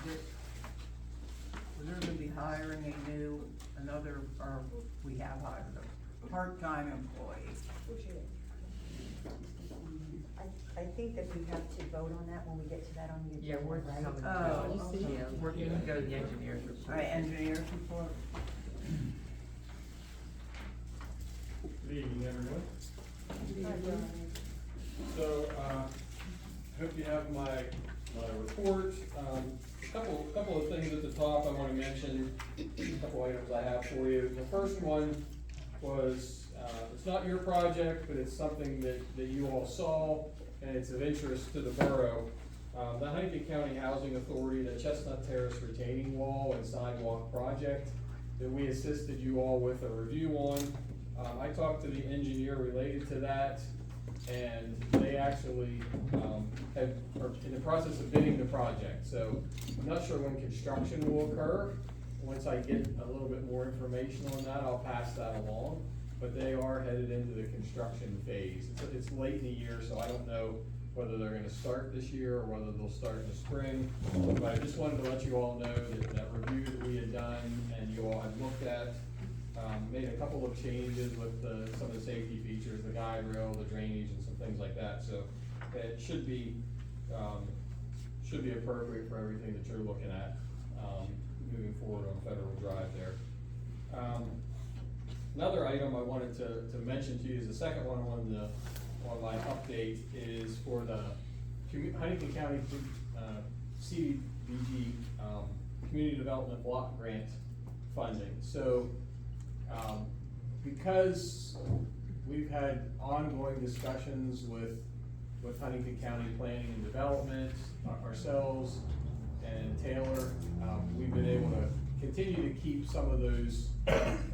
we're gonna be hiring or we have hired a part-time employee. I think that we have to vote on that when we get to that on the agenda. Yeah, we're right? coming Oh, to, okay. yeah, we're gonna go to the engineer's report. All right, engineers report. Good evening, everyone. Hi, Brian. So, hope you have my report. Couple of things at the top I wanna mention, a couple items I have for you. The first one was, it's not your project, but it's something that you all saw, and it's of interest to the borough. The Huntington County Housing Authority, the Chestnut Terrace retaining wall and sidewalk project that we assisted you all with a review on. I talked to the engineer related to that, and they actually, are in the process of bidding the project. So I'm not sure when construction will occur. Once I get a little bit more information on that, I'll pass that along. But they are headed into the construction phase. It's late in the year, so I don't know whether they're gonna start this year or whether they'll start in the spring. But I just wanted to let you all know that review that we had done and you all had looked at, made a couple of changes with some of the safety features, the guide rail, the drainage, and some things like that. So it should be appropriate for everything that you're looking at, moving forward on Federal Drive there. Another item I wanted to mention to you is the second one on my update is for the Huntington County CDBG Community Development Block Grant funding. So, because we've had ongoing discussions with Huntington County Planning and Development, ourselves and Taylor, we've been able to continue to keep some of those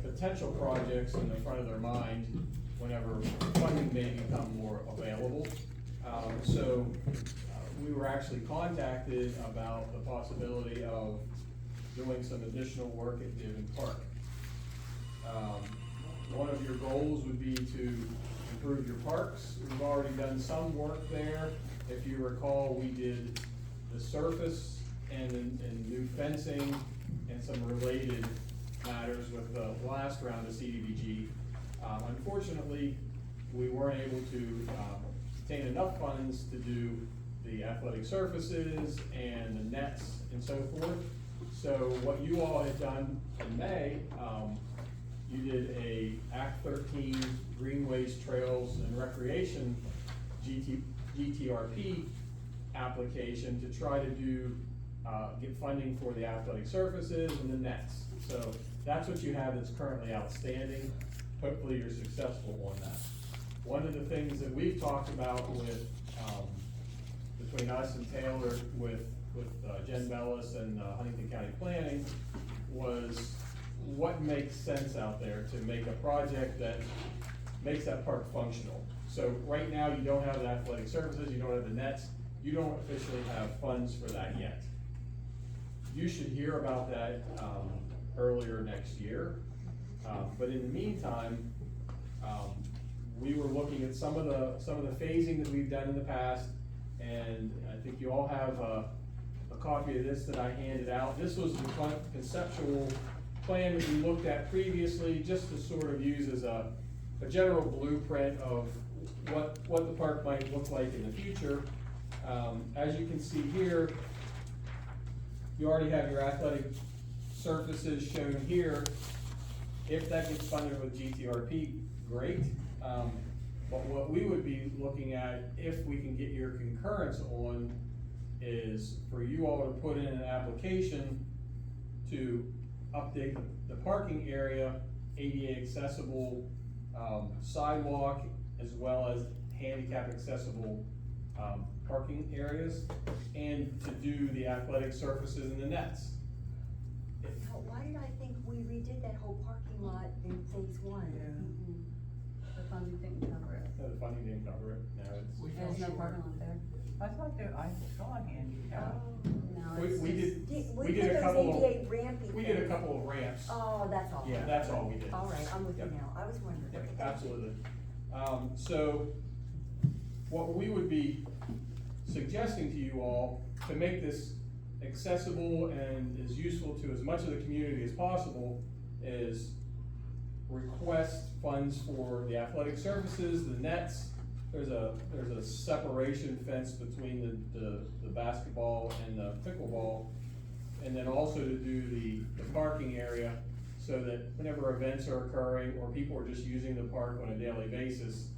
potential projects in the front of their mind whenever funding may become more available. We were actually contacted about the possibility of doing some additional work at Diven Park. One of your goals would be to improve your parks. We've already done some work there. If you recall, we did the surface and new fencing and some related matters with the last round of CDBG. Unfortunately, we weren't able to obtain enough funds to do the athletic surfaces and the nets and so forth. So what you all had done in May, you did a Act 13 Greenways, Trails and Recreation GTRP application to try to do, get funding for the athletic surfaces and the nets. So that's what you have that's currently outstanding. Hopefully you're successful on that. One of the things that we've talked about with, between us and Taylor with Jen Bellis and Huntington County Planning was what makes sense out there to make a project that makes that park functional. So right now you don't have the athletic surfaces, you don't have the nets, you don't officially have funds for that yet. You should hear about that earlier next year. But in the meantime, we were looking at some of the phasing that we've done in the past, and I think you all have a copy of this that I handed out. This was the conceptual plan that we looked at previously, just to sort of use as a general blueprint of what the park might look like in the future. As you can see here, you already have your athletic surfaces shown here. If that gets funded with GTRP, great. But what we would be looking at, if we can get your concurrence on, is for you all to put in an application to update the parking area, ADA accessible sidewalk, as well as handicap accessible parking areas, and to do the athletic surfaces and the nets. Now, why did I think we redid that whole parking lot in phase one? The funding didn't cover it. No, the funding didn't cover it. No, it's. There's no parking lot there. I thought I saw a handicap. No, We it's did, We we did put a those couple of, ADA rampy we did a things. couple of ramps. Oh, that's all. Yeah, that's all we did. All right, I'm with you Yep. now. I was wondering. Yep, Okay, thank you. absolutely. So what we would be suggesting to you all to make this accessible and is useful to as much of the community as possible is request funds for the athletic surfaces, the nets. There's a separation fence between the basketball and the pickleball. And then also to do the parking area so that whenever events are occurring or people are just using the park on a daily basis,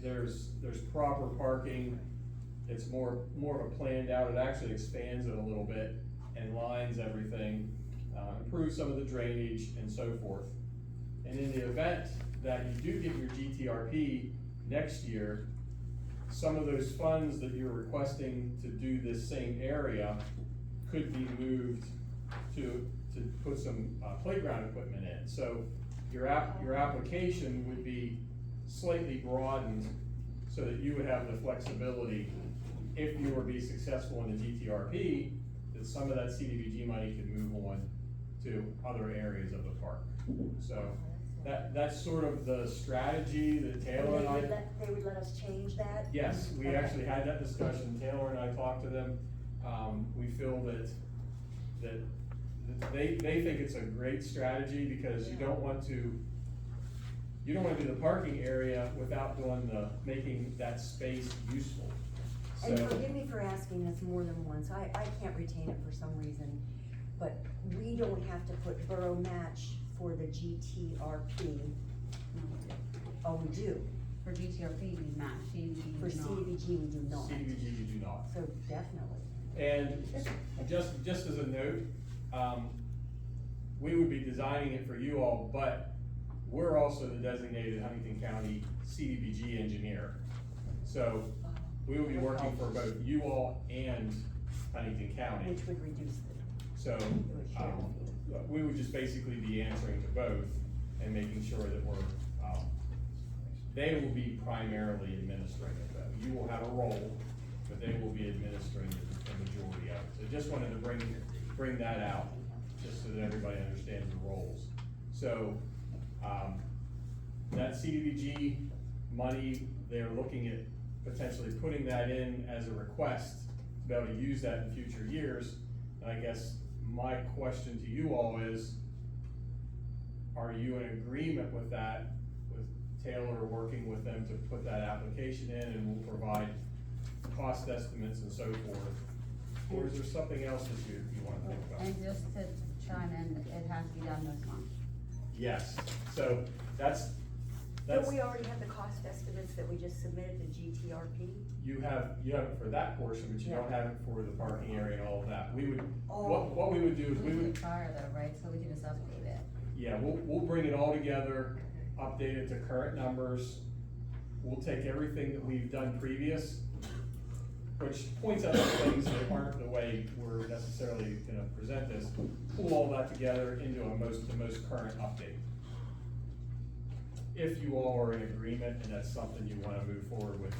there's proper parking. It's more of a planned out, it actually expands it a little bit and lines everything, improves some of the drainage and so forth. And in the event that you do get your GTRP next year, some of those funds that you're requesting to do this same area could be moved to put some playground equipment in. So your application would be slightly broadened so that you would have the flexibility, if you were to be successful in the GTRP, that some of that CDBG money could move on to other areas of the park. So that's sort of the strategy that Taylor and I. They would let us change that? Yes, we Okay. actually had that discussion. Taylor and I talked to them. We feel that they think it's a great strategy because you don't want to do the parking area without making that space useful. And So, forgive me for asking this more than once, I can't retain it for some reason, but we don't have to put borough match for the GTRP. Oh, we do, For GTRP, we match, CDBG, for we do not. CDBG, we do not, CDBG, you do not. so definitely. And just as a note, we would be designing it for you all, but we're also the designated Huntington County CDBG engineer. So we will be working for both you all and Huntington County. Which would reduce the, So, it would share the fee. we would just basically be answering to both and making sure that they will be primarily administering it though. You will have a role, but they will be administering the majority of it. So just wanted to bring that out, just so that everybody understands the roles. So, that CDBG money, they're looking at potentially putting that in as a request to be able to use that in future years. And I guess my question to you all is, are you in agreement with that, with Taylor working with them to put that application in, and we'll provide cost estimates and so forth? Or is there something else that you wanna think about? And just to chime in, it has to be done this month. Yes, so that's, Don't we already have the cost estimates that we just submitted to GTRP? you have it for that portion, but you don't have it for the parking area and all of that. We would, what we would do is We we would, did prior though, right, so we can just update it. yeah, we'll bring it all together, update it to current numbers. We'll take everything that we've done previous, which points out some things that aren't the way we're necessarily gonna present this, pull all that together into the most current update. If you all are in agreement and that's something you wanna move forward with.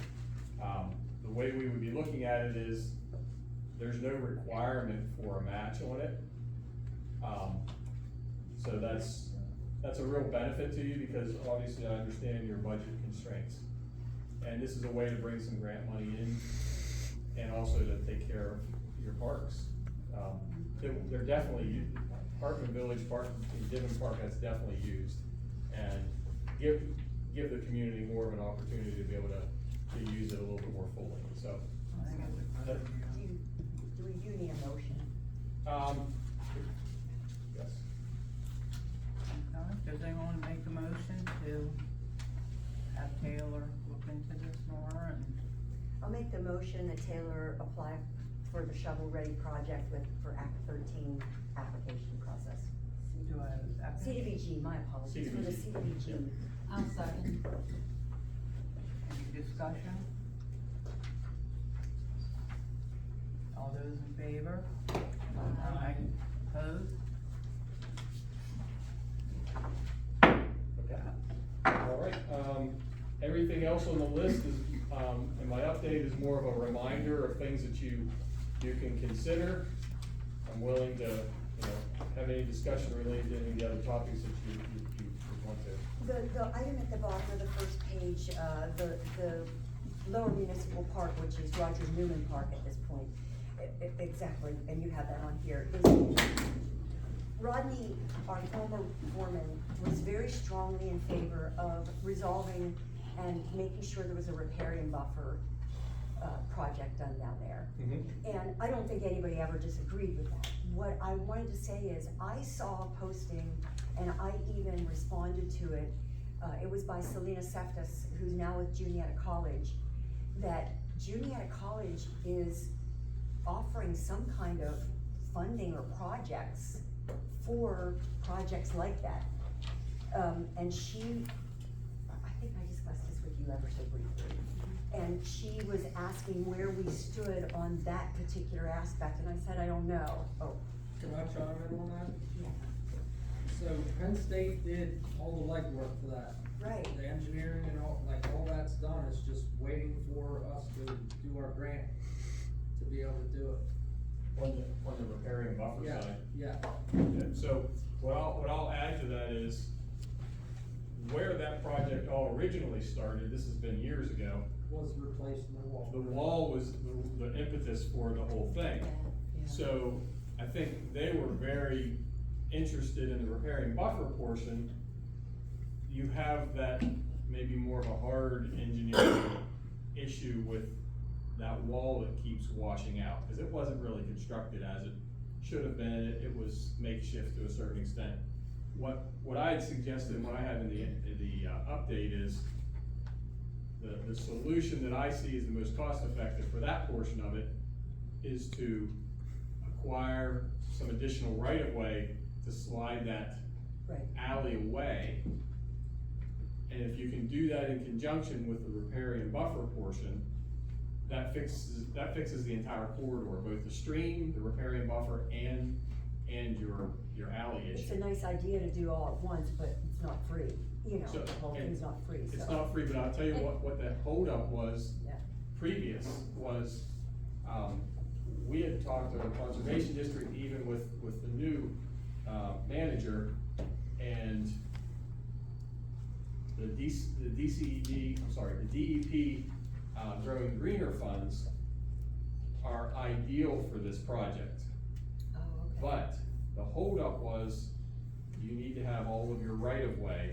The way we would be looking at it is, there's no requirement for a match on it. So that's a real benefit to you, because obviously I understand your budget constraints. And this is a way to bring some grant money in, and also to take care of your parks. They're definitely, Parkman Village Park, Divon Park, that's definitely used. And give the community more of an opportunity to be able to use it a little bit more fully, so. Do we need a motion? Yes. Okay, does anyone make a motion to have Taylor look into this more and? I'll make the motion that Taylor apply for the shovel-ready project for Act 13 application process. Do I have a second? CDBG, my apologies, for the CDBG. I'll second. Any discussion? All those in favor? Aye. Opposed? Okay. All right, everything else on the list is, and my update is more of a reminder of things that you can consider. I'm willing to, have any discussion related to any of the other topics that you want to. The item at the bottom of the first page, the Lower Municipal Park, which is Roger Newman Park at this point, exactly, and you have that on here, is Rodney, our former foreman, was very strongly in favor of resolving and making sure there was a riparian buffer, project done down there. And I don't think anybody ever disagreed with that. What I wanted to say is, I saw a posting, and I even responded to it, it was by Selena Seftis, who's now with Juniata College, that Juniata College is offering some kind of funding or projects for projects like that. And she, I think I discussed this with you ever so briefly, and she was asking where we stood on that particular aspect, and I said, I don't know. Oh, Can I chime in on that? yeah, So Penn State did all the legwork for that. right, The engineering and all, like, all that's done, it's just waiting for us to do our grant to be able to do it. On the riparian buffer Yeah, side. yeah. Yeah, so what I'll add to that is, where that project all originally started, this has been years ago, Was replacing the wall. the wall was the impetus for the whole thing. So I think they were very interested in the riparian buffer portion. You have that maybe more of a hard engineering issue with that wall that keeps washing out, cause it wasn't really constructed as it should have been. It was makeshift to a certain extent. What I had suggested, and what I have in the update is, the solution that I see is the most cost effective for that portion of it is to acquire some additional right of way to slide that right. alley away. And if you can do that in conjunction with the riparian buffer portion, that fixes the entire corridor, both the stream, the riparian buffer, and your alley It's a issue. nice idea to do all at once, but it's not free, you know, So, the whole and thing's not free, so. It's not free, but I'll tell you what the holdup was Yeah. previous was, we had talked to the conservation district, even with the new, manager, and the DCED, I'm sorry, the DEP, Growing Greener funds are ideal for this project. Oh, okay. But the holdup was, you need to have all of your right-of-way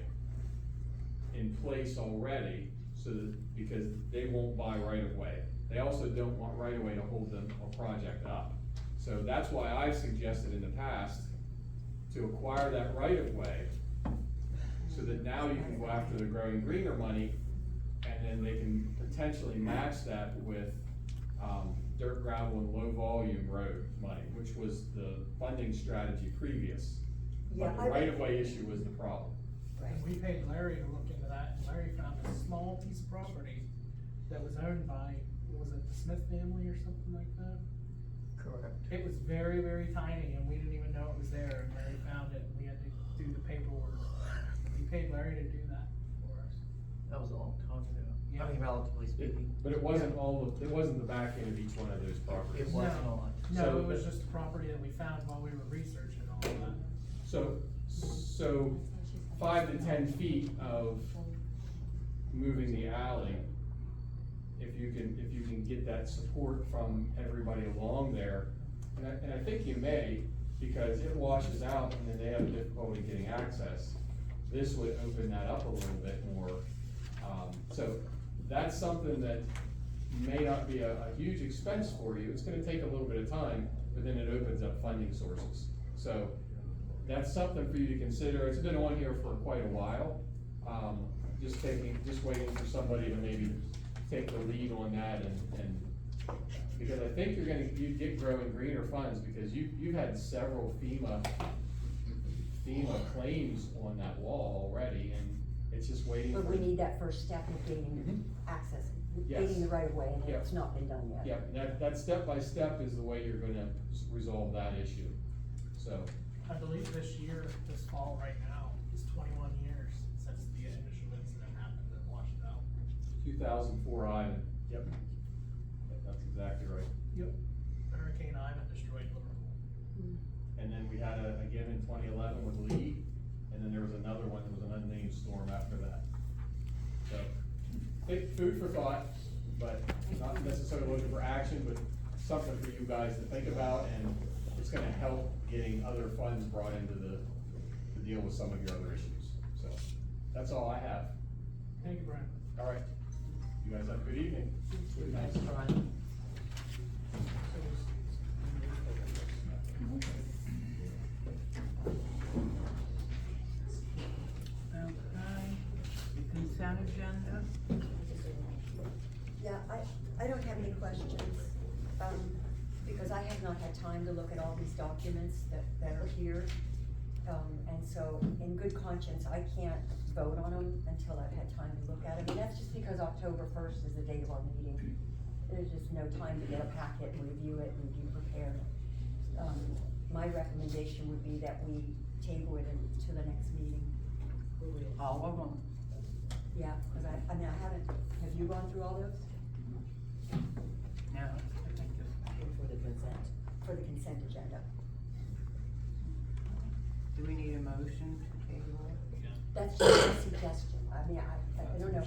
in place already, so that, because they won't buy right-of-way. They also don't want right-of-way to hold them, a project up. So that's why I've suggested in the past to acquire that right-of-way, so that now you can go after the Growing Greener money, and then they can potentially match that with, dirt, gravel, and low-volume road money, which was the funding strategy previous. Yeah, But the right-of-way issue was the problem. Right. And we paid Larry to look into that, and Larry found a small piece of property that was owned by, what was it, the Smith family or something like that? Correct. It was very, very tiny, and we didn't even know it was there, and Larry found it, and we had to do the paperwork. We paid Larry to do that for us. That was a long time ago. Yeah. I mean, relatively speaking. But it wasn't it wasn't the back end of each one of those properties. It wasn't No. on. No, So- it was just the property that we found while we were researching all of that. So 5 to 10 feet of moving the alley, if you can get that support from everybody along there, and I think you may, because it washes out and then they have difficulty getting access. This would open that up a little bit more. So that's something that may not be a huge expense for you. It's gonna take a little bit of time, but then it opens up funding sources. So that's something for you to consider. It's been on here for quite a while. Just waiting for somebody to maybe take the lead on that and, because I think you'd get Growing Greener funds, because you've had several FEMA claims on that wall already, and it's just waiting for. But we need that first step of gaining access, Yes. getting the right of way, and Yep. it's not been done yet. Yeah, and that step by step is the way you're gonna resolve that issue, so. I believe this year, this fall right now, is 21 years since the initial incident happened that washed it out. 2004 Ivan, yep. That's exactly right. Yep. Hurricane Ivan destroyed Liverpool. And then we had again in 2011 with Lee, and then there was another one, there was an unnamed storm after that. So, think food for thought, but not necessarily looking for action, but something for you guys to think about, and it's gonna help getting other funds brought into to deal with some of your other issues. So, that's all I have. Thank you, Brian. All right. You guys have a good evening. Thanks, Brian. Okay, the consent agenda, Yeah, I don't have any questions, because I have not had time to look at all these documents that are here. And so, in good conscience, I can't vote on them until I've had time to look at them, and that's just because October first is the date of our meeting. There's just no time to get a packet and review it and be prepared. My recommendation would be that we table it to the next meeting. all of them. Yeah, cause I mean, I haven't, have you gone through all those? No, I think just, For the consent. For the consent agenda. do we need a motion to table it? That's just a suggestion, I mean, I don't know.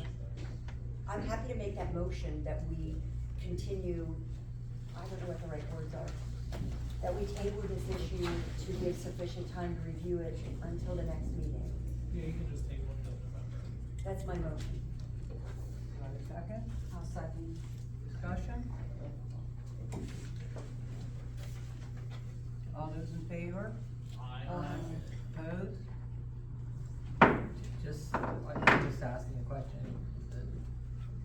I'm happy to make that motion that we continue, I don't know what the right words are, that we table this issue to give sufficient time to review it until the next meeting. Yeah, you can just table it until November. That's my motion. Do I have a second? I'll second. Discussion? All those in favor? Opposed? Just, I'm just asking a question.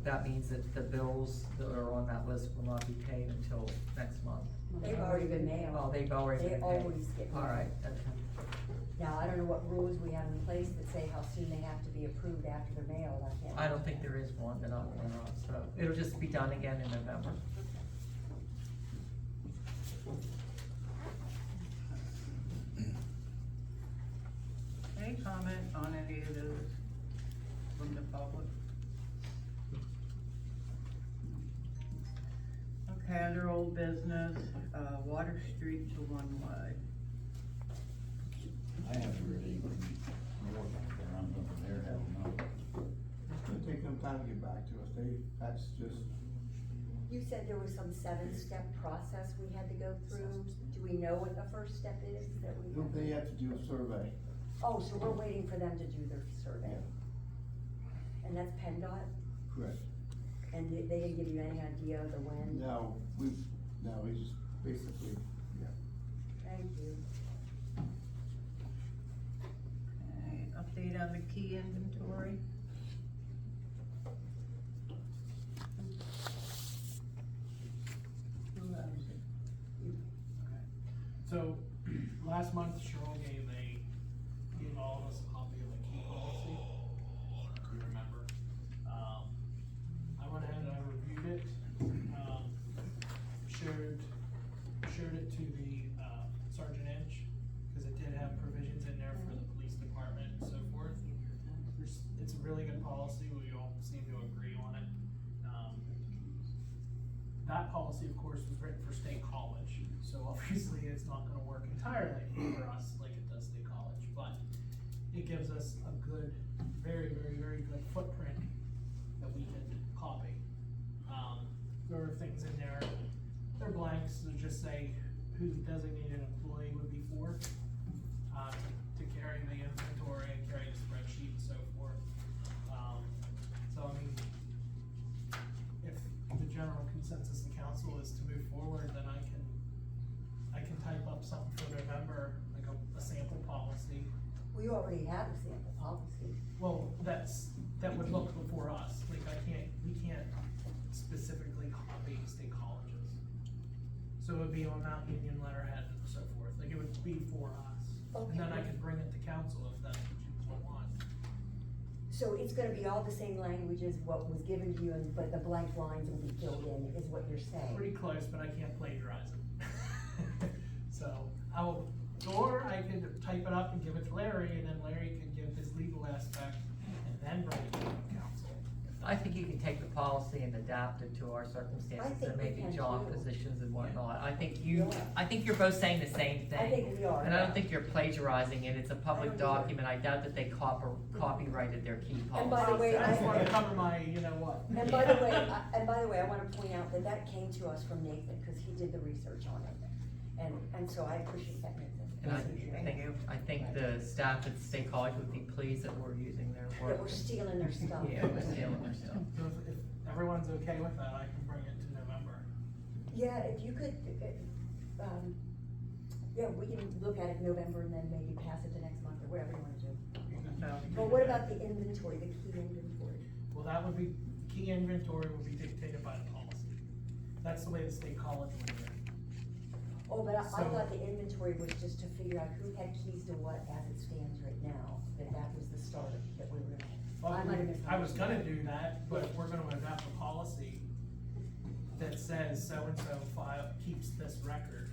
That means that the bills that are on that list will not be paid until next month. They've already been mailed. Oh, they've already They been paid. always get All mailed. right, okay. Now, I don't know what rules we have in place that say how soon they have to be approved after they're mailed, I can't. I don't think there is one, but not one on, so it'll just be done again in November. Any comment on any of those from the public? Okay, under old business, Water Street to one way. I haven't heard anything more around up there, have not. It's gonna take them time to get back to us, that's just, You said there was some 7-step process we had to go through. Do we know what the first step is that we have? they have to do a survey. Oh, so we're waiting for them to do their survey. Yeah. And that's PennDOT? Correct. And they didn't give you any idea of the when? No, we just basically, yeah. Thank you. Okay, update on the key inventory. Who has it? Okay. So, last month Cheryl gave all of us a copy of the key policy, if you remember. I went ahead and I reviewed it, shared it to the, Sergeant Inch, cause it did have provisions in there for the police department and so forth. It's a really good policy, we all seem to agree on it. That policy, of course, was written for State College, so obviously it's not gonna work entirely for us like it does State College, but it gives us a good, very, very, very good footprint that we can copy. There are things in there, they're blanks, that just say who the designated employee would be for, to carry the inventory and carry the spreadsheet and so forth. So I mean, if the general consensus of council is to move forward, then I can type up something for November, like a sample policy. We already have a sample policy. Well, that would look before us, like we can't specifically copy state colleges. So it would be on Mount Union letterhead and so forth, like it would be for us. And then I Okay. could bring it to council if that's what you would want. So it's gonna be all the same language as what was given to you, but the blank lines will be filled in, is what you're saying? Pretty close, but I can't plagiarize it. So or I could type it up and give it to Larry, and then Larry could give his legal aspect and then bring it to council, if I think you can take the policy and adapt it to our circumstances think and we maybe can job too. positions and whatnot. I think Yeah. I think you're both saying the same thing. I think we are. And I don't think you're plagiarizing it, it's a public I don't either. document, I doubt that they copyrighted their key And by policy. the way, I just wanna I, cover my, you know what. and by the way, I wanna point out that that came to us from Nathan, cause he did the research on it. And so I appreciate that, Nathan. And Thank you. I think the staff at State College would be pleased that we're using their work. That we're stealing their stuff. Yeah, we're stealing their stuff. So if everyone's okay with that, I can bring it to November. Yeah, if you could, yeah, we can look at it in November and then maybe pass it to next month or whatever you wanna do. But what about the inventory, the key inventory? Well, that would be, key inventory would be dictated by the policy. That's the way the state college would do it. Oh, but I So- thought the inventory was just to figure out who had keys to what as it stands right now, that was the start that we were gonna. Well, I might have missed I was that. gonna do that, but if we're gonna adopt a policy that says so-and-so file keeps this record,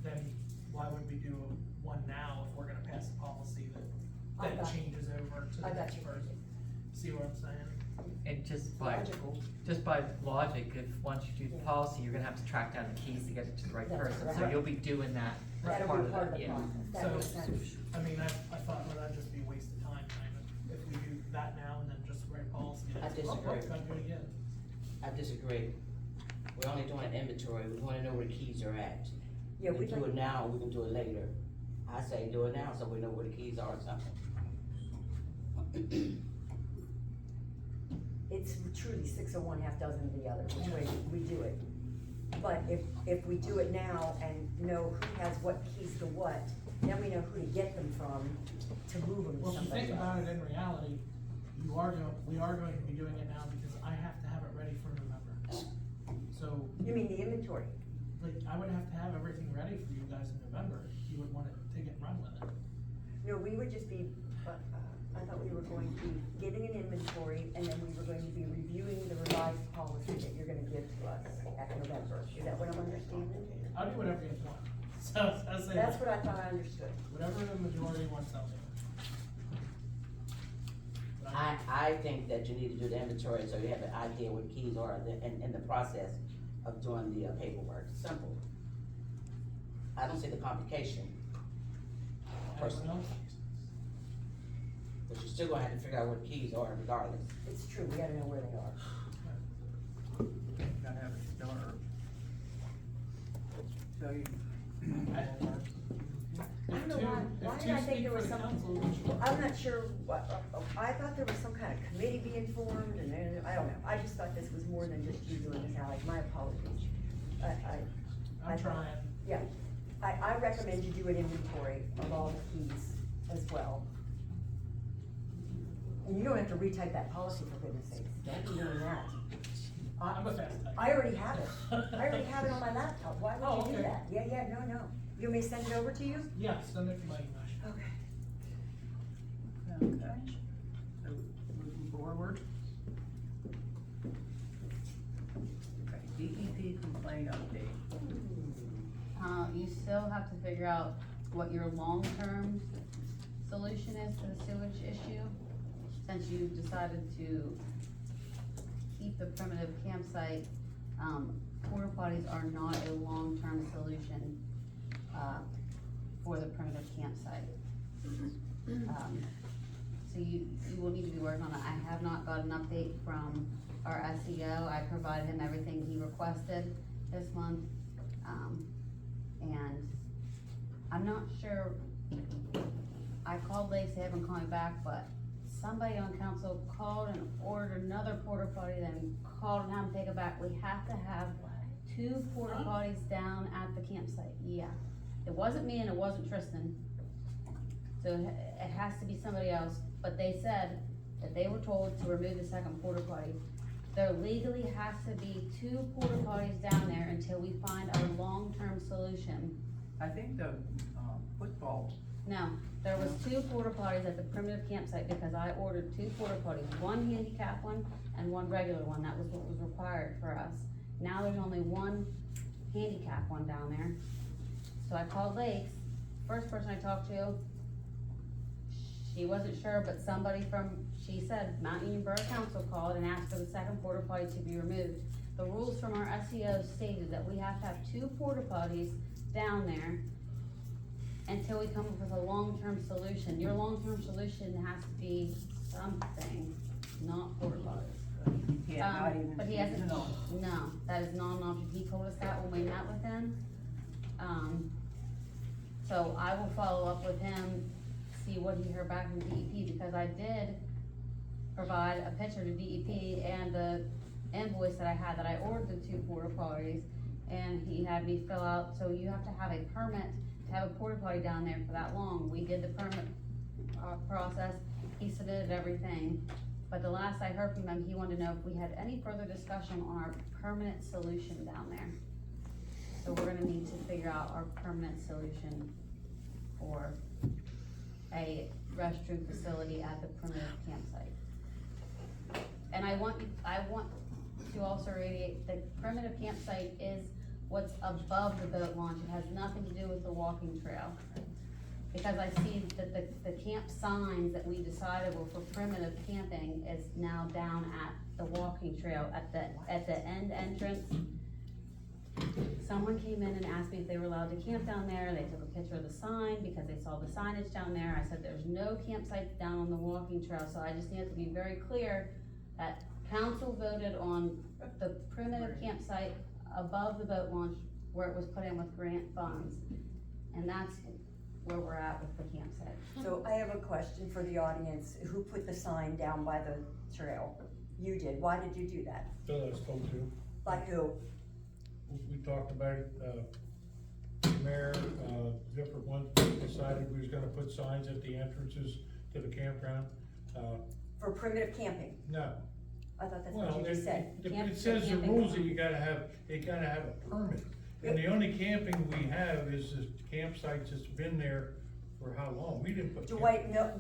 then why would we do one now if we're gonna pass a policy I that got you. changes over to I the got next you. person? See what I'm saying? And just Logical. by logic, if once you do the Yeah. policy, you're gonna have to track down the keys to get it to the right That's person, so correct. you'll be doing that as That'll part be of part of that, the yeah. process, that So- makes sense. I mean, I thought, well, that'd just be a waste of time, kind of, if we do that now and then just write a policy. and I it's, oh, disagree. gotta do it again. I disagree. We're only doing an inventory, we wanna know where the keys are at. Yeah, We we'd can do like, it now, we can do it later. I say do it now so we know where the keys are or something. it's truly 601, half dozen of the other, which way we do it. But if we do it now and know who has what keys to what, then we know who to get them from to move them to Well, if you somebody think about else. it in reality, we are going to be doing it now because I have to have it ready for November. So, You mean the inventory? like, I would have to have everything ready for you guys in November, if you would want to take it and run with it. No, we would just be, I thought we were going to be getting an inventory, and then we were going to be reviewing the revised policy that you're gonna give to us at November. Is that what I'm understanding? I'll do whatever you want. So, I'll say That's that, what I thought I understood. whatever the majority wants out there. But I think that you need to do the inventory so you have an idea what keys are in the process of doing the paperwork, simple. I don't see the complication, Everyone else? but you're still gonna have to figure out what keys are regardless. It's true, we gotta know where they are. Gotta have it done. So you, I don't know why did I think there was some, some? I'm not sure what, I thought there was some kind of committee being formed, and then, I don't know, I just thought this was more than just you doing this, Alex, my apologies. I'm trying. Yeah, I recommend you do an inventory of all the keys as well. And you don't have to retype that policy for goodness sakes, don't be doing that. I'm a fast typer. I already have it, I already have it on my laptop, why Oh, would you do okay. that? Yeah, no, you want me to send it over to you? Yeah, send it to my email. Okay. okay. So moving forward. Okay, DEP complaint update. You still have to figure out what your long-term solution is to the sewage issue, since you decided to keep the primitive campsite. Porta potties are not a long-term solution, for the primitive campsite. So you will need to be working on it. I have not got an update from our SEO. I provided him everything he requested this month. And I'm not sure, I called Lakes, they haven't called me back, but somebody on council called and ordered another porta potty, then called and had them take it back. We have to have 2 porta potties down at the campsite, yeah. It wasn't me and it wasn't Tristan. So it has to be somebody else, but they said that they were told to remove the second porta potty. There legally has to be 2 porta potties down there until we find a long-term solution. I think the, football, No, there was 2 porta potties at the primitive campsite because I ordered 2 porta potties, 1 handicap one and 1 regular one, that was what was required for us. Now there's only 1 handicap one down there. So I called Lakes, first person I talked to, she wasn't sure, but somebody from, she said, Mount Union Borough Council called and asked for the second porta potty to be removed. The rules from our SEO stated that we have to have 2 porta potties down there until we come up with a long-term solution. Your long-term solution has to be something, not porta potties. Yeah, not even. But he hasn't, No. no, that is not an option, he told us that when we met with him. So I will follow up with him, see what he heard back from DEP, because I did provide a picture to DEP and the invoice that I had, that I ordered the 2 porta potties, and he had me fill out, so you have to have a permit to have a porta potty down there for that long. We did the permit, process, he submitted everything, but the last I heard from him, he wanted to know if we had any further discussion on our permanent solution down there. So we're gonna need to figure out our permanent solution for a restroom facility at the primitive campsite. And I want to also radiate, the primitive campsite is what's above the boat launch, it has nothing to do with the walking trail. Because I see that the camp signs that we decided were for primitive camping is now down at the walking trail, at the end entrance. Someone came in and asked me if they were allowed to camp down there, they took a picture of the sign because they saw the signage down there, I said there's no campsites down on the walking trail, so I just need it to be very clear that council voted on the primitive campsite above the boat launch where it was put in with grant funds, and that's where we're at with the campsite. So I have a question for the audience, who put the sign down by the trail? You did, why did you do that? Bill, I spoke to, By who? we talked about it, mayor, different ones, decided we was gonna put signs at the entrances to the campground. For primitive camping? No, I thought that's well, what you just said. it says the rules that you gotta have a permit. And the only camping we have is the campsites that's been there for how long? We didn't put. Dwight, no,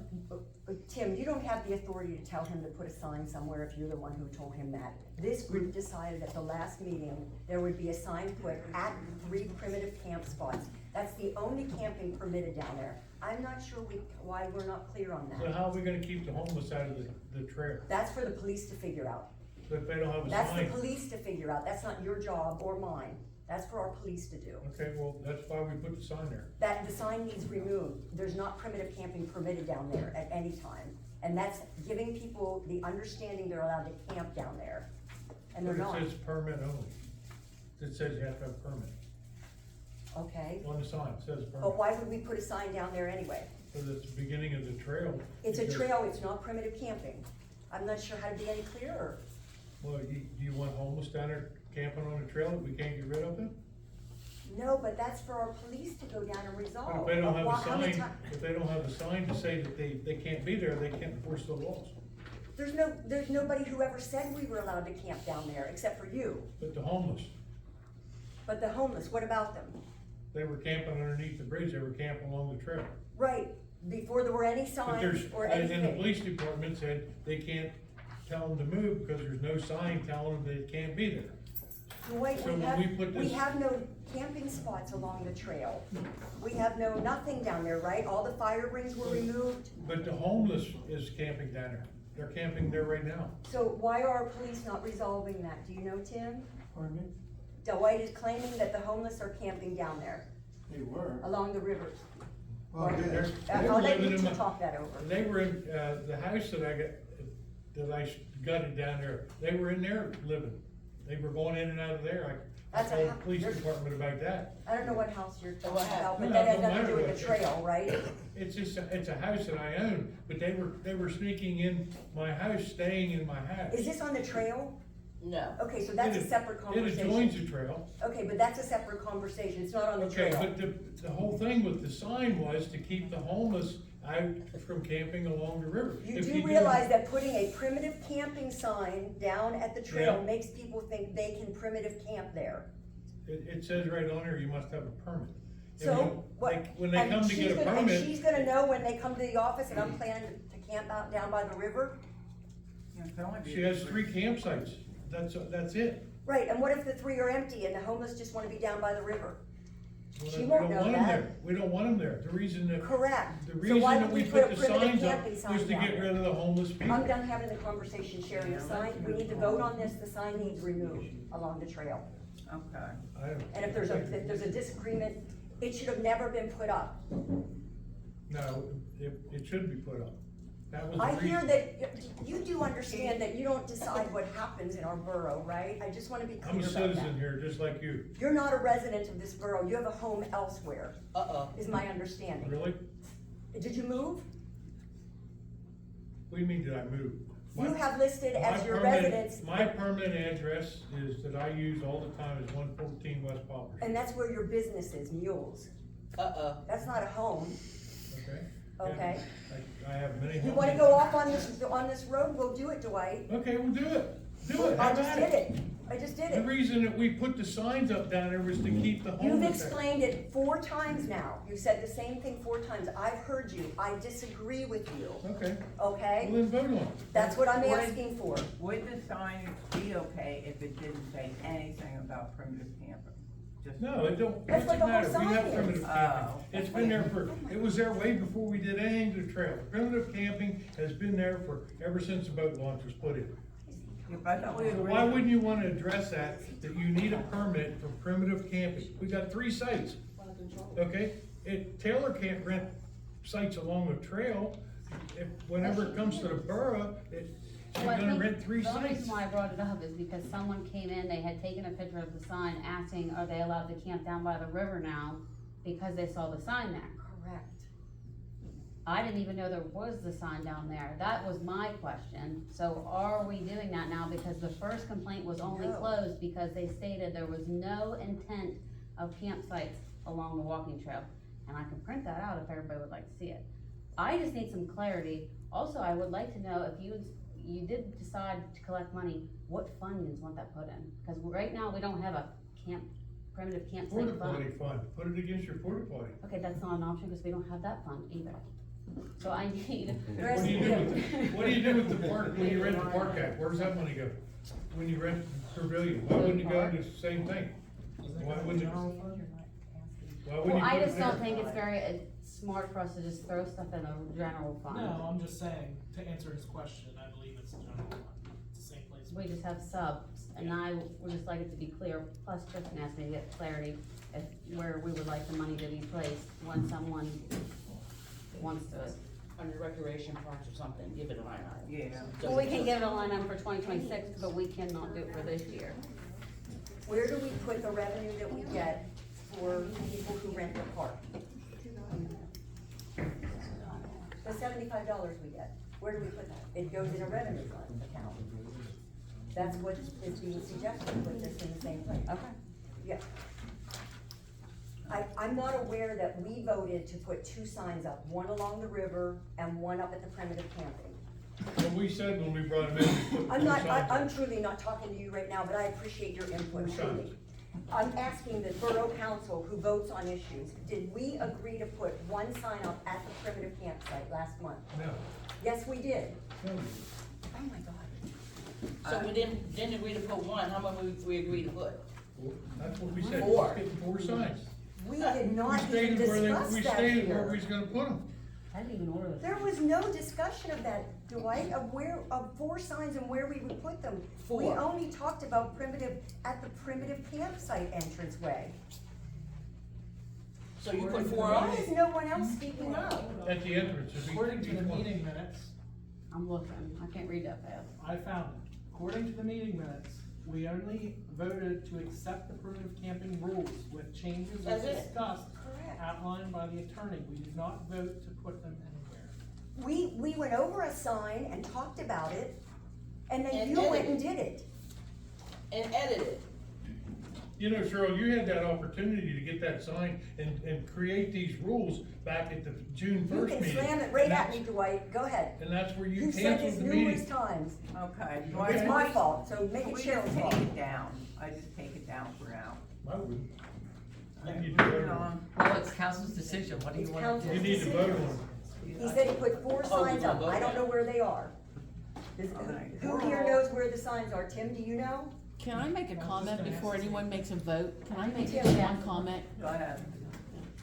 Tim, you don't have the authority to tell him to put a sign somewhere if you're the one who told him that. This group decided at the last meeting, there would be a sign put at 3 primitive camp spots. That's the only camping permitted down there. I'm not sure why we're not clear on So that. how are we gonna keep the homeless out of the trail? That's for the police to figure out. So if they don't have a That's the sign? police to figure out. That's not your job or mine. That's for our police to do. Okay, well, that's why we put the sign there. That, the sign needs removed. There's not primitive camping permitted down there at any time. And that's giving people the understanding they're allowed to camp down there. And they're But not, it says permit only. It says you have to have a permit. okay? On the sign, it says permit. But why would we put a sign down there anyway? Because it's the beginning of the trail. It's a because- trail, it's not primitive camping. I'm not sure how to be any clearer. Well, do you want homeless down there camping on a trail that we can't get rid of them? No, but that's for our police to go down and resolve. But if they don't have Why- a how many sign, ti- if they don't have a sign to say that they can't be there, they can't enforce the laws. There's nobody who ever said we were allowed to camp down there, except for you. But the homeless, But the homeless, what about them? they were camping underneath the bridge, they were camping along the trail. Right, before there were any But there's, signs or and the anything. police department said they can't tell them to move because there's no sign telling them they can't be there. Wait, So when we put we this- have no camping spots along the trail. We have nothing down there, right? All the fire rings were removed. But the homeless is camping down there, they're camping there right now. So why are our police not resolving that? Do you know, Tim? Pardon me? Dwight is claiming that the homeless are camping down there, They were. along the rivers. Well, They're- yeah. they were I'll let living you in two my- talk that over. They were in, the house that I gutted down there, they were in there living. They were going in and out of there. I That's a told hou- the police there's- department about that. I don't know what house you're talking what about, but happened? that has No, nothing to do no with the matter trail, right? It's just, it's a house that I own, but they were sneaking in my house, staying in my house. Is this on the trail? No. Okay, so that's a It- separate It adjoins conversation. the trail. Okay, but that's a separate conversation. It's not on the Okay, trail. but the whole thing with the sign was to keep the homeless out from camping along the river. You If do realize that putting a primitive camping sign down at the trail Yeah. makes people think they can primitive camp there. It says right on there, you must have a permit. And So, what? When they and come to she's get a gonna- And permit, she's gonna know when they come to the office and I'm planning to camp out down by the river? You know, it can only be- she has 3 campsites, that's it. Right, and what if the 3 are empty and the homeless just wanna be down by the river? Well, She then won't we don't know want 'em that. there. We don't want them there. The reason that. Correct. The So reason why that would we we put put the a primitive signs up camping sign was to down get there? rid of the homeless people. I'm done having the conversation, sharing the sign, we need to vote on this, the sign needs removed along the trail. Okay. I don't- And if there's a disagreement, it should have never been put up. No, it should be put up. That was the I reason. hear that, you do understand that you don't decide what happens in our borough, right? I just wanna be I'm clear a about citizen that. here, just like you. You're not a resident of this borough, you have a home elsewhere, Uh-oh. is my understanding. Really? Did you move? What do you mean, did I move? You have listed as My your permanent- residence. My permanent address is, that I use all the time, is 114 West Poplar. And that's where your business is, Mules. Uh-oh. That's not a home, Okay? okay? I have many. You homes. wanna go off on this road, we'll do it, Dwight. Okay, we'll do it. Do it. I Have just at did it, I just did The it. reason that we put the signs up down there was to keep the You've homeless there. explained it 4 times now, you've said the same thing 4 times, I've heard you, I disagree with you, Okay, okay? well then vote on it. That's what I'm Would- asking for. Would the sign be okay if it didn't say anything about primitive camping? Just- No, it don't, That's what's what it the whole matter? We sign have is. primitive camping. Oh. It's been there for, it was there way before we did anything to the trail. Primitive camping has been there for, ever since the boat launch was put in. If I thought we So agreed- why wouldn't you wanna address that you need a permit for primitive camping? We got 3 sites, okay? Taylor can't rent sites along the trail. If, whenever it comes to the borough, she's Well, I gonna think rent 3 The only sites. reason why I brought it up is because someone came in, they had taken a picture of the sign asking, are they allowed to camp down by the river now? Because they saw the sign there. Correct. I didn't even know there was the sign down there. That was my question. So are we doing that now? Because the first complaint was only No. closed because they stated there was no intent of campsites along the walking trail. And I can print that out if everybody would like to see it. I just need some clarity. Also, I would like to know if you did decide to collect money, what fund you want that put in? Because right now, we don't have a primitive Porta campsite potty fund. fund, put it against your porta potty. Okay, that's not an option because we don't have that fund either. So I need. What do you do with the, what do you do with the park, when you rent the park at, where's that money go? When you rent the pavilion, why wouldn't you go into the same thing? Why wouldn't it? Why wouldn't Well, you I put it just don't there? think it's very smart for us to just throw stuff in a general fund. No, I'm just saying, to answer his question, I believe it's a general fund, it's the same place. We just have subs, and I would just like it to be clear, plus Tristan asked me to get clarity if, where we would like the money to be placed when someone wants to. Under recreation parks or something, give it a line item. Yeah. Well, we can give it a line item for 2026, but we cannot do it for this year. Where do we put the revenue that we get for people who rent the park? The $75 we get, where do we put that? It goes in a revenue fund account. That's what is being suggested, put this in the same place. Okay. Yeah. I'm not aware that we voted to put 2 signs up, one along the river and one up at the primitive camping. What we said when we brought him in, we put I'm two not, signs I'm up. truly not talking to you right now, but I appreciate your input, Two truly. signs. I'm asking the borough council who votes on issues, did we agree to put 1 sign up at the primitive campsite last month? No, Yes, we did. no. Oh my God. So we didn't agree to put 1, how many we agreed to put? Well, that's what we said, 4. getting 4 signs. We did not We even stated where discuss we that stated where we here. was gonna put them. I didn't even order this. There was no discussion of that, Dwight, of 4 signs and where we would put them. We 4. only talked about at the primitive campsite entranceway. So you put 4 Why on is it? no one else speaking up? At the entrance, it'd be According to the each one. meeting minutes, I'm looking, I can't read that fast. I found it. According to the meeting minutes, we only voted to accept the primitive camping rules with changes as That's it. discussed, Correct. outlined by the attorney. We did not vote to put them anywhere. We went over a sign and talked about it, and then And you went edited. and did it. And edit it. You know, Cheryl, you had that opportunity to get that sign and create these rules back at the June You first can meeting. slam it right And at that's- me, Dwight, go ahead. And that's where you You've said this canceled the numerous meeting. times. Okay. It's my fault, so make it We Cheryl's just fault. take it down. I just take it down for now. I wouldn't. I think you Moving do better. on. Well, it's council's decision, what do you It's wanna council's do? You need to vote on it. He said he put 4 Oh, signs we're up, gonna I don't vote know where they are. Alright. Who here knows where the signs are? Tim, do you know? Can I make a comment before anyone makes a vote? Can I make Yeah. just one comment? Go ahead.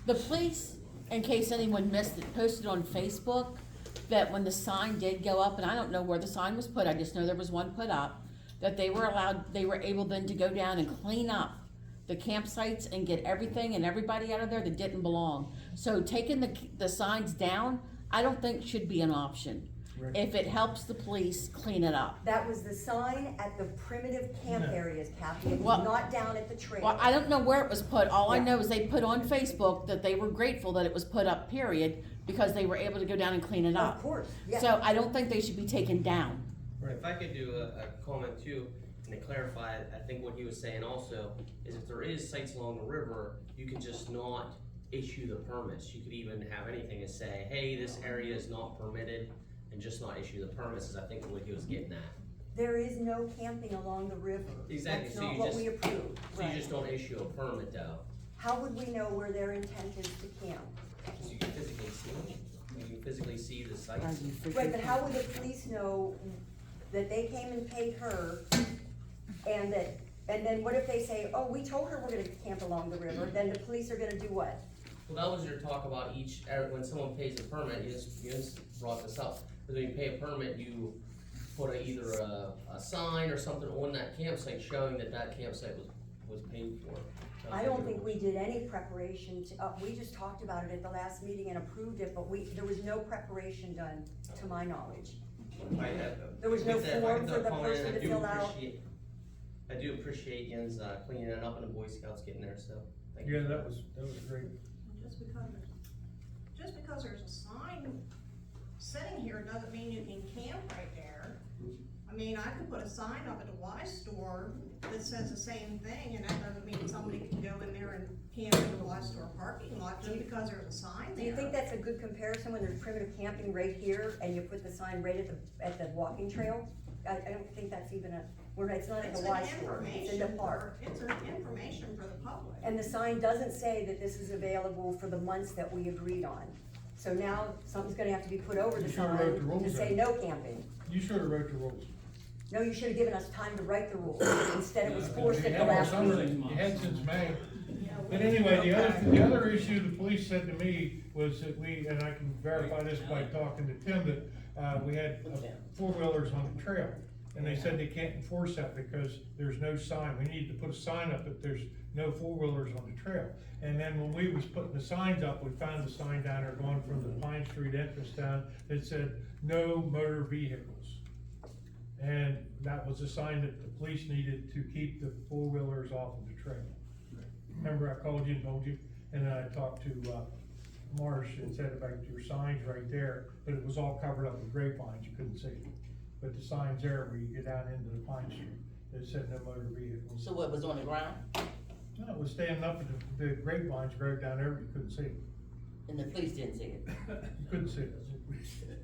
The police, in case anyone missed it, posted on Facebook that when the sign did go up, and I don't know where the sign was put, I just know there was one put up, that they were able then to go down and clean up the campsites and get everything and everybody out of there that didn't belong. So taking the signs down, I don't think should be an option, if it helps the police clean it up. That was the sign at the primitive camp areas, Kathy, it was Well- not down at the trail. Well, I don't know where it was put, all I know is they put on Facebook that they were grateful that it was put up, period, because they were able to go down and clean it up. Of course, yeah. So I don't think they should be taken down. If I could do a comment too, and to clarify, I think what he was saying also, is if there is sites along the river, you can just not issue the permits. You could even have anything and say, hey, this area is not permitted, and just not issue the permits, is I think what he was getting at. There is no camping along the river. Exactly, That's so not you what just- we approved, So you right. just don't issue a permit though, How would we know where their intent is to camp? because you can physically see them, you can physically see the sites. Right, but how would the police know that they came and paid her, and then what if they say, oh, we told her we're gonna camp along the river, then the police are gonna do what? Well, that was your talk about when someone pays a permit, you just brought this up, because when you pay a permit, you put either a sign or something on that campsite showing that campsite was paid for. I don't think we did any preparation we just talked about it at the last meeting and approved it, but there was no preparation done, to my knowledge. There was no With that, if I form could for the comment, person to fill out. I do appreciate Jens cleaning it up and the Boy Scouts getting there, so thank you. Yeah, that was great. Just because there's a sign sitting here doesn't mean you can camp right there. I mean, I could put a sign up at the Y store that says the same thing, and that doesn't mean somebody can go in there and camp in the Y store parking lot just because there's a sign there. Do you think that's a good comparison when there's primitive camping right here and you put the sign right at the walking trail? I don't think that's even it's not at the Y store, it's in the park. It's an information for the public. And the sign doesn't say that this is available for the months that we agreed on. So now something's gonna have to be put over the You should've sign wrote the rules to say in. no camping. You should have wrote the rules. No, you should have given us time to write the rules. Instead it was You forced at the had all last summer, meeting. you had since May. But anyway, the other issue the police said to me was that and I can verify this by talking to Tim, that, we had four-wheelers on the trail. And they said they can't enforce that because there's no sign. We need to put a sign up that there's no four-wheelers on the trail. And then when we was putting the signs up, we found a sign down there going from the Pine Street entrance down that said, no motor vehicles. And that was a sign that the police needed to keep the four-wheelers off of the trail. Remember I called you and told you, and then I talked to, Marsh and said about your signs right there, but it was all covered up with grapevines, you couldn't see it. But the signs there where you get down into the Pine Street, that said no motor vehicles. So what was on the ground? No, it was standing up, and the grapevines growed down there, but you couldn't see it. And the police didn't see it? You couldn't see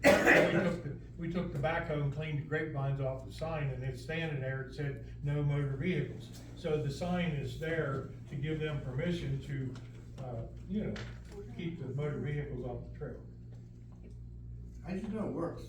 it. We took tobacco and cleaned the grapevines off the sign, and it's standing there, it said no motor vehicles. So the sign is there to give them permission to, keep the motor vehicles off the trail. I just know it works.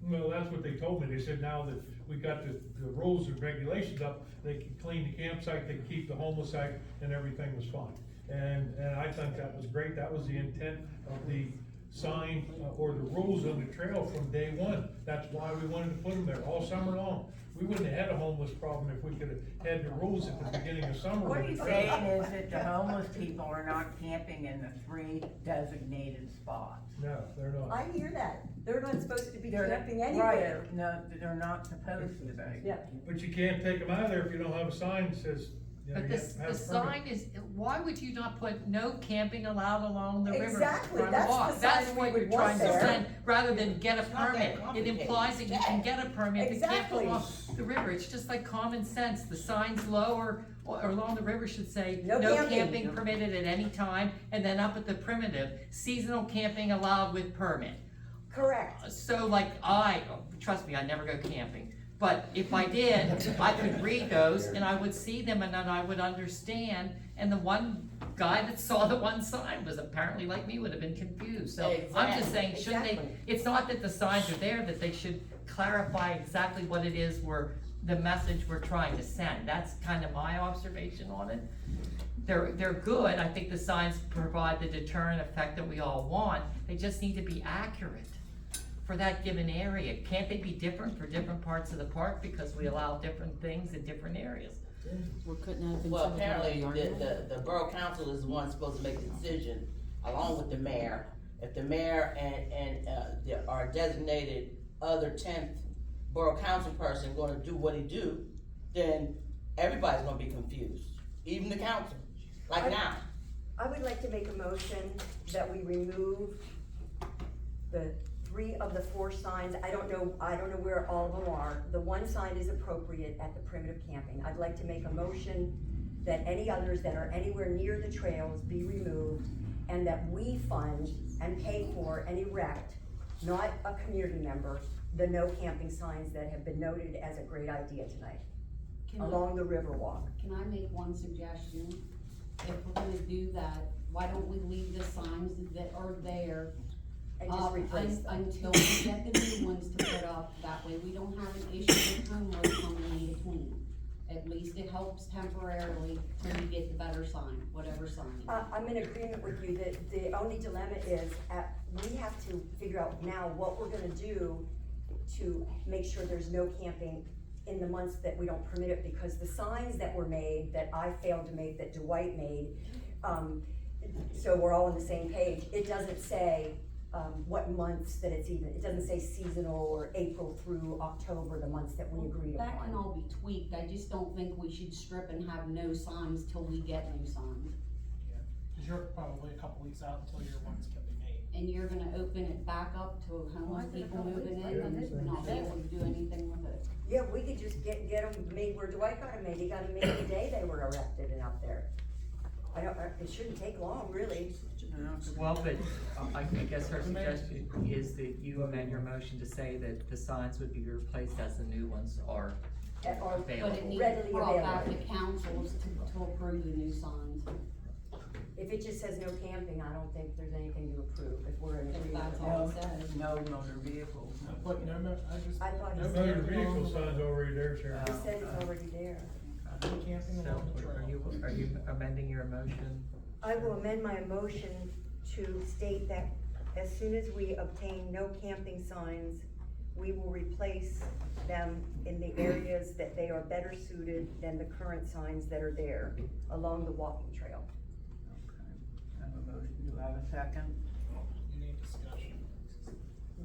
Well, that's what they told me. They said now that we got the rules and regulations up, they can clean the campsite, they can keep the homeless out, and everything was fine. And I think that was great. That was the intent of the sign or the rules on the trail from day one. That's why we wanted to put them there all summer long. We wouldn't have had a homeless problem if we could have had the rules at the beginning of summer. What he's saying is that the homeless people are not camping in the 3 designated spots. No, they're not. I hear that. They're not supposed to be They're- camping anywhere. Right, no, they're not supposed to be. Yeah. But you can't take them out of there if you don't have a sign that says, But you the, have to have the a permit. sign is, why would you not put no camping allowed along the river? Exactly, front that's walk? the That's sign we what would you're want trying to there. send, rather than get a It's not that permit. It complicated. implies that you can get a permit to camp Exactly. along the river. It's just like common sense. The signs lower or along the river should say, No no camping. camping permitted at any time, and then up at the primitive, seasonal camping allowed with permit. Correct. So like trust me, I never go camping, but if I did, I could read those and I would see them and then I would understand. And the one guy that saw the one sign was apparently like me, would have been confused. So I'm just saying, shouldn't they, Exactly. it's not that the signs are there, that they should clarify exactly what it is the message we're trying to send. That's kind of my observation on it. they're good, I think the signs provide the deterrent effect that we all want, they just need to be accurate for that given area. Can't they be different for different parts of the park because we allow different things in different areas? Well, couldn't that have been Well, some of the apparently, argument? the borough council is the one supposed to make the decision, along with the mayor. If the mayor and, our designated other 10th borough council person gonna do what he do, then everybody's gonna be confused, even the council, like now. I would like to make a motion that we remove the 3 of the 4 signs. I don't know where all of them are. The one sign is appropriate at the primitive camping. I'd like to make a motion that any others that are anywhere near the trails be removed, and that we fund and pay for and erect, not a community member, the no camping signs that have been noted as a great idea tonight, along the Riverwalk. Can I make one suggestion? If we're gonna do that, why don't we leave the signs that are there And just up replace them. until we get the new ones to put up? That way we don't have an issue with homeowners when we need to clean. At least it helps temporarily till we get the better sign, whatever sign. I'm in agreement with you, that the only dilemma is, we have to figure out now what we're gonna do to make sure there's no camping in the months that we don't permit it, because the signs that were made, that I failed to make, that Dwight made, so we're all on the same page, it doesn't say, what months that it's even, it doesn't say seasonal or April through October, the months that we agreed upon. That can all be tweaked, I just don't think we should strip and have no signs till we get new signs. Cause you're probably a couple weeks out until your ones can be made. And you're gonna open it back up to homeless people moving in and not be able to do anything with it. Yeah, we could just get them made where Dwight got them made, he got them made the day they were erected and up there. It shouldn't take long, really. Well, but I guess her suggestion is that you amend your motion to say that the signs would be replaced as the new ones are Or But it available. needs Readily brought back to available. councils to approve the new signs. If it just says no camping, I don't think there's anything to approve, if we're in If agreement. that's with all that. it says. No motor vehicles. But no, I thought no he Motor said, vehicle sign's already there, Sharon. he said it's already there. camping So, along the trail. are you amending your motion? I will amend my motion to state that as soon as we obtain no camping signs, we will replace them in the areas that they are better suited than the current signs that are there along the walking trail. Okay. I have a motion, do I have a second? You need discussion.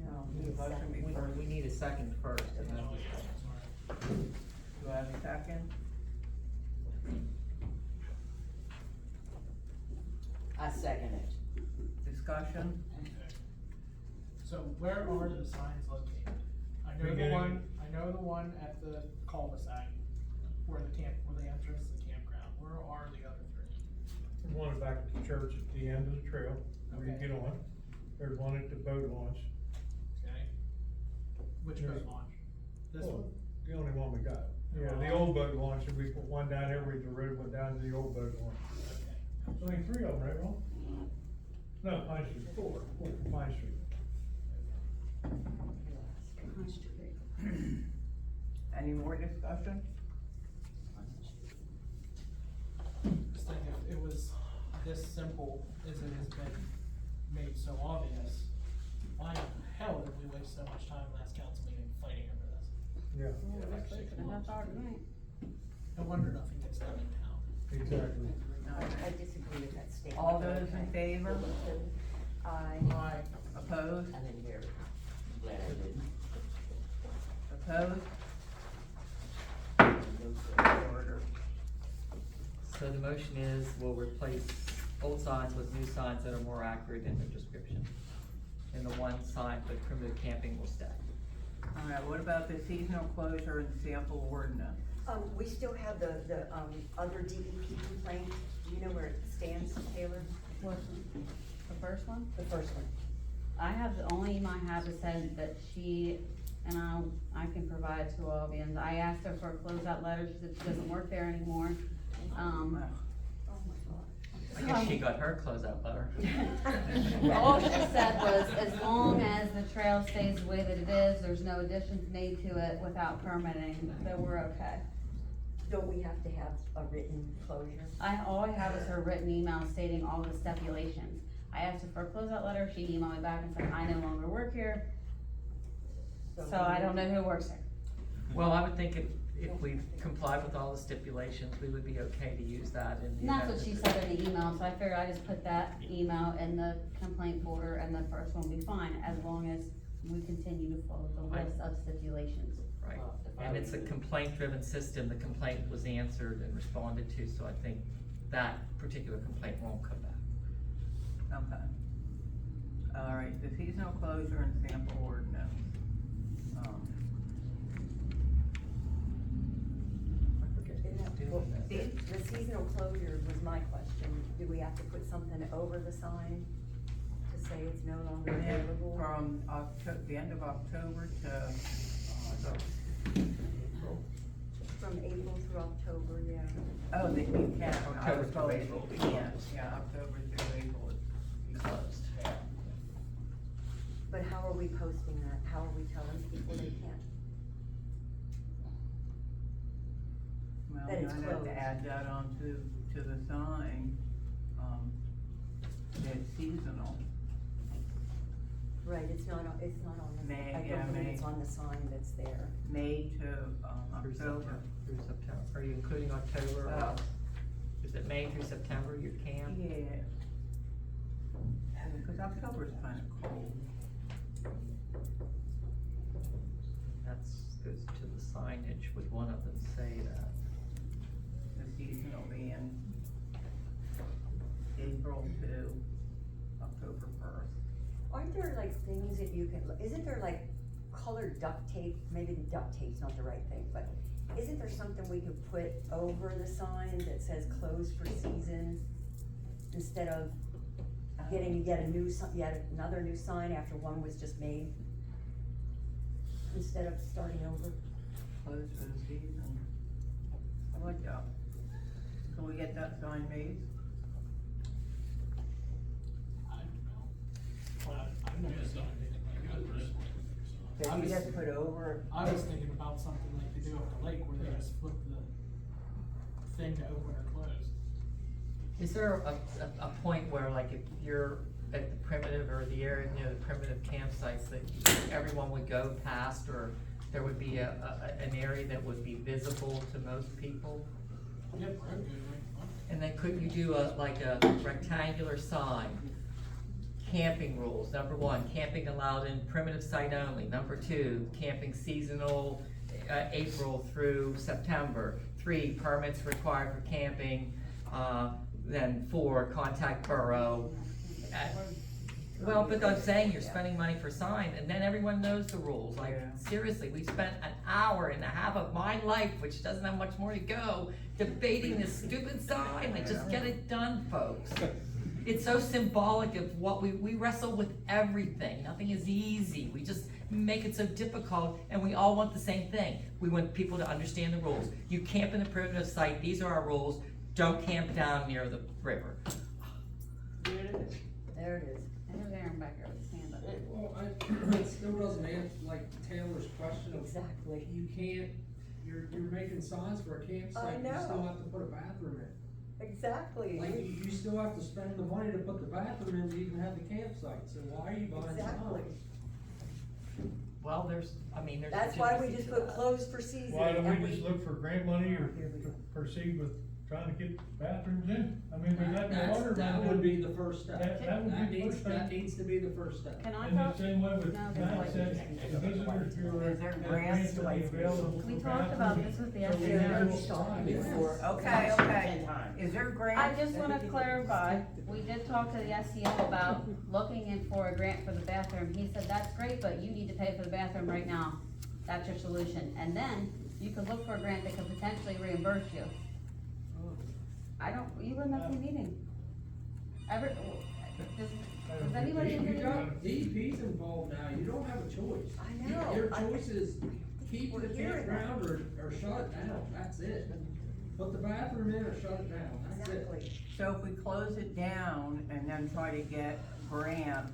No, The motion be first. We need a second first, and then Do I have a second? I second it. Discussion? So where are the signs located? I know the Beginning. one at the cul-de-sac, where the entrance to the campground, where are the other 3? One back at the church at the end of the trail, where you Okay. get on. There's one at the boat launch. Okay? Which boat launch? This Well, one? The only one we got. Yeah, the old boat launch, and we put one down here, where the road went down to the old boat launch. Okay. So I think 3 of them, right, Ron? No, Pine Street, 4 from Pine Street. Any more discussion? Just think if it was this simple as it has been made so obvious, why in the hell did we waste so much time last council meeting fighting over this? Yeah, No wonder nothing gets done in town. exactly. I disagree with that statement. All those in favor? Aye. Opposed? I didn't hear it. I'm glad I didn't. Opposed? Order. So the motion is, we'll replace old signs with new signs that are more accurate in their description. And the one sign for primitive camping will stay. All right, what about the seasonal closure and sample ordinance? We still have the other DEP complaint. Do you know where it stands, Taylor? What, the first one? The first one. I have, the only email I have is said that she, and I can provide it to Albions, I asked her for a closeout letter, she said she doesn't work there anymore. I guess she got her closeout letter. All she said was, as long as the trail stays the way that it is, there's no additions made to it without permitting, that we're okay. Don't we have to have a written closure? All I have is her written email stating all the stipulations. I asked her for a closeout letter, she emailed me back and said, I no longer work here, so I don't know who works here. Well, I would think if we complied with all the stipulations, we would be okay to use that in the And that's event what she that- said in the email, so I figured I just put that email in the complaint folder and the first one will be fine, as long as we continue to follow the Right. list of stipulations. Right, and it's a complaint-driven system, the complaint was answered and responded to, so I think that particular complaint won't come back. Okay. All right, the seasonal closure and sample ordinance. Well, the seasonal closure was my question. Do we have to put something over the sign to say it's no longer available? From the end of October to, From April through October, yeah. oh, that you can't, I October was to told April. you can't, yeah, October through April is closed. But how are we posting that? How are we telling people they can't? Well, That you it's might have closed. to add that onto, to the sign, that it's seasonal. Right, it's not on the, May, I yeah, don't believe May. it's on the sign that's there. May to, Through October. September, through September, are you including October, or Oh. is it May through September, your camp? Yeah. Cause October's kinda cold. That's, goes to the signage, would one of them say that? The seasonal being April to October first. Aren't there like things that you can, isn't there like colored duct tape? Maybe the duct tape's not the right thing, but isn't there something we could put over the sign that says closed for season? Instead of getting yet another new sign after one was just made? Instead of starting over? Closed for the season. I like that. Can we get that sign made? I don't know. Well, I've never seen anything like that personally. So Can I you was- just put over? I was thinking about something like they do at the lake where they just flip the thing to open or close. Is there a point where, like, if you're at the primitive or the area, you know, the primitive campsites, that everyone would go past, or there would be an area that would be visible to most people? Yep, road good, right? And then couldn't you do like a rectangular sign? Camping rules, number one, camping allowed in primitive site only. Number two, camping seasonal, April through September. 3, permits required for camping. Then 4, contact borough. Well, but I'm saying you're spending money for sign, and then everyone knows the rules. Like, Yeah. seriously, we spent an hour and a half of my life, which doesn't have much more to go, debating this stupid sign. Like, just get it done, folks. It's so symbolic of what we wrestle with everything. Nothing is easy. We just make it so difficult, and we all want the same thing. We want people to understand the rules. You camp in a primitive site, these are our rules. Don't camp down near the river. There it is. There's Aaron back there with his hand up. Well, it still doesn't answer, like Taylor's question of, Exactly. you can't, you're making signs for a campsite, you know. still have to put a bathroom in. Exactly. Like, you still have to spend the money to put the bathroom in to even have the campsite, so why are you buying Exactly. signs? Well, there's. That's why we just put closed for season. Why don't and we just look for grant money or proceed with trying to get bathrooms in? I mean, we got the water. That would be the first step. That would be the first step. That needs to be the first step. Can I In the talk? same way with, No, Matt that's said, like- the visitors bureau. Is there has grants money available We for talked about bathrooms, this with the so we SEO. have Starting time. before. Okay, okay. Is there grants? I just wanna clarify, we did talk to the SEO about looking in for a grant for the bathroom. He said, that's great, but you need to pay for the bathroom right now. That's your solution. And then you could look for a grant that could potentially reimburse you. You wouldn't have to be meeting. Does anybody in You here? got DEP's involved now, you don't have a choice. I know. Your choice is keep We're the hearing that. campground or shut it down, that's it. Put the bathroom in or shut it down, that's it. Exactly. So if we close it down and then try to get grant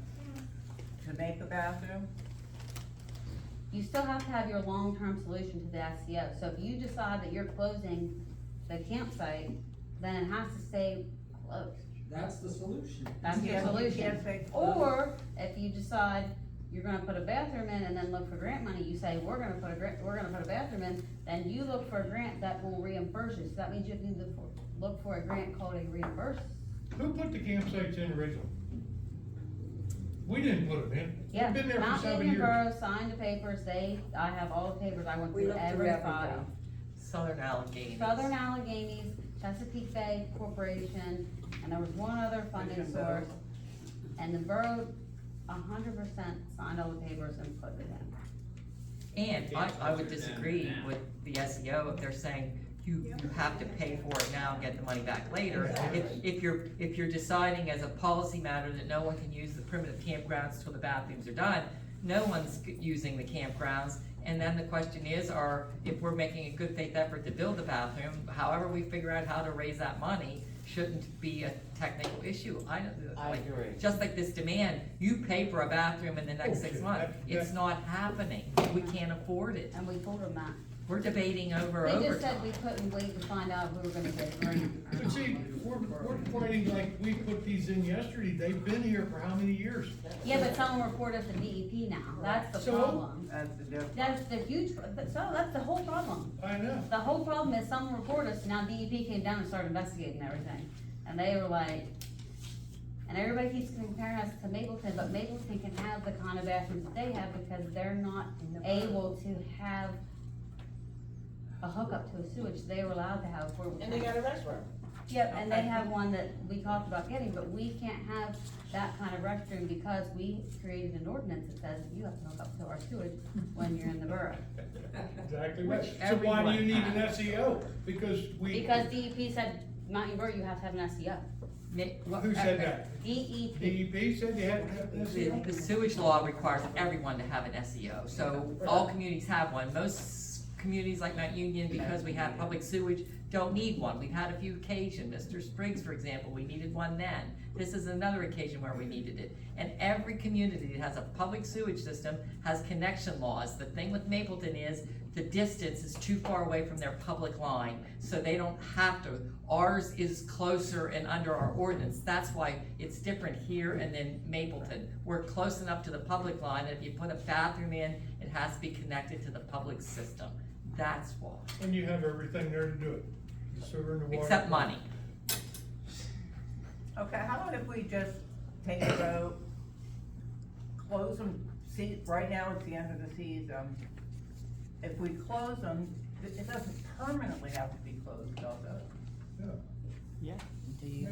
to make a bathroom? You still have to have your long-term solution to the SEO. So if you decide that you're closing the campsite, then it has to stay closed. That's the solution. That's your Yeah, you solution. can't say close. Or if you decide you're gonna put a bathroom in and then look for grant money, you say, we're gonna put a bathroom in, then you look for a grant that will reimburse you. So that means you need to look for a grant called a reimburse. Who put the campsites in originally? We didn't put them in. Yeah, We've been there for Mount 7 Union years. Borough signed the papers, I have all the papers, I went We through looked through every everything. file. Southern Allegheny. Southern Alleghenies, Chesapeake Bay Corporation, and there was one other funding Mission Bow. source. And the borough 100% signed all the papers and put it in. And I would disagree with the SEO if they're saying you have to pay for it now and get the money back later. If you're deciding as a policy matter that no one can use the primitive campgrounds till the bathrooms are done, no one's using the campgrounds. And then the question is, if we're making a good faith effort to build the bathroom, however we figure out how to raise that money, shouldn't be a technical issue. I agree. Just like this demand, you pay for a bathroom in the next 6 Okay, months, it's not happening, we can't afford it. And we told them that. We're debating over They just said overtime. we couldn't wait to find out if we were gonna get a grant or But not. see, we're pointing like we put these in yesterday, they've been here for how many years? Yeah, but someone reported us to DEP now, that's the So? problem. That's the difference. That's the huge, so that's the whole problem. I know. The whole problem is someone reported us, now DEP came down and started investigating everything. And they were like, and everybody keeps comparing us to Mapleton, but Mapleton can have the kind of bathrooms that they have because they're not able to have a hookup to a sewage, they were allowed to have affordable. And they got a restroom. Yep, and they have one that we talked about getting, but we can't have that kind of restroom because we created an ordinance that says you have to hook up to our sewage when you're in the borough. Exactly right. Which So why do you need everyone an SEO? Because we. Because DEP said, Mountain Borough, you have to have an SEO. Who said that? DEP. DEP said you had to have an SEO? The sewage law requires everyone to have an SEO, so all communities have one. Most communities like Mount Union, because we have public sewage, don't need one. We've had a few occasions, Mr. Spriggs, for example, we needed one then. This is another occasion where we needed it. And every community that has a public sewage system has connection laws. The thing with Mapleton is the distance is too far away from their public line, so they don't have to. Ours is closer and under our ordinance. That's why it's different here and then Mapleton. We're close enough to the public line that if you put a bathroom in, it has to be connected to the public system. That's why. And you have everything there to do it. The sewer and the water. Except money. Okay, how about if we just take a vote, close them, see, right now it's the end of the season. If we close them, it doesn't permanently have to be closed, does it? Yeah. Yeah.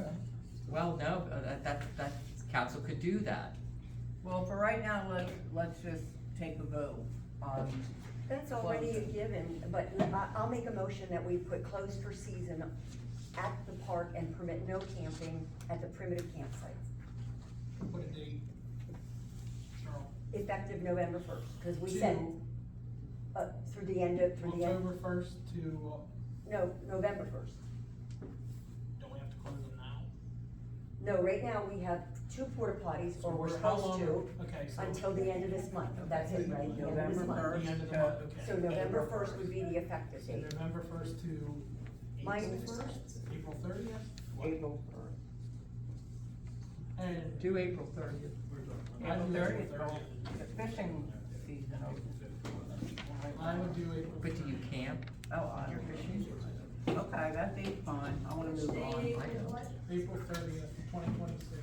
Well, no, that council could do that. Well, for right now, let's just take a vote on. That's already a given, but I'll make a motion that we put closed for season at the park and permit no camping at the primitive campsites, What a date. Cheryl. effective November first, because we said, through the end of, October first to, no, November first. don't we have to close them now? No, right now, we have 2 porta potties, or we're So how supposed long- to, Okay, so. until the end of this month, that's it, right, the end of this November month. first. The end of the month, okay. So November first would be the effective So date. November first to. Mine April first? April 30th? April And. Do April 30th. I would do April April 30th, the fishing season opens. I would do April. But do you camp? Oh, you're fishing? Okay, that date's fine, I wanna move on. April 30th, 2026.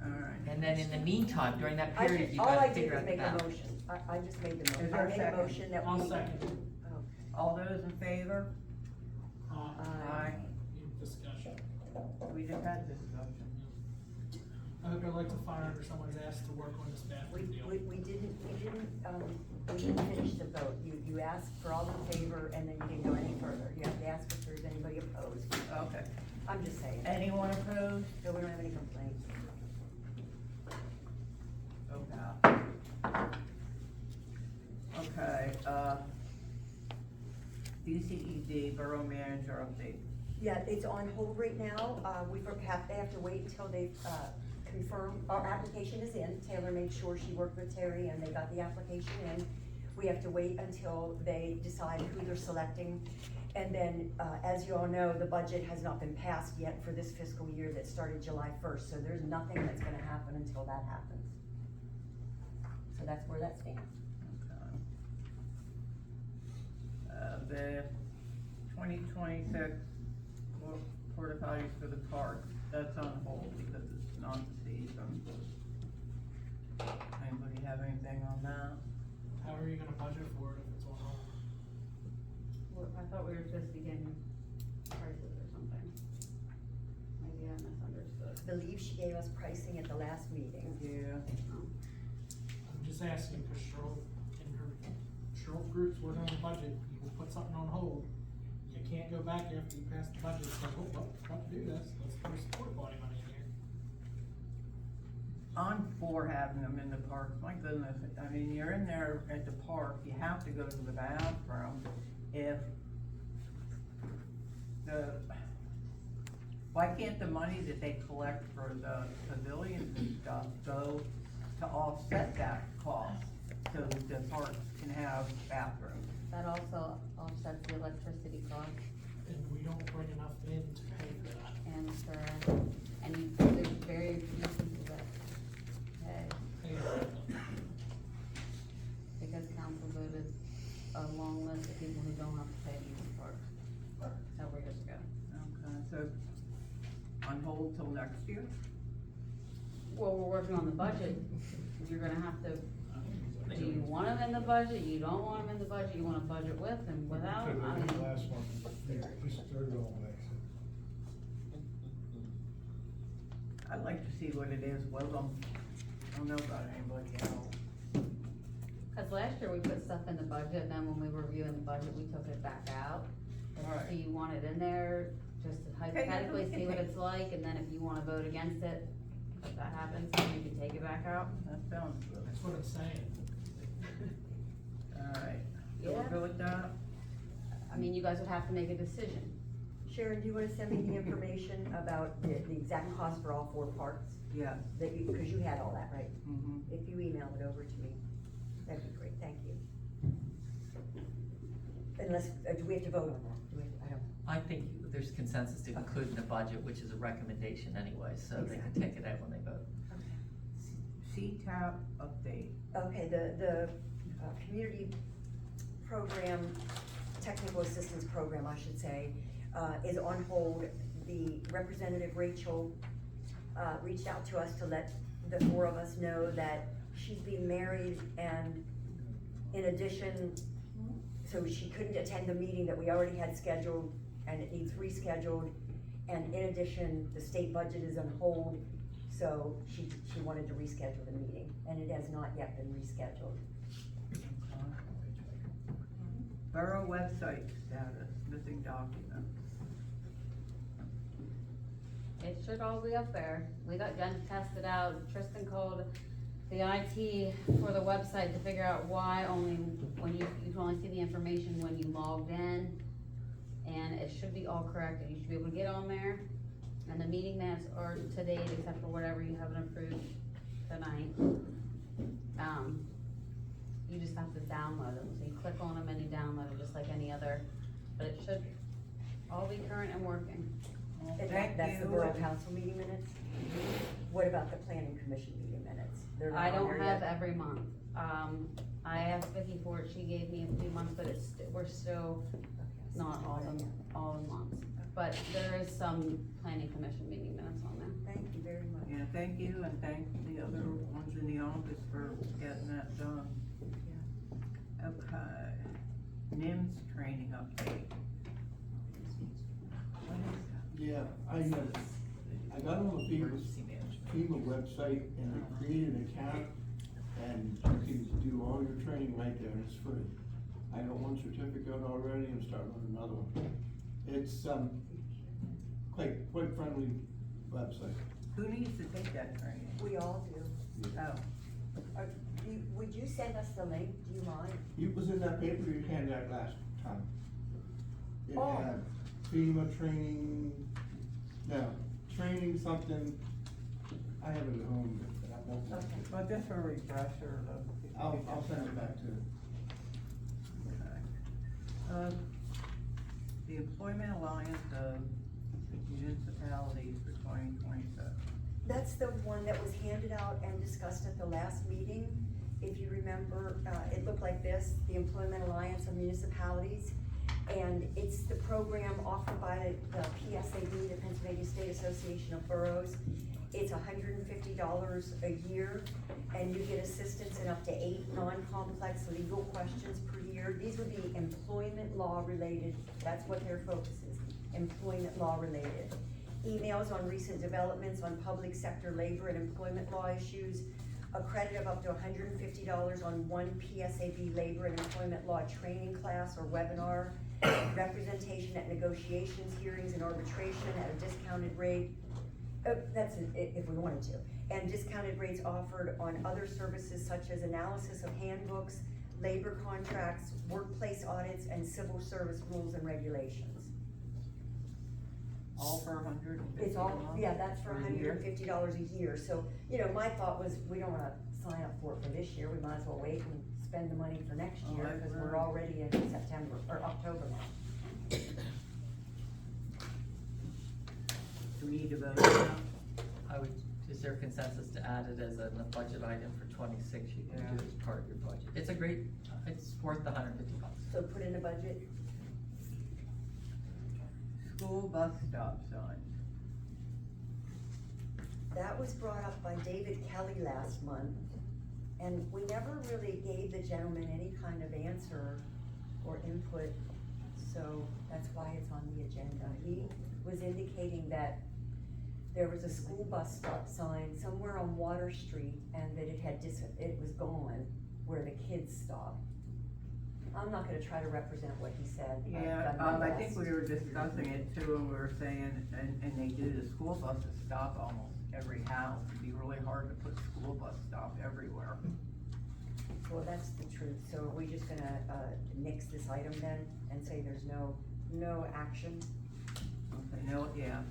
Alright. And then in the meantime, during that I period, just, you all I gotta did figure was out the make a balance. motion, I just made the Is motion, there I a made a second? motion that we. I'll second. All those in favor? Aye. Discussion. We just had this discussion. I hope I'd like to fire under someone's ass to work on this bathroom deal. We didn't finish the vote, you asked for all in favor, and then you didn't go any further, you have to ask if there's anybody opposed. Okay. I'm just saying. Anyone opposed? No, we don't have any complaints. Okay, DCED Borough Manager update. Yeah, it's on hold right now, they have to wait until they, confirm, our application is in, Taylor made sure she worked with Terry and they got the application in. We have to wait until they decide who they're selecting, And then, as you all know, the budget has not been passed yet for this fiscal year that started July first, so there's nothing that's gonna happen until that happens. So that's where that stands. The 2026 porta potties for the park, that's on hold because it's not the season. Anybody have anything on that? How are you gonna budget for it if it's on hold? Well, I thought we were supposed to be getting prices or something. Maybe I misunderstood. I believe she gave us pricing at the last meeting. Yeah. I'm just asking, cause Cheryl and her group's working on the budget, you will put something on hold. You can't go back after you pass the budget, and say, oh, well, got to do this, let's put a porta potty money in here. I'm for having them in the parks, my goodness, I mean, you're in there at the park, you have to go to the bathroom. If why can't the money that they collect for the pavilions and stuff go to offset that cost, so the parks can have bathrooms? That also offsets the electricity cost And we don't bring enough in to pay for that. and there's very few people that pay. Because council voted a long list of people who don't have to pay to use the park several years ago. Okay, so on hold till next year? Well, we're working on the budget, you're gonna have to, do you want them in the budget, you don't want them in the budget, you wanna budget with and without, I mean. Last one, just throw it all away. I'd like to see what it is with them. I don't know about anybody else. Cause last year we put stuff in the budget, and then when we were reviewing the budget, we took it back out. Right. So you want it in there, just to hypothetically see what it's like, and then if you wanna vote against it, if that happens, then you can take it back out. That sounds good. That's what I'm saying. Alright, you Yeah. good with that? I mean, you guys would have to make a decision. Sharon, do you wanna send me the information about the exact cost for all 4 parks? Yes. Because you had all that, right? Mm-hmm. If you email it over to me, that'd be great, thank you. Unless, do we have to vote on that? Do we have to, I don't. I think there's consensus to include in the budget, which is a recommendation anyway, so they can take it out when they vote. CTAP update. Okay, the community program, technical assistance program, I should say, is on hold. The representative Rachel, reached out to us to let the 4 of us know that she's being married, and in addition, so she couldn't attend the meeting that we already had scheduled, and it needs rescheduled, and in addition, the state budget is on hold, so she wanted to reschedule the meeting, and it has not yet been rescheduled. Borough website status, missing documents. It should all be up there. We got Jen to test it out. Tristan called the IT for the website to figure out why only, when you can only see the information when you logged in. And it should be all correct, and you should be able to get on there. And the meeting minutes are to date, except for whatever you haven't approved tonight. You just have to download them, so you click on them and you download them, just like any other, but it should all be current and working. And Thank that's the you. borough council meeting minutes? What about the planning commission meeting minutes? They're not I on don't there have yet? every month. I asked Vicky for it, she gave me a few months, but we're still not all the months. But there is some planning commission meeting minutes on there. Thank you very much. Yeah, thank you, and thank the other ones in the office for getting that done. Okay, NIMS training update. What is that? Yeah, I got on the FEMA website and I created an account, and you can do all your training right there, and it's free. I got one certificate already, and starting on another one. It's, quite friendly website. Who needs to take that training? We all do. Oh, Would you send us the link, do you mind? It was in that paper you handed out last time. It Oh. had FEMA training, no, training something, I have it at home, but I won't. Okay. well, just a refresher of. I'll send it back to you. Okay. The Employment Alliance of Municipalities for 2026. That's the one that was handed out and discussed at the last meeting. If you remember, it looked like this, the Employment Alliance of Municipalities. And it's the program offered by the PSAB, the Pennsylvania State Association of Boroughs. It's $150 a year, and you get assistance in up to 8 non-complex legal questions per year. These would be employment law related, that's what their focus is, employment law related. Emails on recent developments on public sector labor and employment law issues, a credit of up to $150 on one PSAB labor and employment law training class or webinar, representation at negotiations, hearings, and arbitration at a discounted rate. That's if we wanted to. And discounted rates offered on other services such as analysis of handbooks, labor contracts, workplace audits, and civil service rules and regulations. All for $150. It's all, yeah, that's for $150 a year. So, you know, my thought was, we don't wanna sign up for it for this year, we might as well wait and spend the money for next Oh, year, I because agree. we're already in September, or October now. Do we need to vote on that? Is there consensus to add it as a budget item for 26, you can do it as part of your budget? It's a great, it's worth the $150. So put in the budget. School bus stop signs. That was brought up by David Kelly last month, and we never really gave the gentleman any kind of answer or input, so that's why it's on the agenda. He was indicating that there was a school bus stop sign somewhere on Water Street, and that it was gone where the kids stopped. I'm not gonna try to represent what he said. I've Yeah, done my I think best. we were discussing it too, and we were saying, and they do, the school buses stop almost every house. It'd be really hard to put school bus stop everywhere. Well, that's the truth, so are we just gonna, nix this item then, and say there's no action? Okay, no, yeah.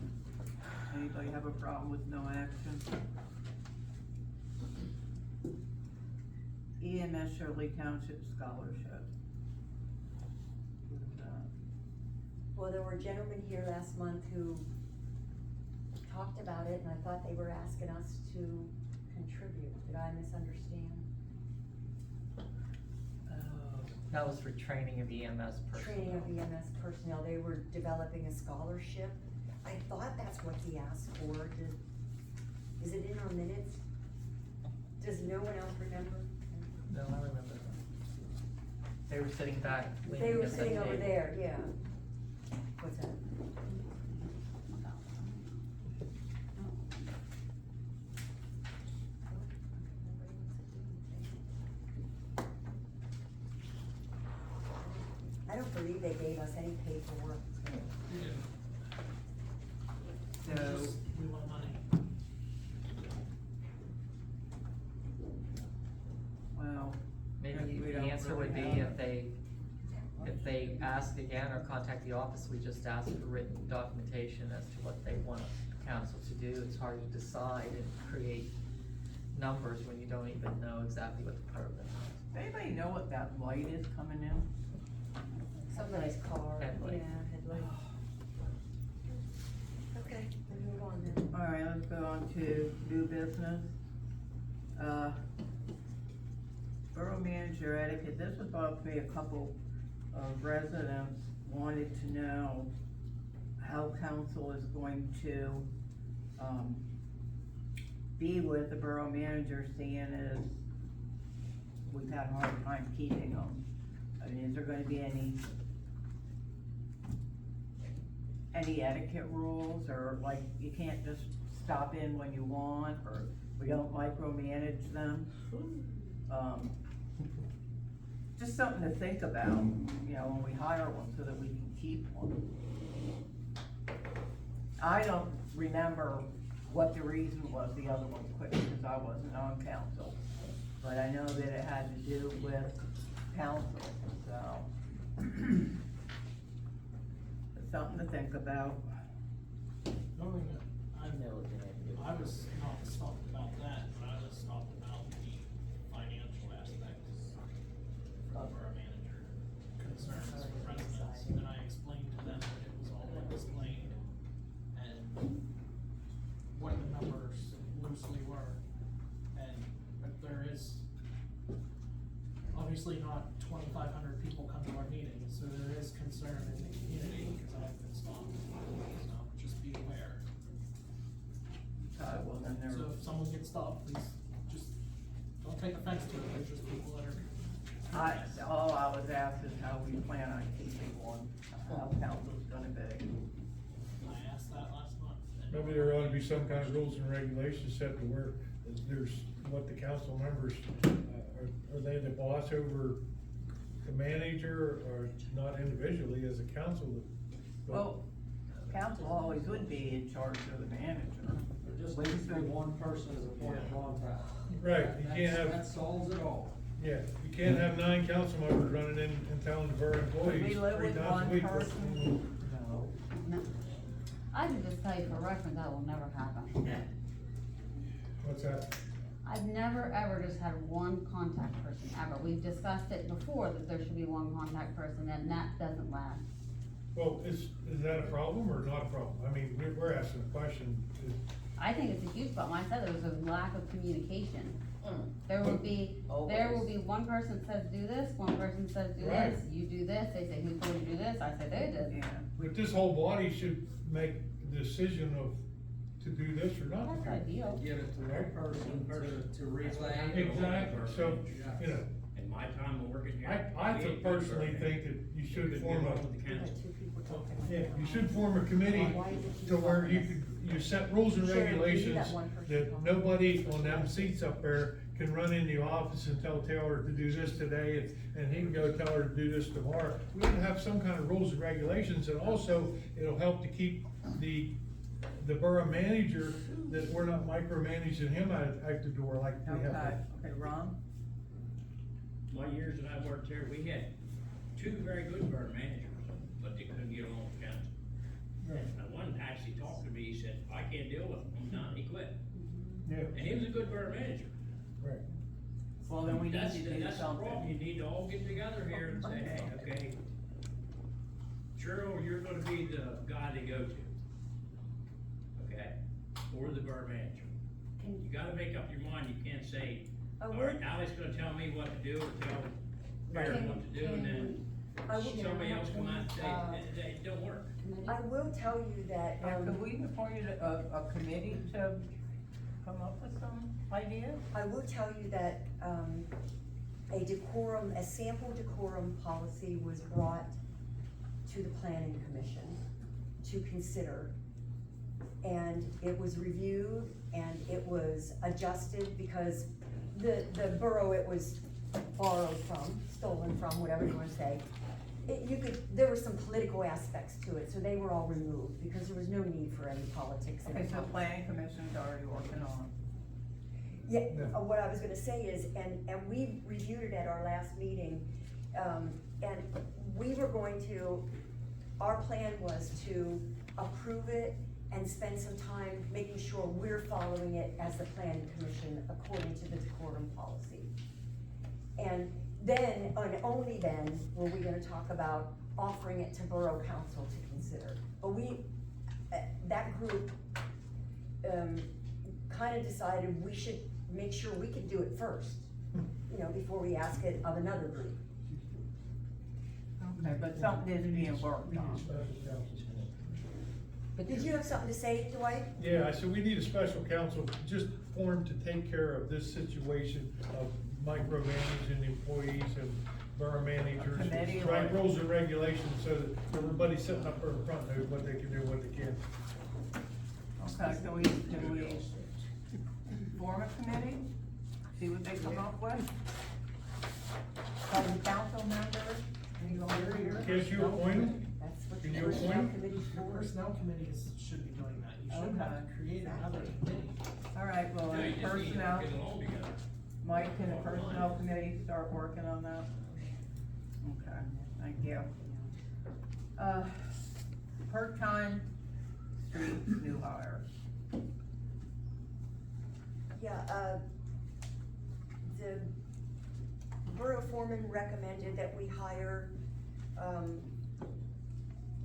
Anybody have a problem with no action? EMS Shirley Township Scholarship. What is that? Well, there were gentlemen here last month who talked about it, and I thought they were asking us to contribute. Did I misunderstand? That was for training of EMS personnel. Training of EMS personnel, they were developing a scholarship. I thought that's what he asked for. Is it in our minutes? Does no one else remember? No, I remember that. They were sitting back. They leaning were against the sitting over table. there, yeah. What's that? I don't believe they gave us any paperwork. So, We want money. well, Maybe we the don't answer would be really have- if they ask again or contact the office, we just ask for written documentation as to what they want council to do. It's hard to decide and create numbers when you don't even know exactly what the purpose is. Does anybody know what that light is coming in? Somebody's car, yeah, Headlight. headlight. Okay, then move on then. All right, let's go on to new business. Borough manager etiquette, this was brought up to me, a couple of residents wanted to know how council is going to, be with the borough manager, seeing as we've had a hard time keeping them. I mean, is there gonna be any etiquette rules, or like, you can't just stop in when you want, or we don't micromanage them? Just something to think about, you know, when we hire one, so that we can keep one. I don't remember what the reason was the other one quit, because I wasn't on council, but I know that it had to do with council, so. It's something to think about. No, I was not stopped about that, but I was stopped about the financial aspects of our manager concerns for residents, and I explained to them obviously not 2,500 people come to our meetings, so there is concern in the community, because I've been stopped, so just be aware. Well, then there, So if someone gets stopped, please just don't take offense to it, there's just people that are. all I was asked is how we plan on keeping one, how council's gonna be. I asked that last month. and Maybe there ought to be some kind of rules and regulations set to where there's what the council members, are they the boss over the manager or not individually as a council? but- Well, council always would be in charge of the manager. There just needs to be one person as a point of contact. Right, you That's- can't have, That solves it all. yeah, you can't have 9 council members running in and telling the borough employees we live 3 with times one a week. person? No. I can just tell you for reference, that will never happen. What's that? I've never ever just had one contact person, ever. We've discussed it before, that there should be one contact person, and that doesn't last. Well, is that a problem or not a problem? I mean, we're asking a question. I think it's a huge problem. I said there was a lack of communication. Mm. There will be Always. one person says do this, one person says do Right. this, you do this, they say who's going to do this, I say they did. Yeah, But this whole body should make the decision of to do this or not That's to do. ideal. Give it to one person to relay. Exactly, so, you know, In my time of working here. I personally think that you should form a, We had 2 people talking. yeah, you should form a committee to where you set rules and Sharon, you need that regulations one person that talking. nobody on them seats up there can run in the office and tell Taylor to do this today, and he can go tell her to do this tomorrow. We need to have some kind of rules and regulations, and also it'll help to keep the borough manager, that we're not micromanaging him out the door like we have. okay, okay, Ron? My years that I worked here, we had 2 very good borough managers, but they couldn't get along with council. And one actually talked to me, he said, I can't deal with him, I'm done, he quit. Yeah, And he was a good borough manager. right. Well, then we need That's to do the problem, something. you need to all get together here and say, hey, okay, Cheryl, you're gonna be the guy to go to. Okay, or the borough manager. You gotta make up your mind, you can't say, I all would- right, Alex gonna tell me what to do, or tell Barry what to do, and then I would- somebody else come out and say, it don't work. I will tell you that, Yeah, could we appoint a committee to come up with some ideas? I will tell you that, a sample decorum policy was brought to the planning commission to consider. And it was reviewed and it was adjusted because the borough it was borrowed from, stolen from, whatever you wanna say. There were some political aspects to it, so they were all removed because there was no need for any politics in Okay, it. so planning commission's already working on. Yeah, Yeah. what I was gonna say is, and we reviewed it at our last meeting, and we were going to, our plan was to approve it and spend some time making sure we're following it as the planning commission according to the decorum policy. And then, and only then, were we gonna talk about offering it to borough council to consider. But that group, kinda decided we should make sure we could do it first, before we ask it of another group. Okay, but something is being worked on. But did you have something to say, Dwight? Yeah, I said we need a special counsel just formed to take care of this situation of micromanaging the employees and borough managers. Committee or- Write rules and regulations so that everybody sitting up there in front knows what they can do, what they can't. Okay, can we form a committee? See what they come up with? Some council members, any volunteers? Can't you appoint them? That's what Can the you personnel appoint? committee's Your for. personnel committees should be doing that, you shouldn't have to create another committee. All right, well, Yeah, you then just need to personnel, get along together. Mike, can the personnel committee start working on that? Okay, thank you. Part-time street new hires. Yeah, the borough foreman recommended that we hire,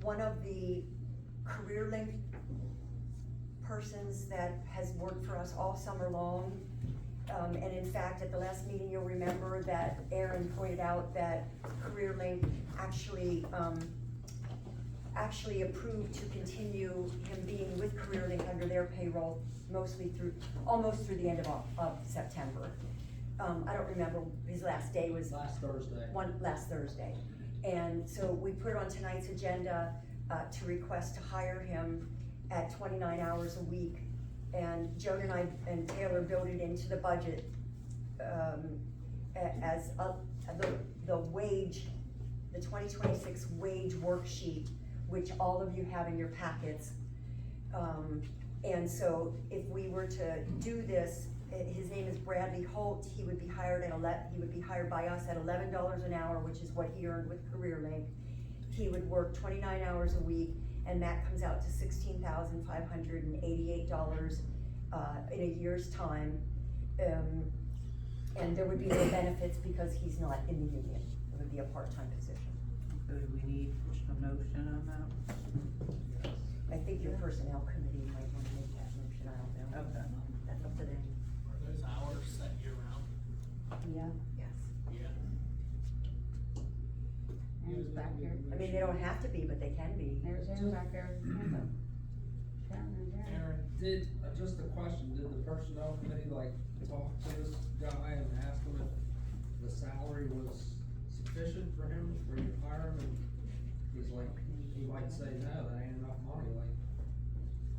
one of the career link persons that has worked for us all summer long. And in fact, at the last meeting, you'll remember that Aaron pointed out that CareerLink actually approved to continue him being with CareerLink under their payroll almost through the end of September. I don't remember, his last day was. Last Thursday. Last Thursday. And so we put it on tonight's agenda, to request to hire him at 29 hours a week. And Joan and I and Taylor built it into the budget, as the wage, the 2026 wage worksheet, which all of you have in your packets. And so if we were to do this, his name is Bradley Holt, he would be hired by us at $11 an hour, which is what he earned with CareerLink. He would work 29 hours a week, and that comes out to $16,588 in a year's time. And there would be no benefits because he's not in the union. It would be a part-time position. So do we need a motion on that? I think your personnel committee might want to make that motion, I don't know. Okay. That's up to them. Are those hours set year round? Yeah. Yes. Yeah. Aaron's back here. I mean, they don't have to be, but they can be. There's Aaron back there. Down there's Aaron. Did, just a question, did the personnel committee like talk to this guy and ask him if the salary was sufficient for him, for you to hire him? And he's like, he might say, no, that ain't enough money, like,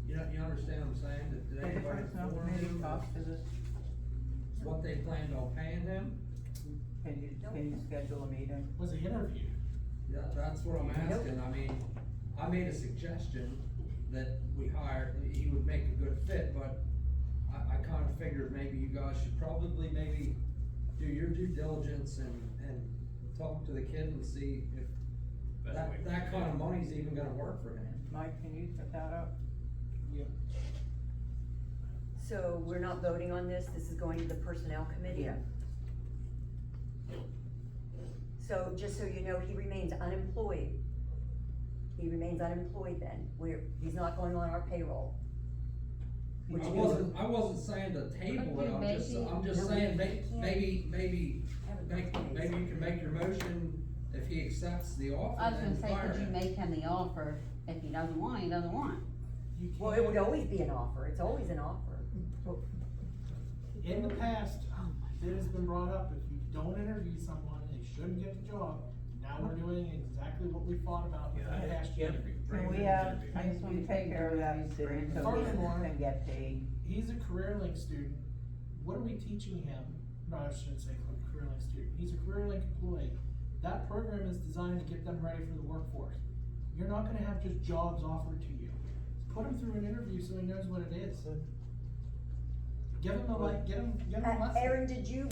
you know, you understand what I'm saying? Did Did the anybody personnel inform committee him talk of to this? what they planned on paying him? Can you schedule a meeting? Was he interviewed? Yeah, that's what I'm asking, I mean, I made a suggestion that we hired, he would make a good fit, but I kinda figured maybe you guys should probably maybe do your due diligence and talk to the kid and see if that kind of money's even gonna work for him. Mike, can you set that up? So we're not voting on this, this is going to the personnel committee? Yeah. So just so you know, he remains unemployed. He remains unemployed then, he's not going on our payroll. Which means- I wasn't saying to table it, I'm just No, saying, we can't. maybe you can make your motion if he accepts the offer, I was gonna then say, fire could you him. make him the offer? If he doesn't want, he doesn't want. You can't. Well, it would always be an offer, it's always an offer. In the past, it has been brought up, if you don't interview someone, they shouldn't get the job. Now we're doing exactly what we fought about in the past year. Can we take care of that, Sue, so we Furthermore, can get paid? He's a CareerLink student. What are we teaching him? No, I shouldn't say CareerLink student. He's a CareerLink employee. That program is designed to get them ready for the workforce. You're not gonna have just jobs offered to you. Put him through an interview so he knows what it is. Give him a get him a lesson. Aaron, did you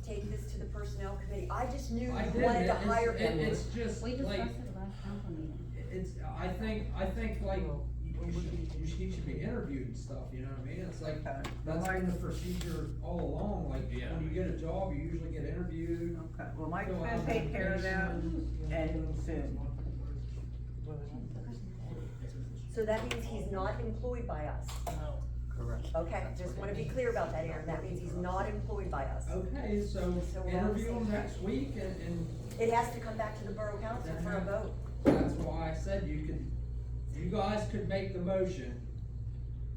take this to the personnel committee? I just knew you I wanted did, to hire him. it's just We like, discussed it last council meeting. it's, I think like, you should be interviewed and stuff, you know what I mean? It's like, Okay. that's been the procedure all along, like, when you get a job, you usually get interviewed. Okay, well, Mike's fill gonna out take care of that, applications. and soon. So that means he's not employed by us. No. Correct. Okay, just wanna be clear about that, Aaron, that means he's not employed by us. Okay, so So we're on the interview same him next week and It has to come back to the borough council for a vote. that's why I said you guys could make the motion.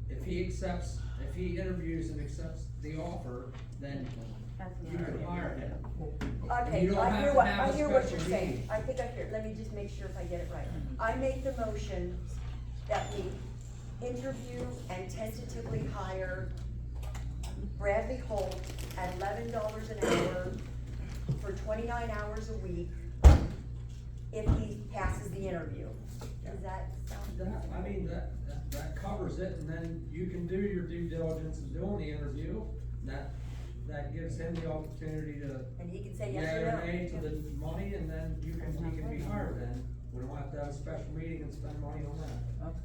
If he interviews and accepts the offer, then That's you what can hire him. Okay, You don't I have hear to what, have I a hear what special you're saying, meeting. I think I hear, let me just make sure if I get it right. I make the motion that we interview and tentatively hire Bradley Holt at $11 an hour for 29 hours a week if he passes the interview. Does that sound? That covers it, and then you can do your due diligence of doing the interview. That gives him the opportunity to And he can say yes yea or or no. nay to the money, and then he can be hired then. We don't have to have a special meeting and spend money on that.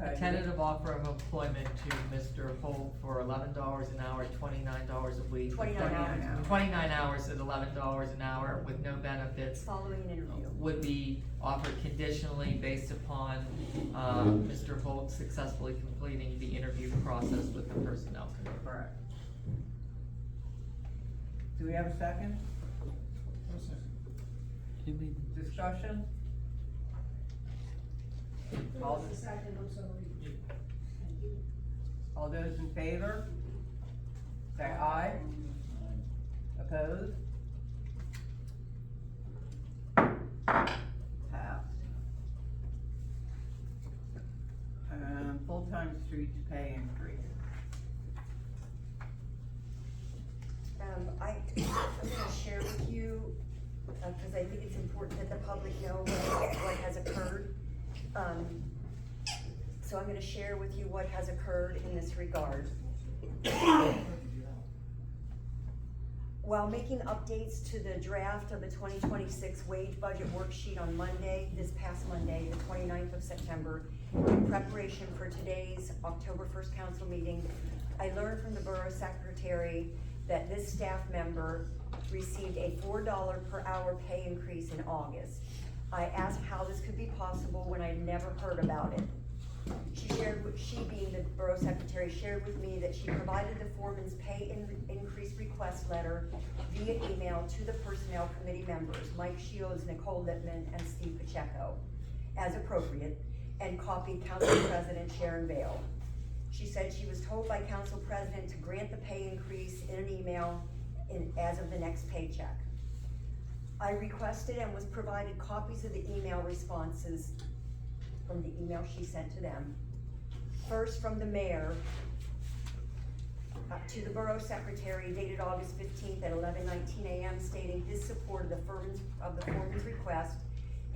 Okay. A tentative offer of employment to Mr. Holt for $11 an hour, $29 a week. 29 hours. 29 hours at $11 an hour with no benefits. Following an interview. Would be offered conditionally based upon, Mr. Holt successfully completing the interview process with the personnel committee. Correct. Do we have a second? Discussion? All, second, I'm sorry. all those in favor? Say aye. Opposed? Passed. Full-time streets pay increase. I'm gonna share with you, cause I think it's important that the public know what has occurred. So I'm gonna share with you what has occurred in this regard. While making updates to the draft of the 2026 wage budget worksheet on Monday, this past Monday, the 29th of September, in preparation for today's October 1st council meeting, I learned from the borough secretary that this staff member received a $4 per hour pay increase in August. I asked how this could be possible when I'd never heard about it. She being the borough secretary, shared with me that she provided the foreman's pay increase request letter via email to the personnel committee members, Mike Shields, Nicole Lippman, and Steve Pacheco, as appropriate, and copied Council President Sharon Bale. She said she was told by Council President to grant the pay increase in an email as of the next paycheck. I requested and was provided copies of the email responses from the email she sent to them. First from the mayor to the borough secretary dated August 15th at 11:19 a.m. stating his support of the foreman's request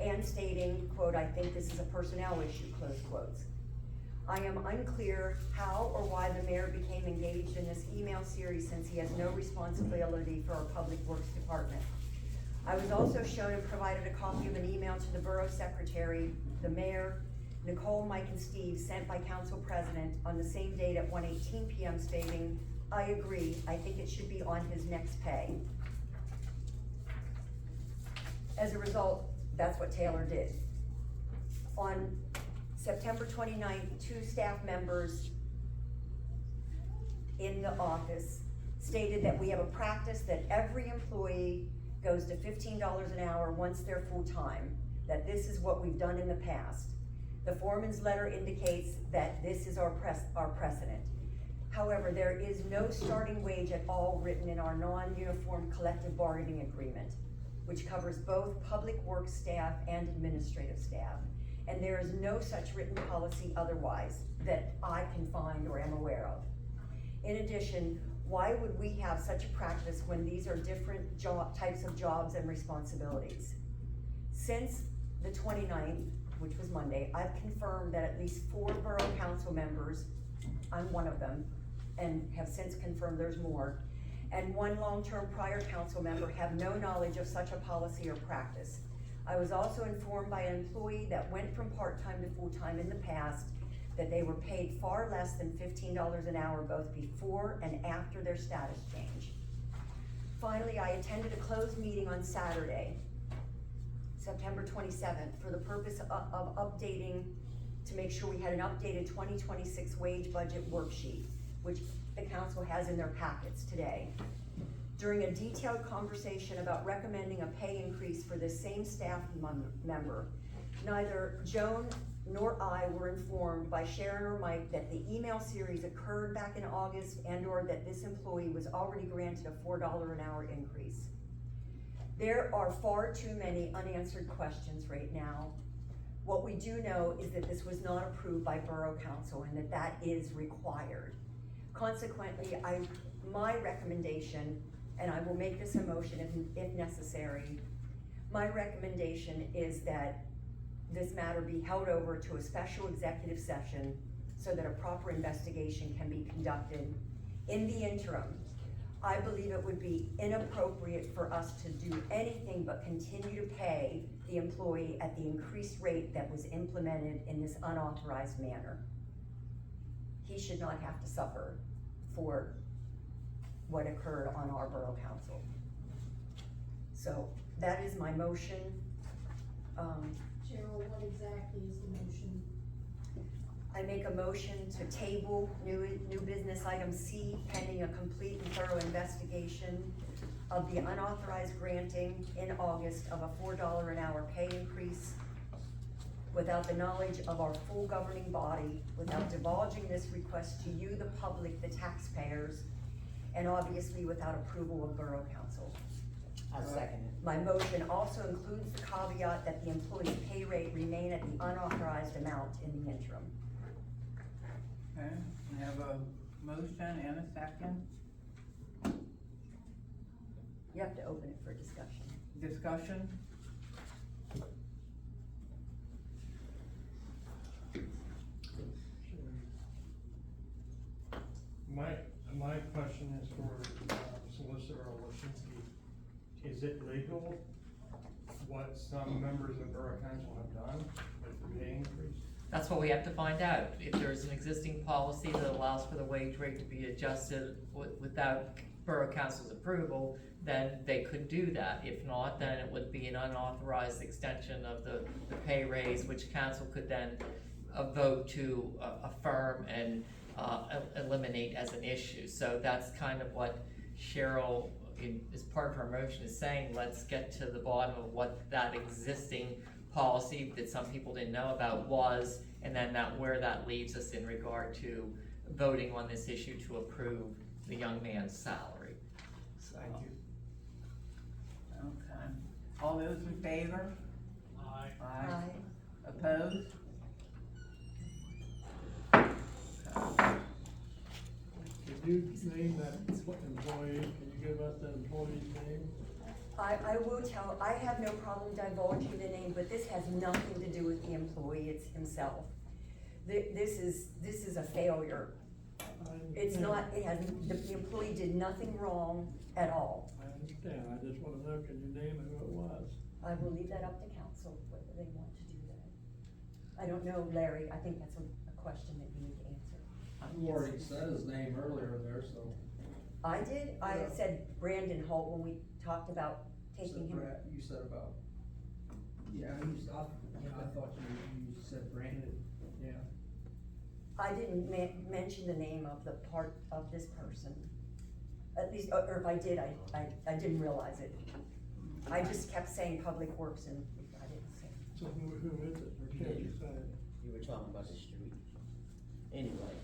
and stating, quote, "I think this is a personnel issue," close quotes. I am unclear how or why the mayor became engaged in this email series since he has no responsibility for our public works department. I was also shown and provided a copy of an email to the borough secretary, the mayor, Nicole, Mike, and Steve sent by council president on the same date at 1:18 p.m. stating, "I agree, I think it should be on his next pay." As a result, that's what Taylor did. On September 29th, 2 staff members in the office stated that we have a practice that every employee goes to $15 an hour once they're full-time, that this is what we've done in the past. The foreman's letter indicates that this is our precedent. However, there is no starting wage at all written in our non-uniform collective bargaining agreement, which covers both public works staff and administrative staff. And there is no such written policy otherwise that I can find or am aware of. In addition, why would we have such a practice when these are different types of jobs and responsibilities? Since the 29th, which was Monday, I've confirmed that at least 4 borough council members, I'm one of them, and have since confirmed there's more, and 1 long-term prior council member have no knowledge of such a policy or practice. I was also informed by an employee that went from part-time to full-time in the past that they were paid far less than $15 an hour both before and after their status change. Finally, I attended a closed meeting on Saturday, September 27th, for the purpose of updating, to make sure we had an updated 2026 wage budget worksheet, which the council has in their packets today. During a detailed conversation about recommending a pay increase for this same staff member, neither Joan nor I were informed by Sharon or Mike that the email series occurred back in August and or that this employee was already granted a $4 an hour increase. There are far too many unanswered questions right now. What we do know is that this was not approved by Borough Council and that is required. Consequently, my recommendation, and I will make this a motion if necessary, my recommendation is that this matter be held over to a special executive session so that a proper investigation can be conducted. In the interim, I believe it would be inappropriate for us to do anything but continue to pay the employee at the increased rate that was implemented in this unauthorized manner. He should not have to suffer for what occurred on our Borough Council. So that is my motion. Cheryl, what exactly is the motion? I make a motion to table new business item C pending a complete and thorough investigation of the unauthorized granting in August of a $4 an hour pay increase without the knowledge of our full governing body, without divulging this request to you, the public, the taxpayers, and obviously without approval of Borough Council. I second it. My motion also includes the caveat that the employee's pay rate remain at the unauthorized amount in the interim. Okay, we have a motion and a second. You have to open it for discussion. Discussion? My question is for Solicitor Olszynski. Is it legal what some members of Borough Council have done with the pay increase? That's what we have to find out. If there's an existing policy that allows for the wage rate to be adjusted without Borough Council's approval, then they could do that. If not, then it would be an unauthorized extension of the pay raise, which council could then vote to affirm and eliminate as an issue. So that's kind of what Cheryl, as part of her motion, is saying. Let's get to the bottom of what that existing policy that some people didn't know about was, and then where that leaves us in regard to voting on this issue to approve the young man's salary. So. Thank you. Okay. All those in favor? Aye. Aye. Opposed? Could you name that employee, can you give us that employee's name? I will tell, I have no problem divulging the name, but this has nothing to do with the employee, it's himself. This is a failure. It's not, it has, the employee did nothing wrong at all. I understand, I just wanna know, can you name who it was? I will leave that up to council, whether they want to do that. I don't know, Larry, I think that's a question that you need to answer. You already said his name earlier there, so. I did, I said Brandon Holt when we talked about taking him. You said about, yeah, I thought you said Brandon, yeah. I didn't mention the name of the part of this person. At least, or if I did, I didn't realize it. I just kept saying Public Works and I didn't say. So who is it, or can't you say? You were talking about the street. Anyway,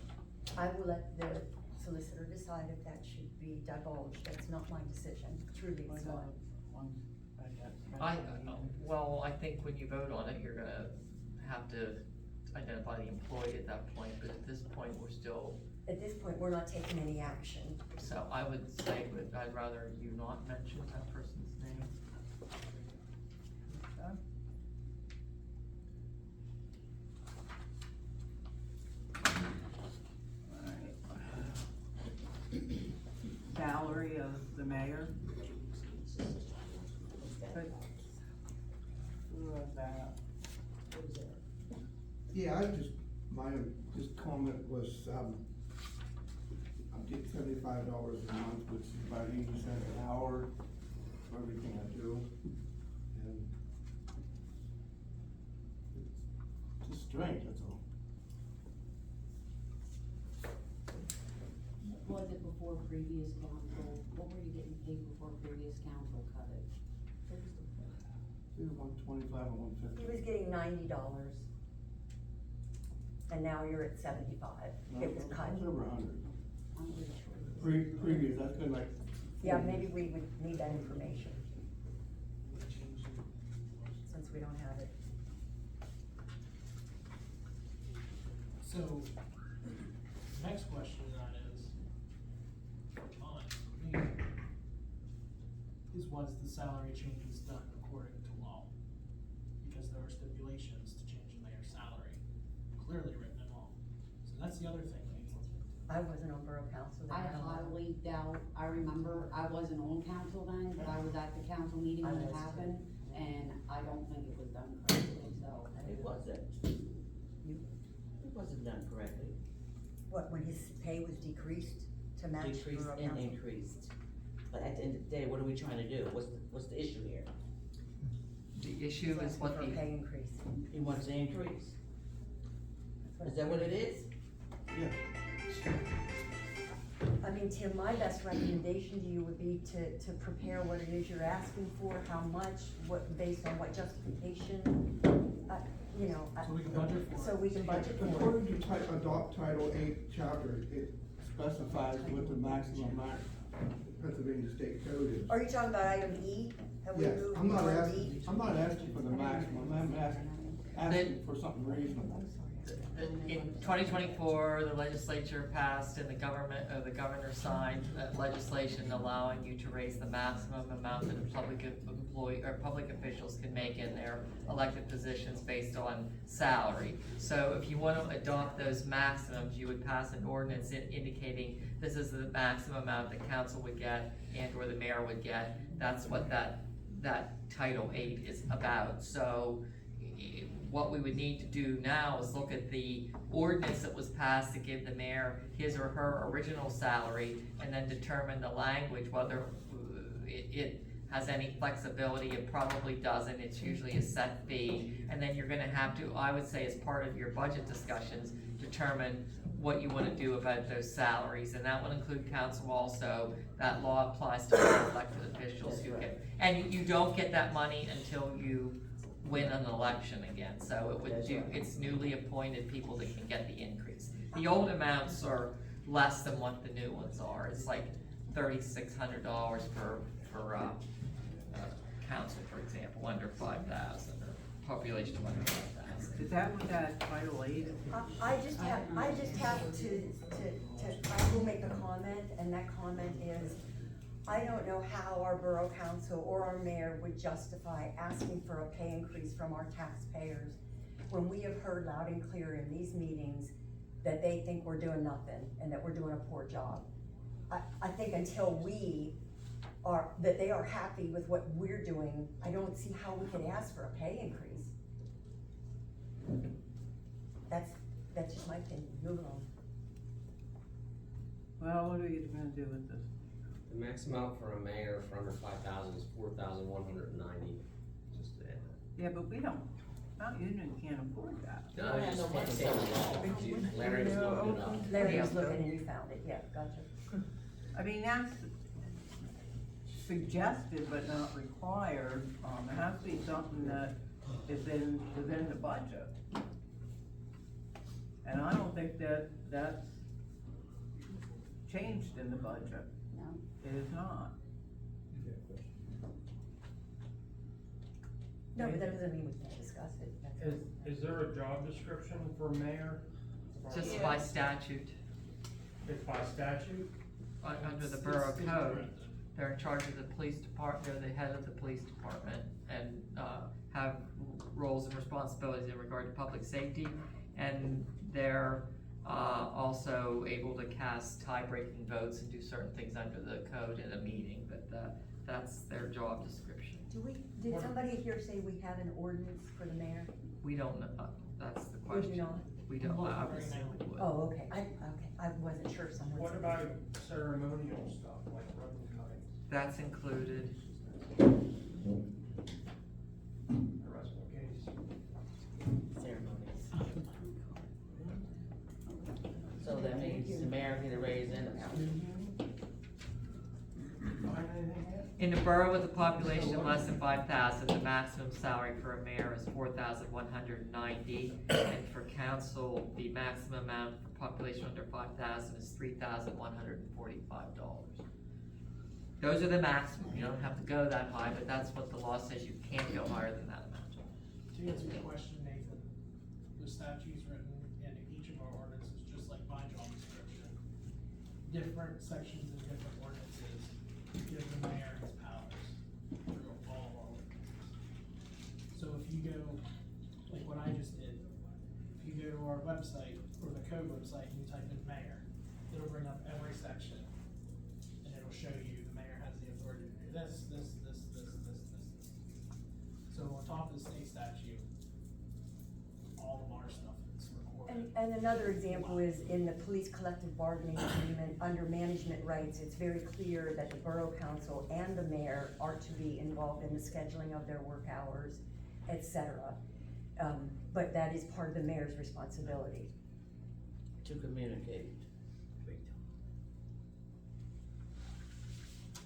I will let the solicitor decide if that should be divulged. That's not my decision. Truly, it's not. Well, I think when you vote on it, you're gonna have to identify the employee at that point, but at this point, we're still. At this point, we're not taking any action. So I would say, but I'd rather you not mention that person's name. Salary of the mayor. Who was that? Yeah, my comment was, I'm getting $75 a month, which is about 80 cents an hour for everything I do. And it's strange, that's all. Was it before previous council? What were you getting paid before previous council cut it? Either 125 or 150. He was getting $90. And now you're at 75. It was cut. It was over 100. I'm pretty sure. Previous, that's been like. Yeah, maybe we would need that information. Since we don't have it. So, next question then is, for me, is was the salary changes done according to law? Because there were stipulations to change the mayor's salary, clearly written in law. So that's the other thing we need to. I wasn't on Borough Council then. I don't know. highly doubt, I remember, I wasn't on council then, but I was at the council meeting when it happened, and I don't think it was done correctly, so. it wasn't. It wasn't done correctly. What, when his pay was decreased to match Decreased Borough and Council? increased. But at the end of the day, what are we trying to do? What's the issue here? The issue is what For the. a pay increase. He wants to increase. Is that what it is? Yeah. I mean, Tim, my best recommendation to you would be to prepare what it is you're asking for, how much, based on what justification, you know. So we can budget for it. So we can budget for it. According to adopt Title 8 chapter, it specifies what the maximum amount Pennsylvania State Code is. Are you talking about item E? Have we Yes, moved I'm not beyond asking, D? I'm not asking for the maximum, I'm asking for something reasonable. In 2024, the legislature passed and the governor signed legislation allowing you to raise the maximum amount that a public employee or public officials can make in their elected positions based on salary. So if you want to adopt those maximums, you would pass an ordinance indicating this is the maximum amount the council would get and or the mayor would get. That's what that Title 8 is about. So what we would need to do now is look at the ordinance that was passed to give the mayor his or her original salary and then determine the language, whether it has any flexibility. It probably doesn't. It's usually a set fee. And then you're gonna have to, I would say, as part of your budget discussions, determine what you wanna do about those salaries. And that would include council also. That law applies to all elected officials who get, and you don't get that money until you win an election again, so it would do, it's newly appointed people that can get the increase. The old amounts are less than what the new ones are, it's like $3,600 for council, for example, under 5,000, or population under 5,000. Is that what that Title 8 is? I just have to, I will make a comment, and that comment is, I don't know how our borough council or our mayor would justify asking for a pay increase from our taxpayers when we have heard loud and clear in these meetings that they think we're doing nothing and that we're doing a poor job. I think until that they are happy with what we're doing, I don't see how we could ask for a pay increase. That's just my opinion. Move on. Well, what are you gonna do with this? The max amount for a mayor for under 5,000 is 4,190. Just to add that. Yeah, but we don't, Mount Union can't afford that. No, I just can't say it. Larry was looking it up. Larry was looking and you found it, yeah, gotcha. I mean, that's suggested but not required. It has to be something that is within the budget. And I don't think that's changed in the budget. No. It is not. No, but that doesn't mean we can't discuss it. That's Is there a job description for mayor? Just by statute, It's by statute? under the borough code, they're in charge of the police department, they're the head of the police department, and, have roles and responsibilities in regard to public safety, and they're, also able to cast tie-breaking votes and do certain things under the code in a meeting, but, that's their job description. Did somebody here say we have an ordinance for the mayor? We don't know, that's the Would you question. not? We don't, obviously we would. Oh, okay, I wasn't sure if someone What said. about ceremonial stuff, like ribbon cutting? That's included. The rest of the case. Ceremonies. So that means the mayor get a raise and the council. Find anything yet? In the borough with a population of less than 5,000, the maximum salary for a mayor is $4,190, and for council, the maximum amount for population under 5,000 is $3,145. Those are the maximum. You don't have to go that high, but that's what the law says. You can't go higher than that amount. To answer your question, Nathan, the statute's written in each of our ordinances, just like my job description. Different sections and different ordinances give the mayor his powers through all of our ordinances. So if you go, like what I just did, if you go to our website, or the code website, and you type in mayor, it'll bring up every section, and it'll show you the mayor has the authority to do this. So on top of the state statute, all of our stuff is recorded. And another example is in the police collective bargaining agreement, under management rights, it's very clear that the borough council and the mayor are to be involved in the scheduling of their work hours, et cetera. But that is part of the mayor's responsibility. To communicate.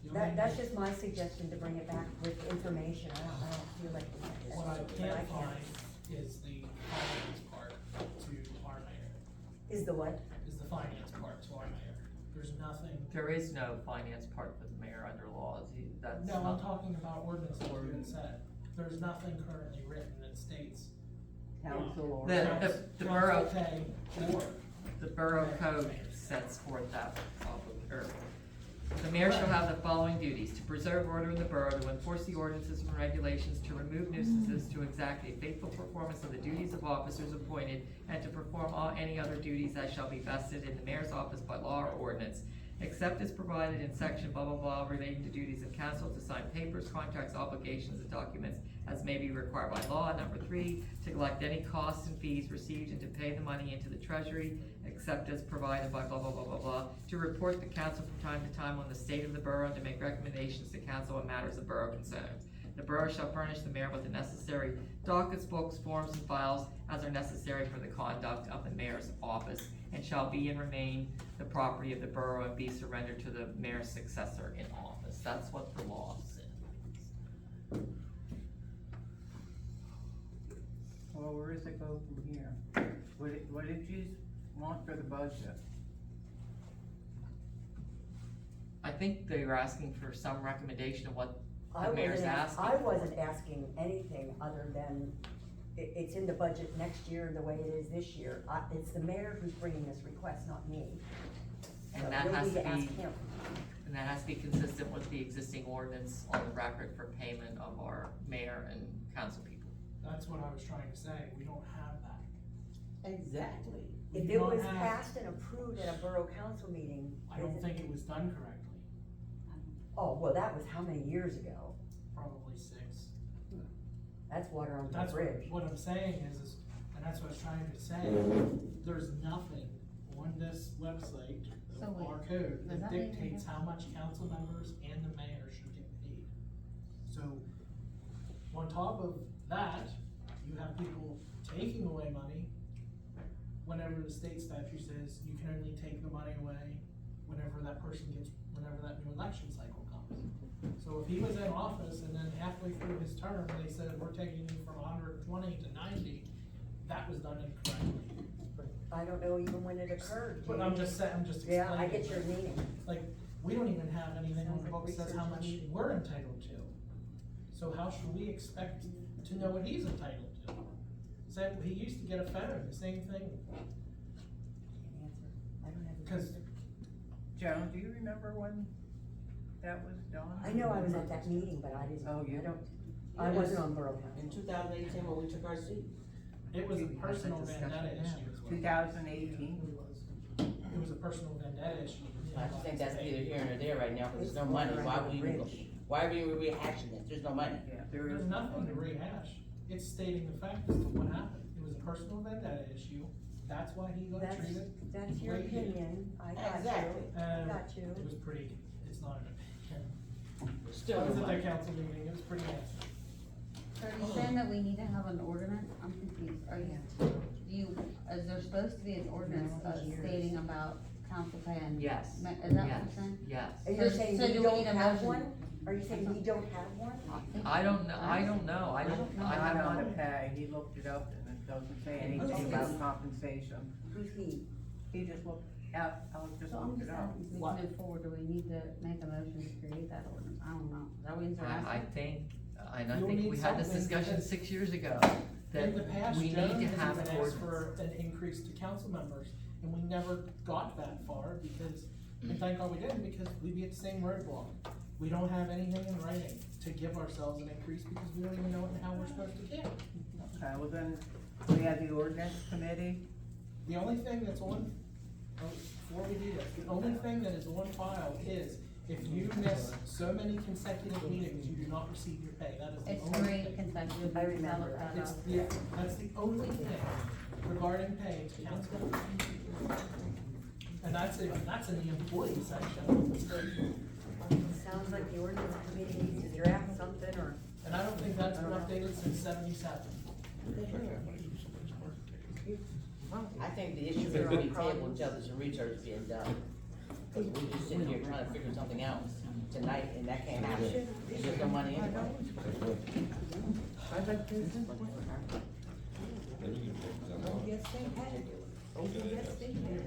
That's just my suggestion, to bring it back with information, I don't feel like. What I but can't find is the finance part to our mayor, Is the what? is the finance part to our mayor. There's nothing, There is no finance part for the mayor under laws, that's no, I'm not, talking about ordinances being said. There's nothing currently written that states. Council or. The council borough- pay or. the borough code sets forth that, or, the mayor shall have the following duties: to preserve order in the borough, to enforce the ordinances and regulations, to remove nuisances, to exact a faithful performance of the duties of officers appointed, and to perform all any other duties that shall be vested in the mayor's office by law or ordinance, except as provided in section blah blah blah relating to duties of council, to sign papers, contracts, obligations, and documents as may be required by law. Number 3, to collect any costs and fees received and to pay the money into the treasury, except as provided by blah blah blah blah blah, to report to council from time to time on the state of the borough and to make recommendations to council on matters of borough concerns. The borough shall furnish the mayor with the necessary dockets, books, forms, and files as are necessary for the conduct of the mayor's office, and shall be and remain the property of the borough and be surrendered to the mayor's successor in office. That's what the law says. Well, where does it go from here? What did you want for the budget? I think they were asking for some recommendation of what I the mayor's wasn't asking. I wasn't asking anything other than, it's in the budget next year the way it is this year. It's the mayor who's bringing this request, not me. And So that you'll has need to ask be, him. and that has to be consistent with the existing ordinance on the record for payment of our mayor and council people. That's what I was trying to say, we don't have that. Exactly. If We it don't was have- passed and approved at a borough council meeting. I don't think it was done correctly, Oh, well, that was how many years ago? probably 6. That's water on the That's bridge. what I'm saying is, and that's what I was trying to say, there's nothing on this website So of wait, our code does that that mean dictates how much council members and the mayor should get paid. So, on top of that, you have people taking away money whenever the state statute says you can only take the money away whenever that new election cycle comes. So if he was in office and then halfway through his term, they said, we're taking you from 120 to 90, that was done incorrectly. I don't know even when it occurred. But I'm just saying, I'm just Yeah, explaining. I get your meaning. Like, we don't even have anything on Sounds the like book that says how much research and- we're entitled to. So how should we expect to know what he's entitled to? Said, he used to get a phone, the same thing, Can't answer. I don't have. the cause answer. Joan, do you remember when that was done? I know I was at that meeting, but I didn't, Oh, you- I don't, I wasn't on borough council. In 2018, when we took our seat. it was a We had that personal discussion vendetta now. issue as well. 2018? It was a personal vendetta issue. I just think that's neither here nor there right now, because there's no money, why would we even go, Rich. why are we even rehashing this, there's no money. Yeah, there is. There's nothing to rehash, it's stating the fact as to what happened, it was a personal vendetta issue, that's why he got That's, treated. that's your the way he did. opinion, I got Exactly. you, I got you. It was pretty, it's not an opinion. Still I was no at money. that council meeting, it was pretty nasty. So are you saying that we need to have an ordinance? I'm confused. Is there supposed to be an ordinance stating about council paying? Yes. Is that what Yes. you're saying? Yes. And you're So- saying so we do we don't need a have motion? one? Are you saying we don't have one? I don't know, I don't know, I have Not on not, to pay, he looked it up and it doesn't say anything about compensation. Who's he? He just looked, Alex just So I'm looked just it up. asking, so we What? can move forward, do we need to make a motion to create that ordinance? I don't know. Is that what you're I asking? think, and I You'll think need we had this something discussion because 6 years ago, that In the past, we need Joan to has have even an asked for ordinance. an increase to council members, and we never got that far, because, and thank God we didn't, because we'd be at the same roadblock. We don't have anything in writing to give ourselves an increase, because we don't even know how we're supposed to get. Okay, well then, we have the ordinance committee. The only thing that's on, before we do this, the only thing that is on file is, if you miss so many consecutive meetings, you do not receive your pay, that is the It's only 3 thing. consecutive. I weeks. remember looked that. that It's up. that's the only thing regarding pay to council members. And that's in the employee section. Sounds like the ordinance committee needs to draft something or. And I don't think that's been updated since 77. I think the issue is we table until there's some research being done, because we're just sitting here trying to figure something out. tonight, and that can't happen. There's no money anyway. Yes, they had. Oh, yes, they had.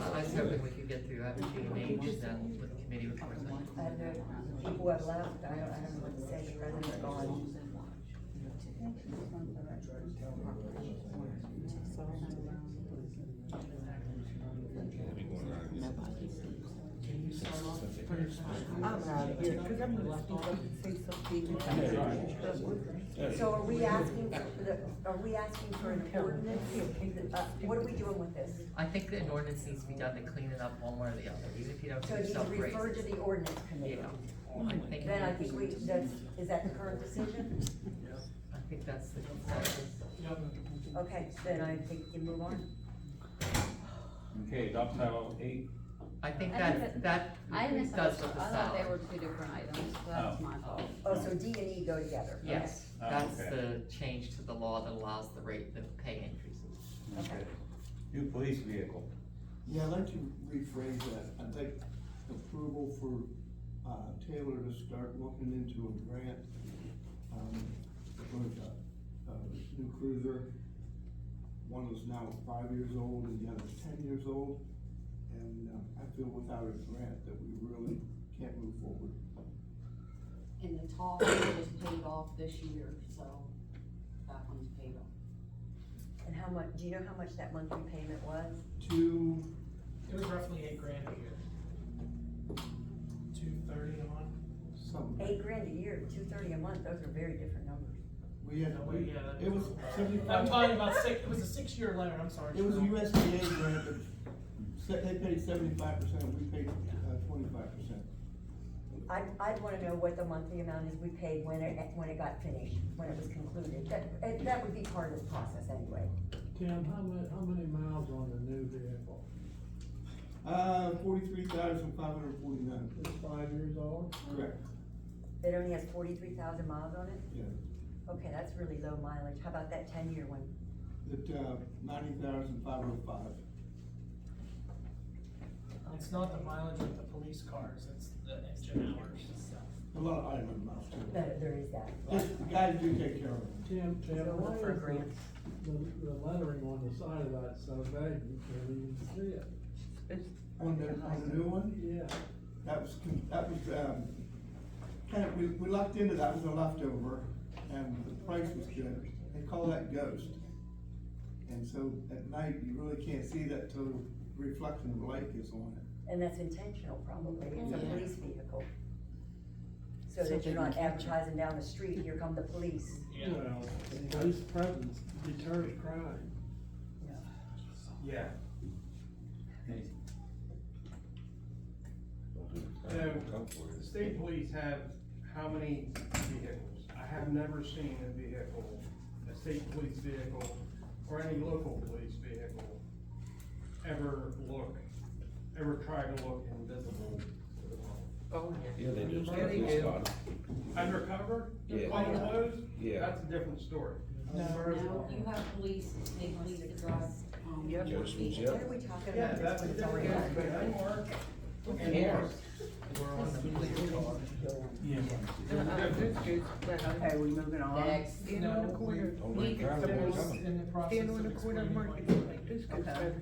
I was hoping we could get through FG&H then with the committee reports. People have left, I don't know what to say, the president's gone. I'm out of here, cause I'm gonna speak up and say something. So are we asking for an ordinance? What are we doing with this? I think that an ordinance needs to be done to clean it up one way or the other, even if you don't So do it needs to self-raise. refer to the ordinance committee? Yeah. I think, Then I think is that the current decision? I think that's the consensus. Okay, then I think you move on. Okay, adopt title 8. I think I think that I does misunderstood, with the I thought they salary. were two different items, so that's my fault. Oh, so D and E go together? Yes, Oh, that's okay. the change to the law that allows the pay increases. Okay. New police vehicle. Yeah, I'd like to rephrase that. I'd like approval for, Taylor to start looking into a grant, for the new cruiser. One was now 5 years old and the other's 10 years old. And, I feel without a grant that we really can't move forward. And the top was paid off this year, so that one's paid off. And how much, do you know how much that monthly payment was? It was roughly $8,000 a year. $230 a month. Something. $8,000 a year, $230 a month, those are very different numbers. We had, No, but yeah, that it was is- 75. I'm talking about it was a 6-year loan, I'm sorry. It was a Cheryl. USDA grant, but they paid 75%, we paid 25%. I'd wanna know what the monthly amount is we paid when it got finished, when it was concluded. That would be part of the process anyway. Tim, how many miles on the new vehicle? 43,549. It's 5 years old? Correct. It only has 43,000 miles on it? Yeah. Okay, that's really low mileage. How about that 10-year one? At, 90,505. It's not the mileage of the police cars, it's the engine hours. A lot of item miles too. There is that. Yes, the guys do take care of it. Tim, So why for is grants. the lettering on the side of that so vague, you can't even see it? On the new one? Yeah. That was, kind of, we lucked into that, was a leftover, and the price was good. They call that ghost. And so at night, you really can't see that till the reflection of the light is on it. And that's intentional probably, it's a Yeah. police vehicle. So So that you're they not can catch 'em. advertising down the street, here come the police. Yeah. Well, police presence deters crime. Yeah. The state police have how many vehicles? I have never seen a vehicle, a state police vehicle, or any local police vehicle ever try to look invisible to the public. Oh, Yeah, they do. Yeah, they do. Undercover? Yeah. Plain clothes? Yeah. That's a different story. No, you have police, state police that drive, Yep. vehicles. What are we talking Yeah, about? that's a This one's already different, but done. anymore. cares? We're on the police car. Okay, we moving on? Next. No, Don't we, bring crime to we're what's coming. in the process of explaining what you think. Okay.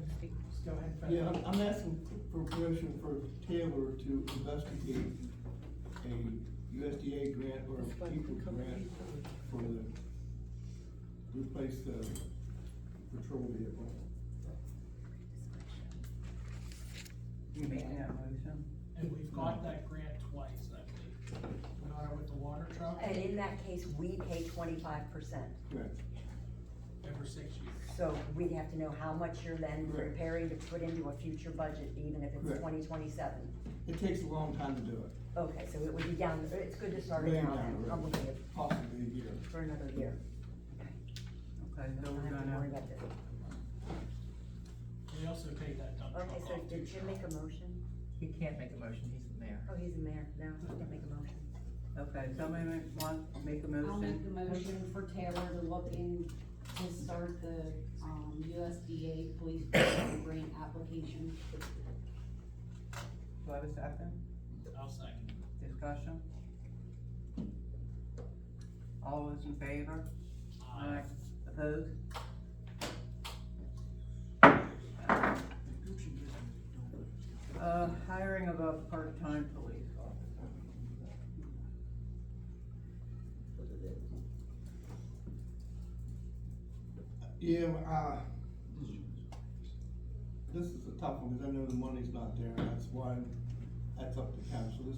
Go ahead, Fred. Yeah, I'm asking for permission for Taylor to investigate a USDA grant or a people grant for replace the patrol vehicle. You made that motion? And we've got that grant twice, I believe. We got it with the water truck And in that case, we pay 25%. Correct. every 6 years. So we'd have to know how much you're then Correct. preparing to put into a future budget, even if it's Correct. 2027. It takes a long time to do it, Okay, so it would be down, it's good to start it Way now, down the then. I'm road. with you, possibly a year. for another year. Okay, so I we're don't have to worry gonna, about this. We also paid that dump truck Okay, so off did too. Jim make a motion? He can't make a motion, he's the mayor. Oh, he's the mayor, no, he can't make a motion. okay, somebody want to make a I'll make motion? the motion for Taylor to look into to start the, USDA police grant application. Do I have a second? I'll second. Discussion? All those in favor? Aye. Opposed? Hiring of a part-time police officer. Yeah, this is a tough one, because I know the money's not there, and that's why, that's up to council, this.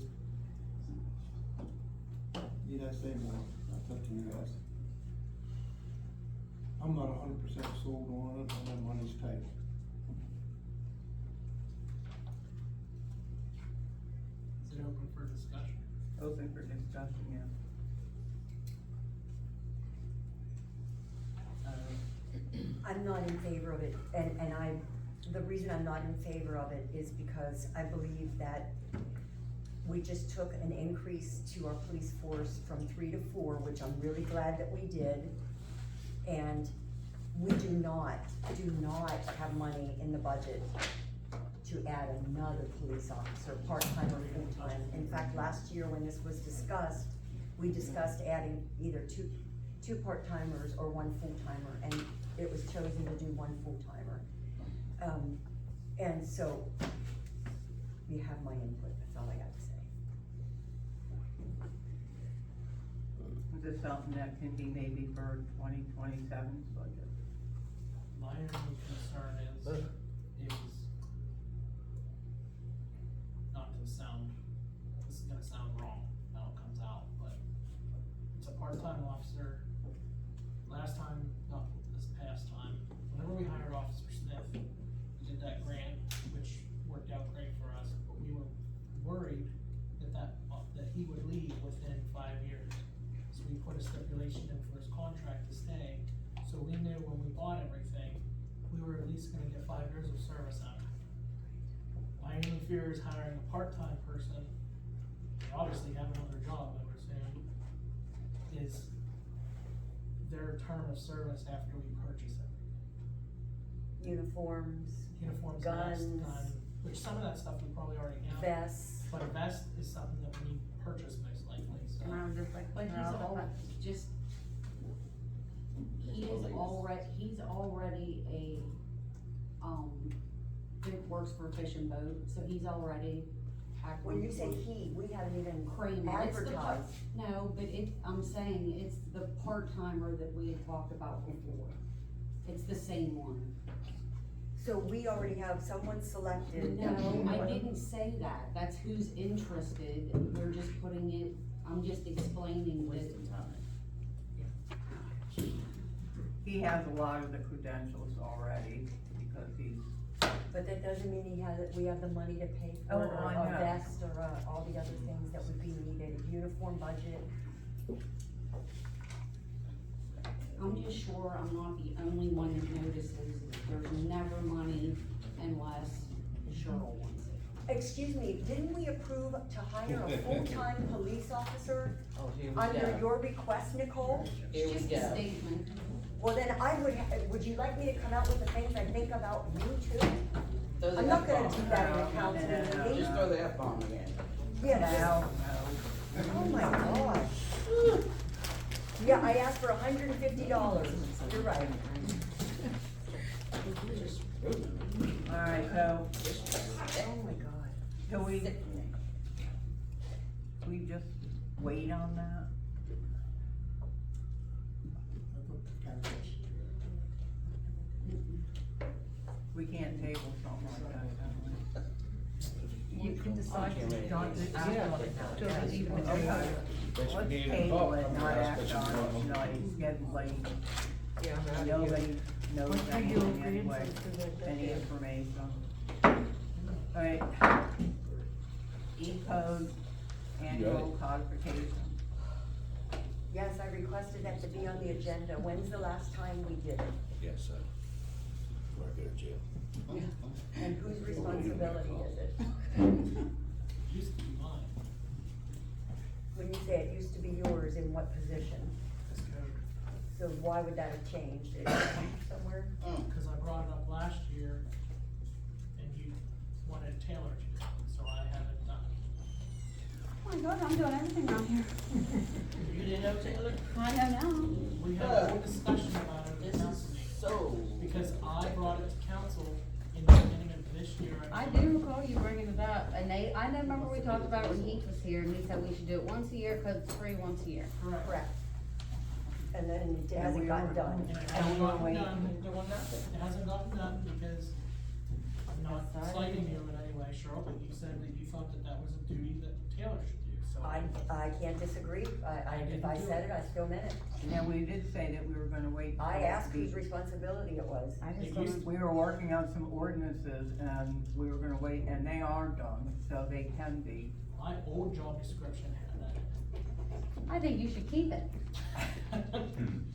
Need I say more? That's up to you guys. I'm not 100% sold on it, and that money's tight. Is it open for discussion? Open for discussion, yeah. I'm not in favor of it, and the reason I'm not in favor of it is because I believe that we just took an increase to our police force from 3 to 4, which I'm really glad that we did. And we do not have money in the budget to add another police officer, part-time or full-time. In fact, last year when this was discussed, we discussed adding either two part-timers or 1 full-timer, and it was chosen to do 1 full-timer. And so, you have my input, that's all I got to say. Is this something that can be maybe for 2027's budget? My only concern is not to sound, this is gonna sound wrong, how it comes out, but it's a part-time officer. Last time, not this past time, whenever we hired Officer Smith, we did that grant, which worked out great for us, but we were worried that he would leave within 5 years. So we put a stipulation in for his contract to stay, so we knew when we bought everything, we were at least gonna get 5 years of service out of it. My only fear is hiring a part-time person, they obviously have another job, I would assume, is their term of service after we purchase it. Uniforms, Uniforms, guns, vest, gun, which some of that stuff we probably already have. vests. But a vest is something that we need to purchase most likely, so. But he's already a, works for Fish and Boat, so he's already acting. When you say he, we haven't even Kramer, it's the part, advertised. no, but I'm saying it's the part-timer that we had talked about before. It's the same one. So we already have someone selected. No, I didn't say that, that's who's interested, we're just putting it, I'm just explaining that. He has a lot of the credentials already, because he's. But that doesn't mean we have the money to pay Oh, for I a know. vest or all the other things that would be needed, uniform budget. I'm just sure I'm not the only one that notices that there's never money unless Cheryl wants it. Excuse me, didn't we approve to hire a full-time police officer Oh, here we under go. your request, Nicole? Here we Just a go. statement. Well, then would you like me to come out with the things I think about you too? Throw the I'm not gonna F-bomb. do that in a council meeting. Just throw the F-bomb again. Yeah, oh my gosh. Yeah, I asked for $150, you're right. Alright, so, Oh my God. can we just wait on that? We can't table something like that, can we? You can decide to not to act on it now. Okay, let's table it, not act on it tonight, it's getting late. Nobody knows anything anyway, any information. Alright. E-code, annual codification. Yes, I requested that to be on the agenda. When's the last time we did it? Yes, sir. Before I go to jail. And whose responsibility is it? Used to be mine, When you say it used to be yours, in what position? this code. So why would that have changed? It changed somewhere? Cause I brought it up last year, and you wanted Taylor to do it, so I haven't done it. Oh my God, I'm doing everything around here. You didn't know Taylor? I know now. We had a whole discussion about it at This the is council meeting, so. because I brought it to council in the beginning of this year. I do recall you bringing it up, and I remember we talked about it when Heath was here, and he said we should do it once a year, cause it's free once a year. Correct. And then it hasn't gotten done. And it And hasn't we were gotten waiting. done, Doing nothing. it hasn't gotten done because I'm not Sorry. slighting you in any way, Cheryl, but you said that you thought that that was a duty that Taylor should do, so. I can't disagree. If I said it, I still meant it. And we did say that we were gonna wait. I till asked the- whose responsibility it was. I It just used don't, We were working on some ordinances and we were gonna wait, and they are done, so they can be. My old job description had that. I think you should keep it.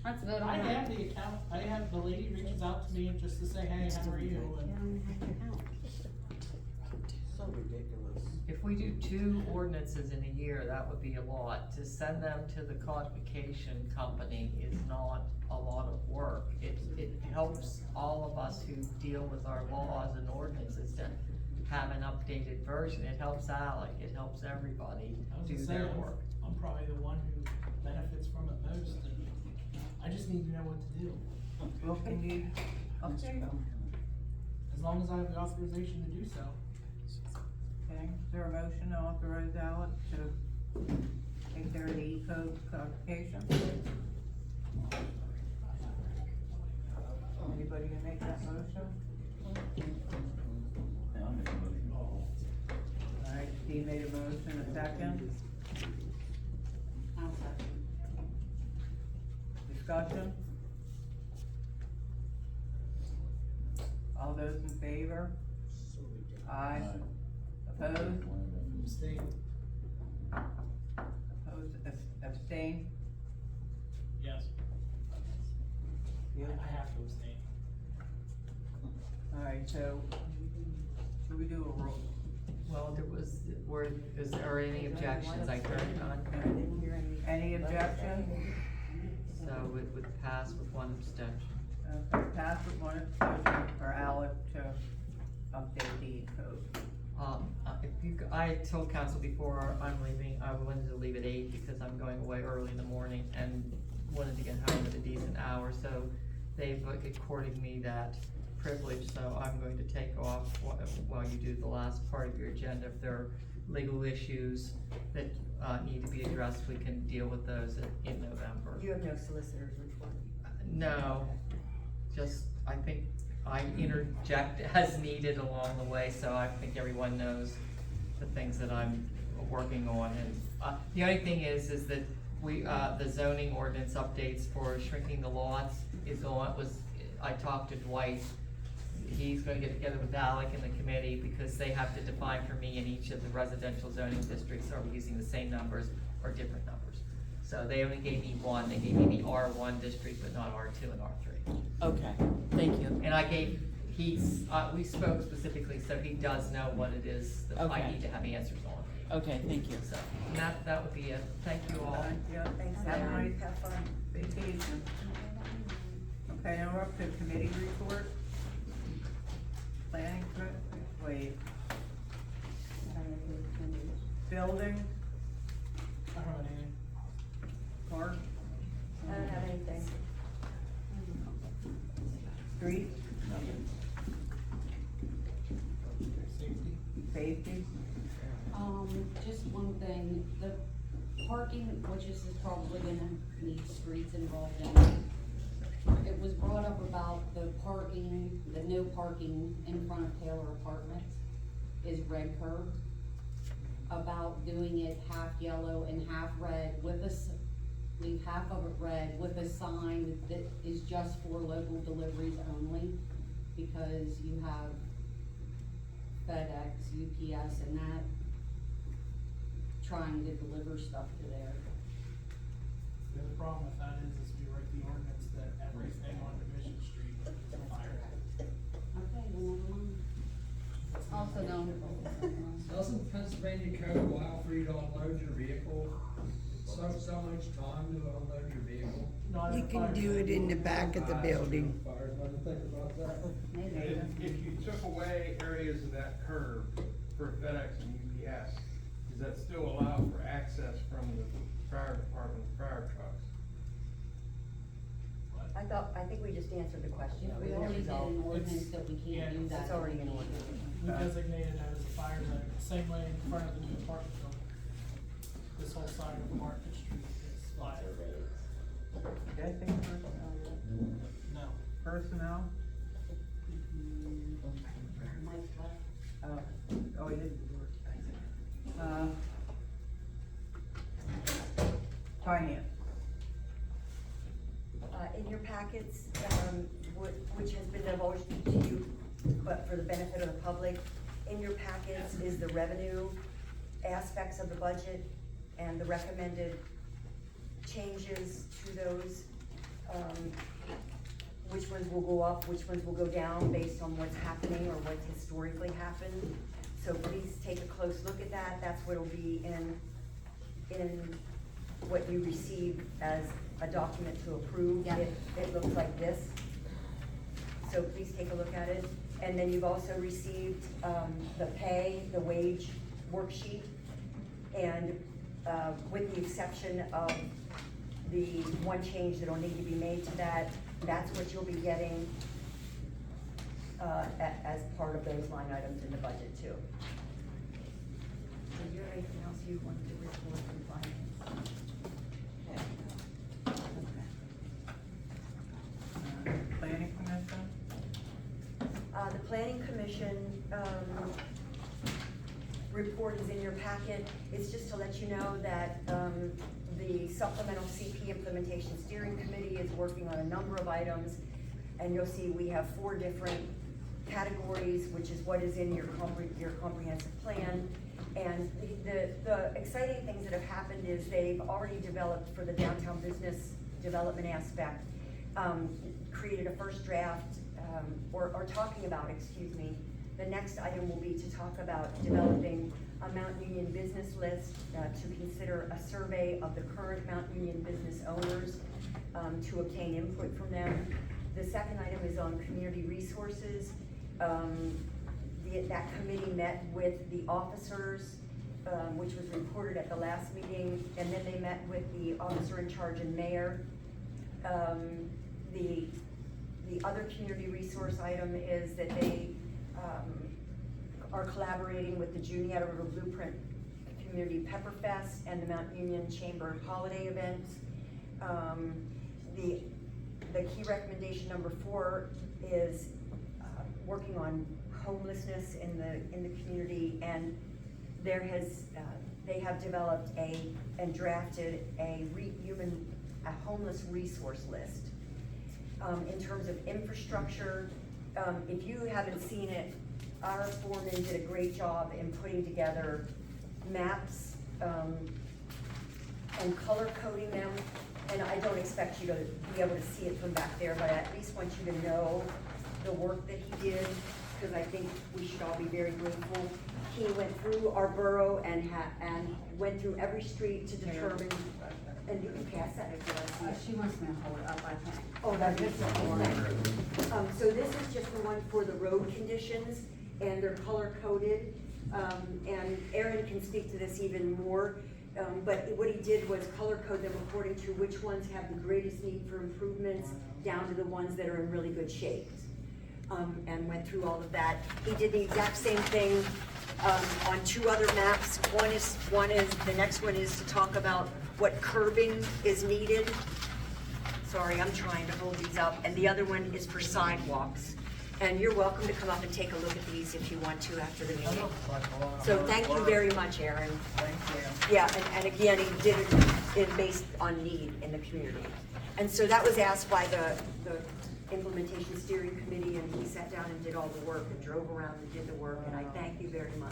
Let's vote I on that. have the account, I have the lady reaches out to me just to say, hey, how are you? You And don't even have an account. So ridiculous. If we do 2 ordinances in a year, that would be a lot. To send them to the codification company is not a lot of work. It helps all of us who deal with our laws and ordinances to have an updated version. It helps Alec, it helps everybody I was do gonna their say, work. I'm probably the one who benefits from it most, and I just need to know what to do. Well, can you update them? As long as I have the authorization to do so. Okay, is there a motion to authorize Alec to take care of the E-code codification? Anybody gonna make that motion? Alright, Steve made a motion, a second. Discussion? All those in favor? Aye. Opposed? Abstain. Opposed, abstain? Yes. Yeah. I have to abstain. Alright, so, should we do a roll? Well, is there any objections? I heard none. Any objection? So it would pass with 1 abstention. Okay, pass with one abstention for Alec to update the code. I told council before I'm leaving, I wanted to leave at 8 because I'm going away early in the morning and wanted to get home at a decent hour, so they've accorded me that privilege, so I'm going to take off while you do the last part of your agenda. If there are legal issues that need to be addressed, we can deal with those in November. You have no solicitors report? No, just, I think I interject as needed along the way, so I think everyone knows the things that I'm working on. And the only thing is that we, the zoning ordinance updates for shrinking the lots I talked to Dwight. He's gonna get together with Alec and the committee because they have to define for me in each of the residential zoning districts, are we using the same numbers or different numbers? So they only gave me one, they gave me the R1 district, but not R2 and R3. Okay, thank you. And we spoke specifically, so he does know what it is that I Okay. need to have answers on. Okay, thank you. So, and that would be it. Thank you all. Yeah, Thanks, have a Anna. nice Have fun. vacation. Okay, now we're up to committee report. Planning, wait, building, I don't have anything. park, I don't have anything. street, Safety. safety. Just one thing, the parking, which is probably gonna need streets involved in it. It was brought up about the parking, the no parking in front of Taylor Apartments is red curb. About doing it half yellow and half red with leave half of it red with a sign that is just for local deliveries only. Because you have FedEx, UPS and that trying to deliver stuff to there. The other problem with that is we write the ordinance that everything on Division Street is fire. Okay, then never mind. Also known. Doesn't Pennsylvania code allow for you to unload your vehicle So much time to unload your vehicle? Not You in a can fire do zone. it in the back of the building. Fires, I didn't think about that. If you took away areas of that curb for FedEx and UPS, does that still allow for access from the fire department, fire trucks? I think we just answered the question. We already did an ordinance that we can't do that. It's already in ordinance. We designated that as a fire zone, same way in front of the new apartment building. This whole side of Market Street is fire. Did I say personnel yet? No. Personnel? Mike left. Oh, he didn't. Finance. In your packets, which has been divulged to you, but for the benefit of the public, in your packets is the revenue aspects of the budget and the recommended changes to those. Which ones will go up, which ones will go down based on what's happening or what's historically happened. So please take a close look at that. That's what'll be in what you receive as a document to approve. Yeah. It looks like this. So please take a look at it. And then you've also received, the wage worksheet. And, with the exception of the one change that'll need to be made to that, that's what you'll be getting, as part of those line items in the budget too. Is there anything else you wanted to report from finance? Planning commission? The planning commission, report is in your packet. It's just to let you know that, the supplemental CP implementation steering committee is working on a number of items. And you'll see we have 4 different categories, which is what is in your comprehensive plan. And the exciting things that have happened is they've already developed for the downtown business development aspect, created a first draft, or talking about, excuse me, the next item will be to talk about developing a Mount Union business list, to consider a survey of the current Mount Union business owners, to obtain input from them. The second item is on community resources. That committee met with the officers, which was reported at the last meeting, and then they met with the officer in charge and mayor. The other community resource item is that they, are collaborating with the Juniata River Blueprint Community Pepper Fest and the Mount Union Chamber holiday events. The key recommendation number 4 is, working on homelessness in the community, and they have developed and drafted a homeless resource list. In terms of infrastructure, if you haven't seen it, our foreman did a great job in putting together maps, and color coding them. And I don't expect you to be able to see it from back there, but I at least want you to know the work that he did, because I think we should all be very grateful. He went through our borough and went through every street to determine, and you can pass that if you want to see it. She wants me to hold it up, I think. Oh, that's just so this is just the one for the road conditions, and they're color coded. And Aaron can speak to this even more, but what he did was color code them according to which ones have the greatest need for improvements, down to the ones that are in really good shape. And went through all of that. He did the exact same thing, on 2 other maps. The next one is to talk about what curbing is needed. Sorry, I'm trying to hold these up. And the other one is for sidewalks. And you're welcome to come up and take a look at these if you want to after the meeting. So thank you very much, Aaron. Thank you. Yeah, and again, he did it based on need in the community. And so that was asked by the implementation steering committee, and he sat down and did all the work and drove around and did the work, and I thank you very much.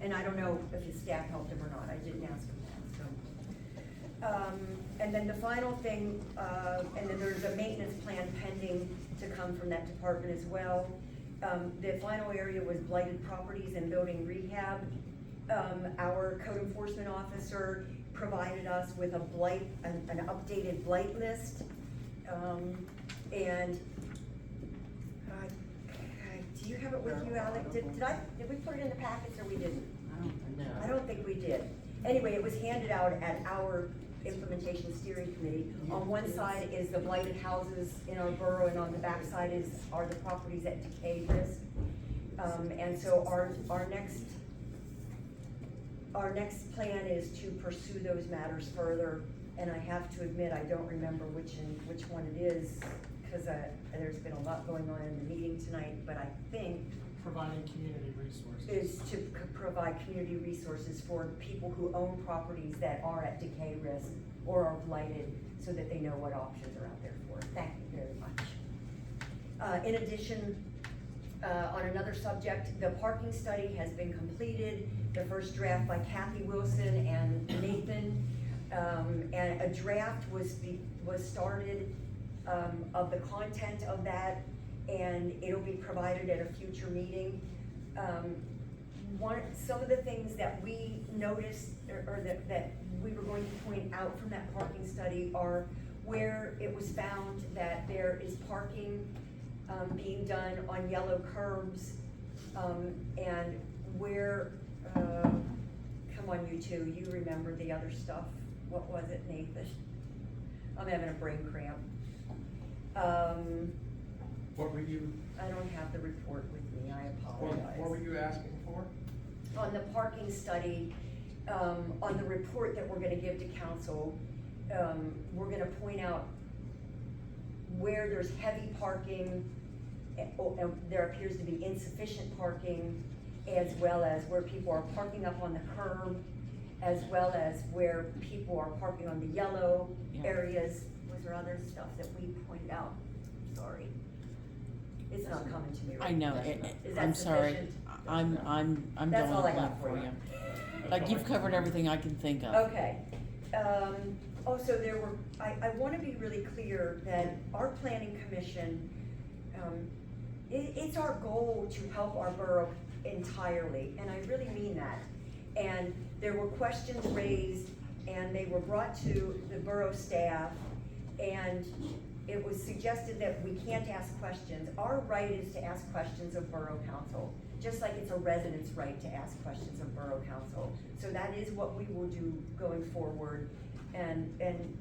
And I don't know if his staff helped him or not, I didn't ask him that, so. And then the final thing, and then there's a maintenance plan pending to come from that department as well. The final area was blighted properties and building rehab. Our code enforcement officer provided us with a blight, an updated blight list. And, do you have it with you, Alex? Did we put it in the packets or we didn't? I don't think we did. Anyway, it was handed out at our implementation steering committee. On one side is the blighted houses in our borough, and on the back side are the properties at decay risk. And so our next plan is to pursue those matters further. And I have to admit, I don't remember which one it is, because there's been a lot going on in the meeting tonight, but I think Providing community resources. is to provide community resources for people who own properties that are at decay risk or are blighted, so that they know what options are out there for. Thank you very much. In addition, on another subject, the parking study has been completed. The first draft by Kathy Wilson and Nathan, and a draft was started of the content of that, and it'll be provided at a future meeting. Some of the things that we noticed, or that we were going to point out from that parking study, are where it was found that there is parking being done on yellow curbs, and where, come on you two, you remember the other stuff. What was it, Nathan? I'm having a brain cramp. What were you, I don't have the report with me, I apologize. what were you asking for? On the parking study, on the report that we're gonna give to council, we're gonna point out where there's heavy parking, and there appears to be insufficient parking, as well as where people are parking up on the curb, as well as where people are parking on the yellow areas. Was there other stuff that we pointed out? Sorry. It's not coming to me right I know, now. Is that I'm sorry, sufficient? I'm That's going all I blank got for for you. you. Like, you've covered everything I can think of. Okay. Also, I wanna be really clear that our planning commission, it's our goal to help our borough entirely, and I really mean that. And there were questions raised, and they were brought to the borough staff, and it was suggested that we can't ask questions. Our right is to ask questions of borough council, just like it's a resident's right to ask questions of borough council. So that is what we will do going forward, and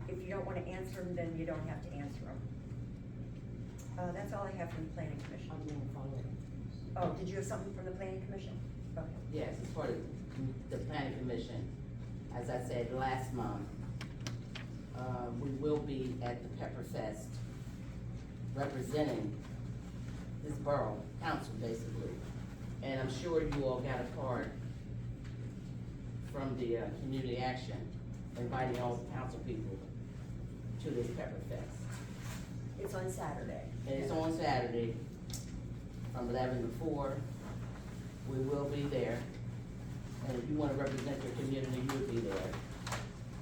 if you don't wanna answer them, then you don't have to answer them. That's all I have from the planning commission. Oh, did you have something from the planning commission? Okay. Yes, as far as the planning commission, as I said last month, we will be at the Pepper Fest representing this borough council, basically. And I'm sure you all got a card from the community action inviting all the council people to this Pepper Fest. It's on Saturday. And it's on Saturday from 11 to 4. We will be there. And if you wanna represent your community, you'll be there.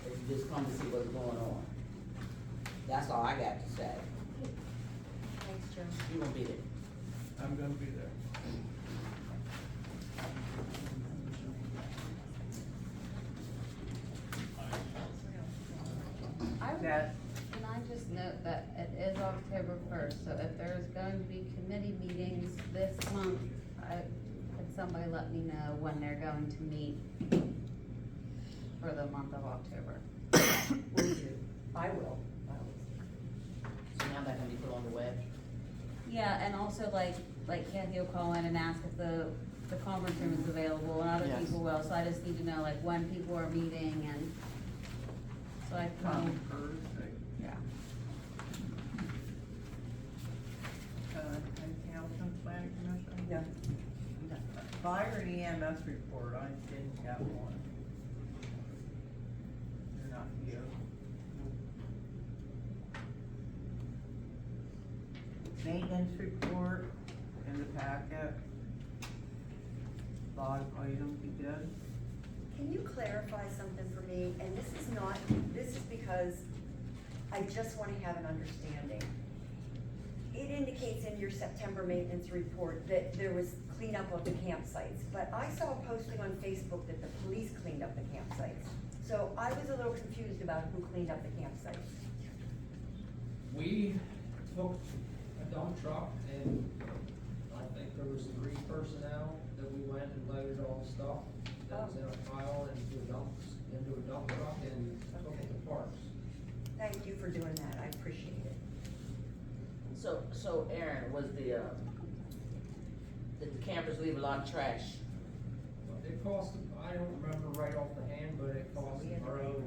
If you just come to see what's going on. That's all I got to say. Thanks, Joe. You gonna be there. I'm gonna be there. Can I just note that it is October 1st, so if there's going to be committee meetings this month, could somebody let me know when they're going to meet for the month of October? Will do. I will. So now that can be put on the web. Yeah, and also like Kathy will call in and ask if the conference room is available, and other Yes. people will, so I just need to know like when people are meeting, and so I can. Yeah. Anything else on the planning commission? No. Fire and EMS report, I didn't get one. They're not here. Maintenance report in the packet. Lot of items we did. Can you clarify something for me? And this is because I just wanna have an understanding. It indicates in your September maintenance report that there was cleanup of the campsites, but I saw a posting on Facebook that the police cleaned up the campsites. So I was a little confused about who cleaned up the campsite. We took a dump truck and I think there was 3 personnel that we went and loaded all the stuff that was in a pile into a dump truck and took it to parks. Thank you for doing that, I appreciate it. So Aaron, did the campers leave a lot of trash? It cost, I don't remember right off the hand, but it cost the borough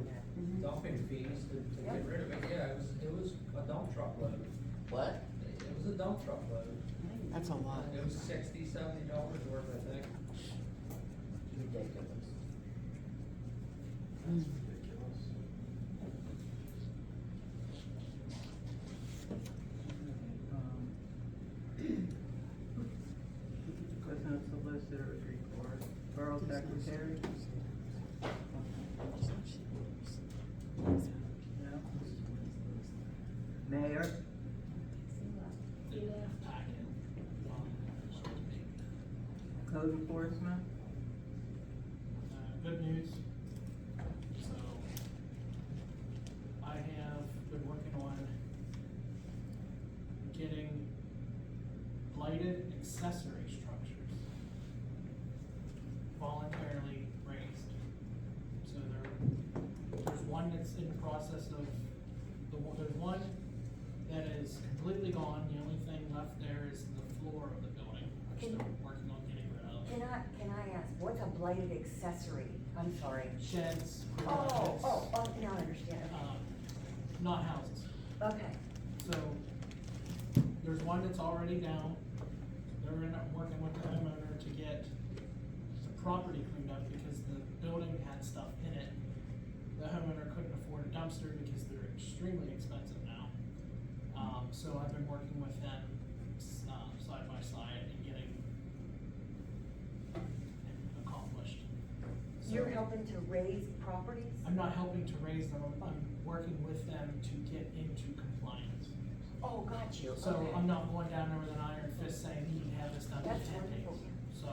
dumping fees to get rid of it. Yeah, it was a dump truck load. What? It was a dump truck load. That's a lot. It was $60, $70 worth, I think. Ridiculous. President Solicitor's report, Borough Secretary. No. Mayor. Code enforcement. Good news. So, I have been working on getting blighted accessory structures voluntarily raised. So there's one that's in the process of, there's one that is completely gone. The only thing left there is the floor of the building, which they're working on getting rid of. Can I ask, what's a blighted accessory? I'm sorry. Sheds, Oh, garages, now I understand. not houses. Okay. So, there's one that's already down. They're working with the homeowner to get the property cleaned up because the building had stuff in it. The homeowner couldn't afford a dumpster because they're extremely expensive now. So I've been working with them, side by side and getting accomplished. So- You're helping to raise properties? I'm not helping to raise them, I'm working with them to get into compliance. Oh, got you, So okay. I'm not going down there with an iron fist saying you can have this done in That's 10 days. wonderful. So,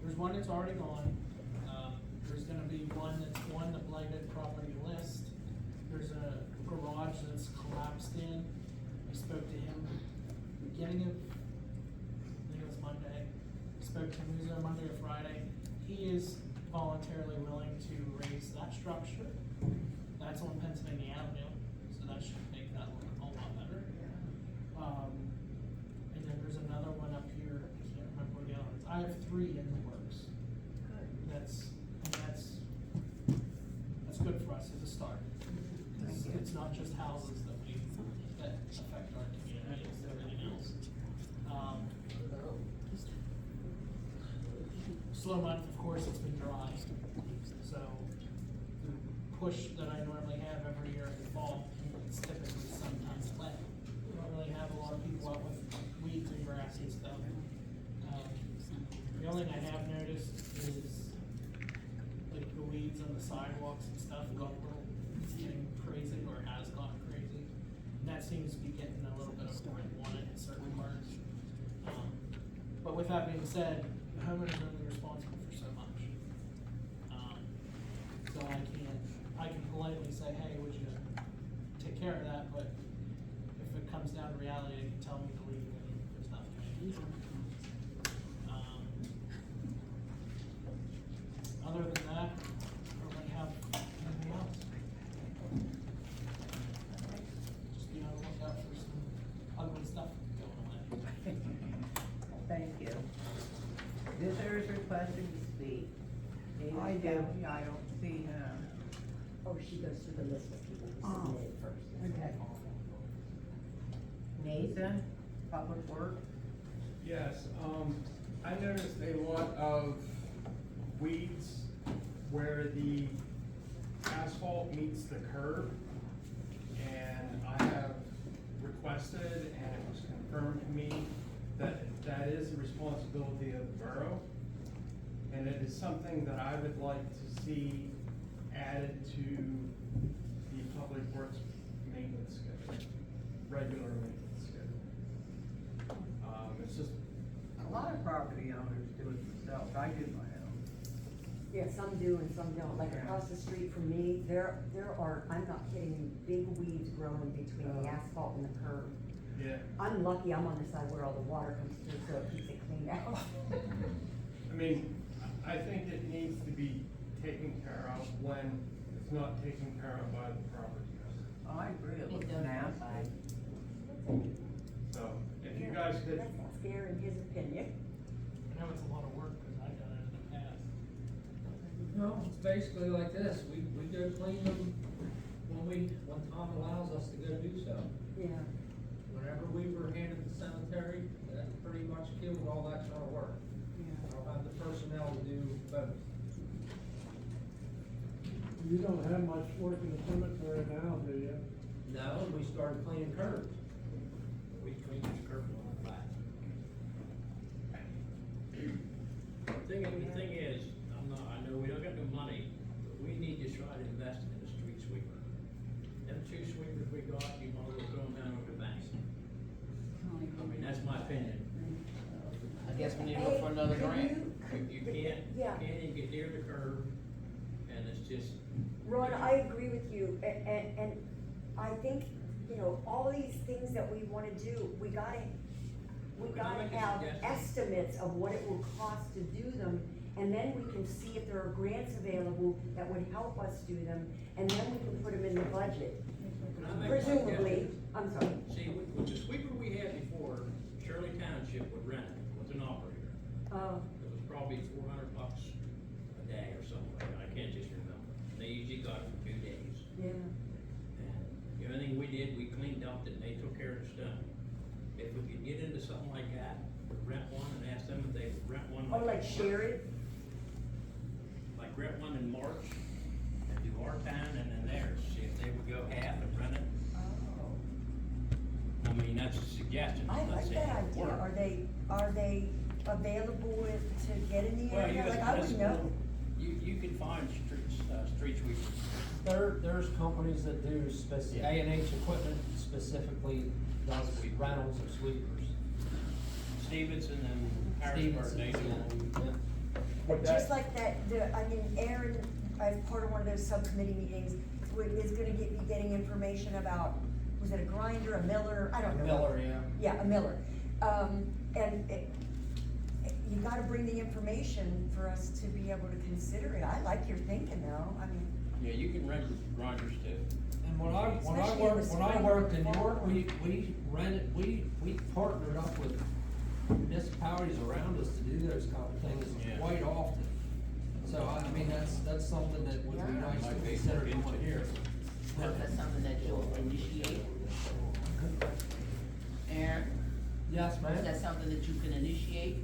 there's one that's already gone, there's gonna be one that's on the blighted property list. There's a garage that's collapsed in, I spoke to him beginning of, I think it was Monday. Spoke to him, it was either Monday or Friday, he is voluntarily willing to raise that structure. That's on Pennsylvania Avenue, so that should make that look a lot better. And then there's another one up here, I can't remember where the other ones, I have 3 in the works. That's good for us as a start. It's not just houses that affect our community, it's everything else. Slow month, of course, it's been dry, so the push that I normally have every year in the fall, it's typically sometimes wet. We don't really have a lot of people out with weeds and grass and stuff. The only thing I have noticed is like the weeds on the sidewalks and stuff got a little, it's getting crazy or has gotten crazy. And that seems to be getting a little bit of where I want it in certain parts. But with that being said, the homeowner's only responsible for so much. So I can politely say, hey, would you take care of that, but if it comes down to reality, they can tell me to leave and there's nothing I can do. Other than that, I don't really have anything else. Just be on the lookout for some ugly stuff going away. Thank you. Visitors requesting to speak. David I do. County, I don't see him. Oh, she goes through the list of people who Oh, submitted first. okay. Nathan, Public Works. Yes, I noticed a lot of weeds where the asphalt meets the curb. And I have requested, and it was confirmed to me, that that is the responsibility of the borough. And it is something that I would like to see added to the public works maintenance schedule, regular maintenance schedule. It's just, A lot of property owners do it themselves, I do my own. Yeah, some do and some don't, like across the street from me, there are, I'm not kidding you, big weeds growing between the asphalt and the curb. Yeah. I'm lucky I'm on the side where all the water comes through, so it keeps it cleaned out. I mean, I think it needs to be taken care of when it's not taken care of by the property owner. I agree, it looks does. nasty. So, if you guys could, That's not scary in his opinion. I know it's a lot of work, cause I've done it in the past. No, it's basically like this, we go clean them when Tom allows us to go do so. Yeah. Whenever we were handed the cemetery, that pretty much killed all that kind of work. I don't have the personnel to do both. You don't have much work in the cemetery now, do you? No, we started cleaning curbs. We cleaned the curb on the back. The thing is, I know we don't got no money, but we need to try to invest in a street sweeper. Them 2 sweepers we got, you might as well throw them down over the bank. I mean, that's my opinion. I guess we need to look for another grant. You can't Yeah. even get near the curb, and it's just. Ron, I agree with you, and I think, you know, all these things that we wanna do, we gotta Can I make a have suggestion? estimates of what it will cost to do them, and then we can see if there are grants available that would help us do them, and then we can put them in the budget. Can I make a Presumably, suggestion? I'm sorry. See, with the sweeper we had before, Shirley Township would rent it with an operator. It was probably $400 a day or something, I can't just remember. They usually got it for 2 days. Yeah. And everything we did, we cleaned up and they took care of the stuff. If we could get into something like that, rent one and ask them if they would rent one. Or like share it? Like rent one in March and do our time and then theirs, see if they would go half and rent it. I mean, that's a suggestion. I I'm not like saying that it'll idea. work. Are they available to get in the Well, area? US Like, I would know. Municipal, you can find street sweepers. There's companies that do A&H Equipment specifically does rentals of sweepers. Stevenson and Harrisburg, they do. But just like that, I mean, Aaron, as part of one of those subcommittee meetings, is gonna be getting information about, was it a grinder, a miller, I don't know. Miller, yeah. Yeah, a miller. You gotta bring the information for us to be able to consider it. I like your thinking though, I mean. Yeah, you can rent grinders too. And when I Especially in the spring worked in or York, fall. we rented, we partnered up with municipalities around us to do those kind of things Yeah. quite often. So I mean, that's something that would be nice to consider doing here. Is that something that you'll initiate? Aaron? Yes, ma'am? Is that something that you can initiate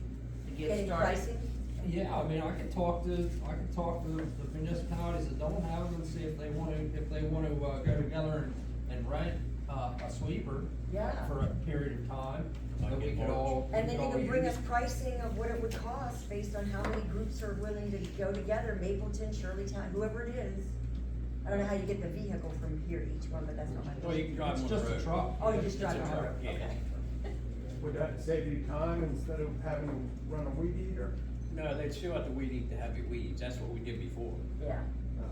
to get Getting started? pricing? Yeah, I mean, I could talk to the municipalities that don't have them and see if they wanna go together and rent, a sweeper. Yeah. For a period of time, that Like we in could all. And then we you could can all bring use. us pricing of what it would cost based on how many groups are willing to go together, Mapleton, Shirleytown, whoever it is. I don't know how you get the vehicle from here to each one, but that's not my. Well, you can drive It's them on the just a road. truck. Oh, you just It's drive a on the truck, road, yeah. okay. would that save you time instead of having to run a weed eater? No, they'd still have to weed eat the heavy weeds, that's what we did before. Yeah.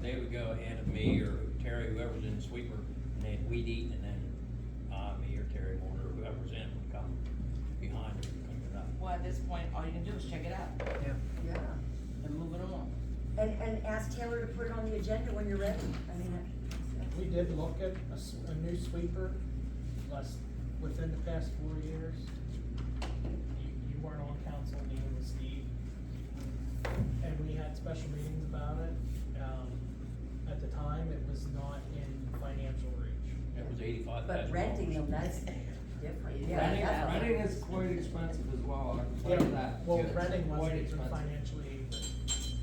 They would go ahead of me or Terry, whoever's in the sweeper, and they'd weed eat, and then, me or Terry Warner, or whoever's in it would come behind and clean it up. Well, at this point, all you can do is check it out Yeah. and move it on. And ask Taylor to put it on the agenda when you're ready. I mean, We did look at a new sweeper, within the past 4 years. You weren't on council, neither was Steve. And we had special meetings about it. At the time, it was not in financial reach. It was $85,000. but renting them, that's different. Yeah, Renting, definitely. renting is quite expensive as well, I can tell you that. Well, It's renting quite wasn't even expensive. financially,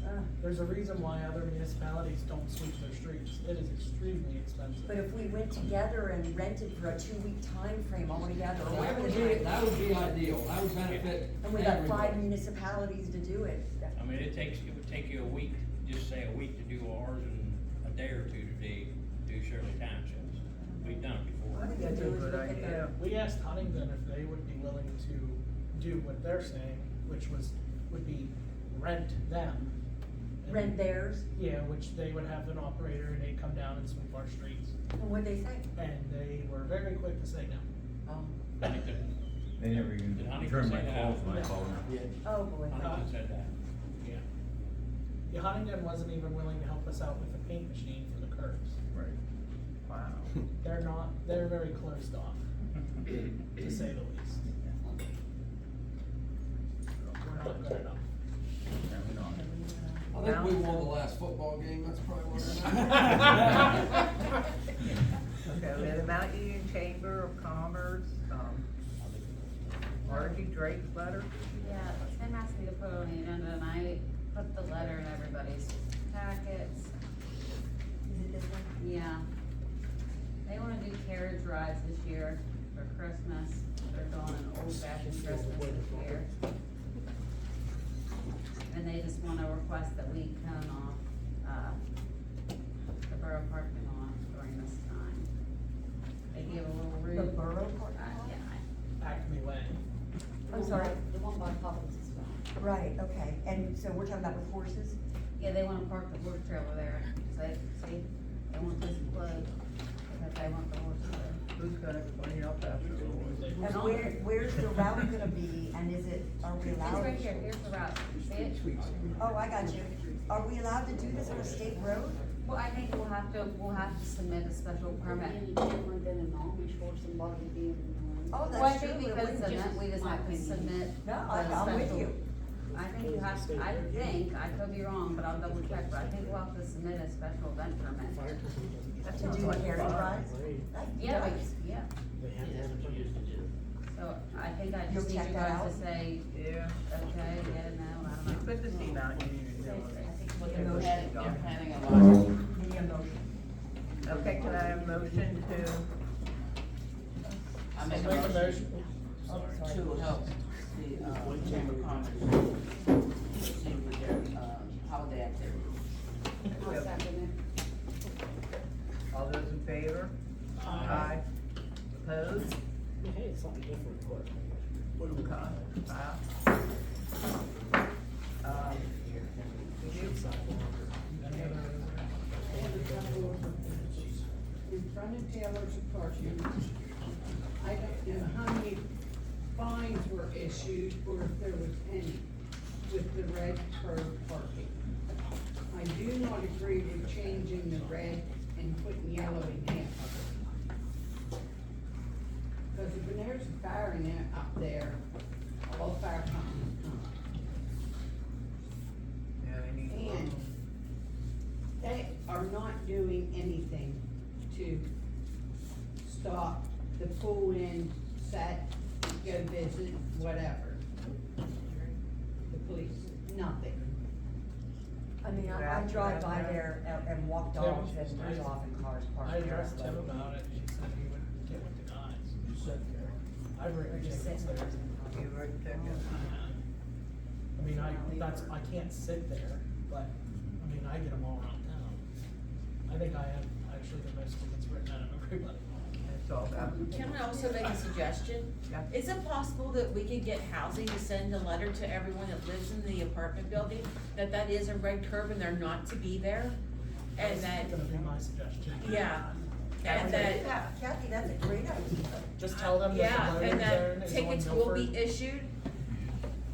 Uh, there's a reason why other municipalities don't sweep their streets. It is extremely expensive. But if we went together and rented for a 2-week time frame all together, or whatever the time. That would be ideal, that would benefit And we got everybody. 5 municipalities to do it. I mean, it would take you a week, just say a week to do ours and a day or two to do Shirley Townships. We've done it before. What we could do is look at the, We asked Huntington if they would be willing to do what they're saying, which would be rent them rent theirs, Yeah, which they would have an operator and they'd come down and sweep our streets. and what'd they say? And they were very quick to say no. They never even Did Huntington returned my say that? calls when I called them. Oh, boy. Huntington said that. Yeah. Yeah, Huntington wasn't even willing to help us out with the paint machine for the curbs. Right. Wow. They're very closed off, to say the least. We're not good enough. I think we won the last football game, that's probably what it is. Okay, we have the Mount Union Chamber of Commerce, Margie Drake's letter. Yeah, Tim asked me to put it on the agenda, and I put the letter in everybody's packets. Is it this one? Yeah. They wanna do carriage rides this year for Christmas. They're doing an old fashioned Christmas this year. And they just wanna request that we come off, the borough parking lot during this time. They give a little room. The borough parking lot? Yeah. Acme Way. I'm sorry? The one by Poppins as well. Right, okay, and so we're talking about with horses? Yeah, they wanna park the horse trailer there, so, see, they want this closed, because they want the horse there. Who's gonna clean up after the And where's the route gonna be, and is it, are we It's allowed? right here, here's the route, see it? Oh, I got you. Are we allowed to do this on a state road? Well, I think we'll have to submit a special permit. Any different than an Amish or somebody being in Oh, Well, I that's true. think It because wouldn't of just- that, we just have to submit. No, the I'm with special- you. I think you have, I could be wrong, but I'll double check, but I think we'll have to submit a special event permit. That To sounds do the like carriage fun. rides? That's Yeah, nice. yeah, so I think I You'll just need check you that guys out? to say, Yeah. okay, yeah, no, I don't know. It's good to see Mount Union doing what they're Motion. doing. planning a lot. Need a motion. Okay, can I have a motion to, I Make a motion. Oh, sorry. to help the, Chamber of Commerce proceed with their, holiday activities. I'll second all those in favor? Aye. Opposed? Hey, it's something different, but. Okay. Wow. In front of Taylor's apartment, I don't know how many fines were issued or if there was any with the red curb parking. I do not agree with changing the red and putting yellow in there. Cause if there's a fire in there up there, all fire companies come. Yeah, they need. And they are not doing anything to stop the pull-in, set, go visit, whatever. The police, nothing. I mean, I drive by there and walk dogs, and there's often cars parked I there. addressed Tim about it, she said he would get with the guys. You said there. I've They're written just tickets sitting there. there. You wrote the ticket? I mean, I can't sit there, but, I mean, I get them all around town. I think I have actually the most tickets written out of everybody. It's all about. Can I also make a suggestion? Yeah. Is it possible that we could get housing to send a letter to everyone that lives in the apartment building, that that is a red curb and they're not to be there? And that, That's gonna be my suggestion. yeah, and that, Yeah, Kathy, that's a great idea. Just tell them that yeah, the loading and zone that is tickets on will be Milford. issued,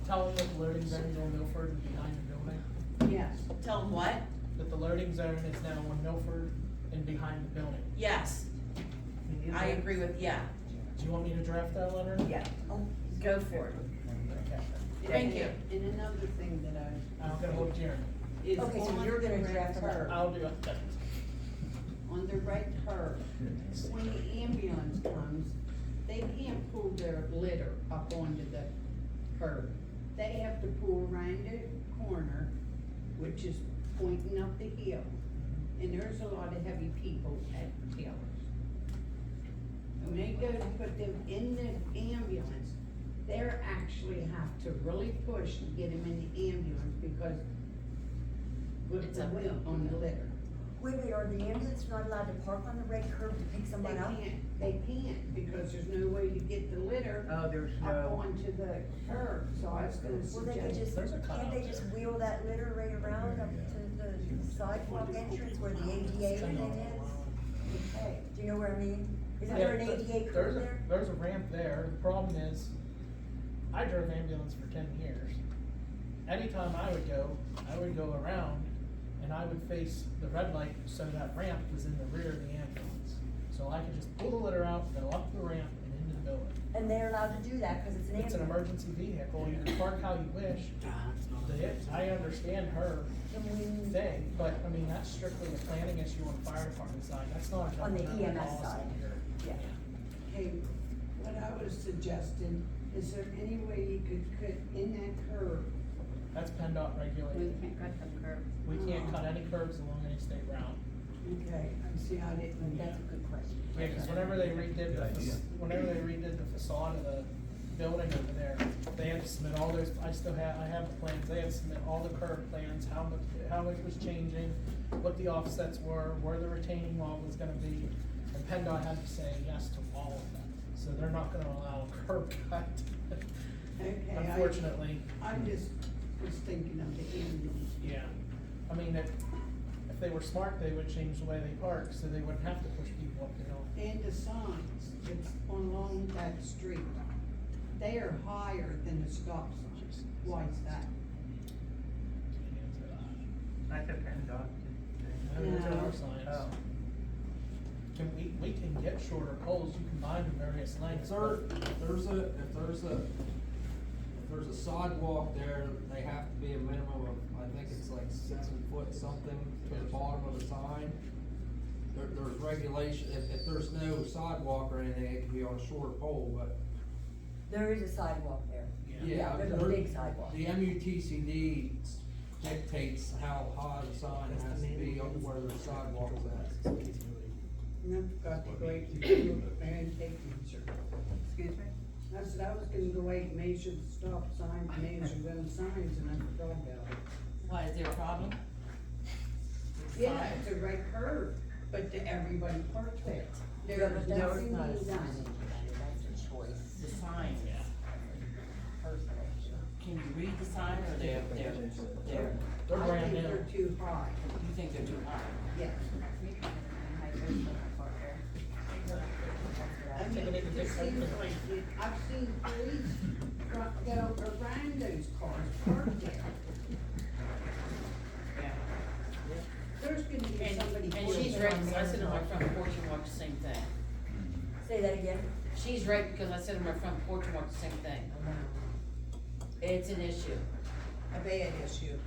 Tell them that the loading zone is on Milford and behind the building. Yes. tell them what? That the loading zone is now on Milford and behind the building. Yes, Can you I do- agree with, yeah, Do you want me to draft that letter? Yeah. go for it, Okay. thank you. And another thing that I'm gonna hold Jeremy. is Okay, so on you're the gonna red draft the letter. curb, I'll do it. on the red curb, when the ambulance comes, they can't pull their litter up onto the curb. They have to pull around the corner, which is pointing up the hill. And there's a lot of heavy people at Taylor's. When they go to put them in the ambulance, they're actually have to really push to get them in the ambulance because with It's the up. weight on the litter. Wait, are the ambulance not allowed to park on the red curb to pick They someone up? they can't, because there's no way to get the litter Oh, there's up no, onto the curb, so I was gonna Well, they could suggest. just, can't they just wheel that litter right around up to the sidewalk entrance where the ADA thing is? Okay. Do you know what I mean? Isn't Yeah, there an ADA curb there? There's a ramp there, the problem is, I drove ambulance for 10 years. Anytime I would go around, and I would face the red light, so that ramp was in the rear of the ambulance. So I could just pull the litter out, go up the ramp and into the building. And they're allowed to do that, cause it's an It's an ambulance. emergency vehicle, you can park how you wish. I understand her thing, but I mean, that's strictly a planning issue on the fire department side, that's not a On the E governmental EMS policy side. here. Yeah. Okay, what I was suggesting, is there any way you could cut in that curb? That's PennDOT We regulated. can't cut them curbs. We can't cut any curbs along any state route. Okay, see, I didn't. That's a good question. Yeah, cause whenever they redid the facade of the building over there, they had to submit all those, I have the plans, they had to submit all the curb plans, how it was changing, what the offsets were, where the retaining wall was gonna be, and PennDOT had to say yes to all of that, so they're not gonna allow a curb cut. Okay, Unfortunately. I just was thinking of the ambulance. Yeah, I mean, if they were smart, they would change the way they park, so they wouldn't have to push people up the hill. And the signs, it's along that street, they are higher than the stop signs. Why is that? that's a PennDOT. And those are our No. signs. Oh. We can get shorter poles, you can bind them various lengths. If there's a sidewalk there, they have to be a minimum of, I think it's like 7 foot something to the bottom of the sign. There's regulation, if there's no sidewalk or anything, it can be on a shorter pole, but. There is a sidewalk there. Yeah, There's a there- big sidewalk. The MUTCD dictates how high the sign has to be on where the sidewalk is at. And I've got to go out and look and take measure. Excuse me? I said I was gonna go out and measure the stop signs, measure them signs, and I forgot about it. Why, is there a problem? Yeah, it's a right curve, but everybody parks there. Yeah, There's but that's nothing not a being sign, done. that's a choice. The sign, Personally. can you read the sign or they're, They're I brand think new. they're too high, you think they're too high? yes. I mean, it just seems like, I've seen police go around those cars parked there. Yeah. There's gonna be somebody. And she's right, because I sit on my front porch and watch the same thing. Say that again? She's right, because I sit on my front porch and watch the same thing. It's an issue. A bad issue.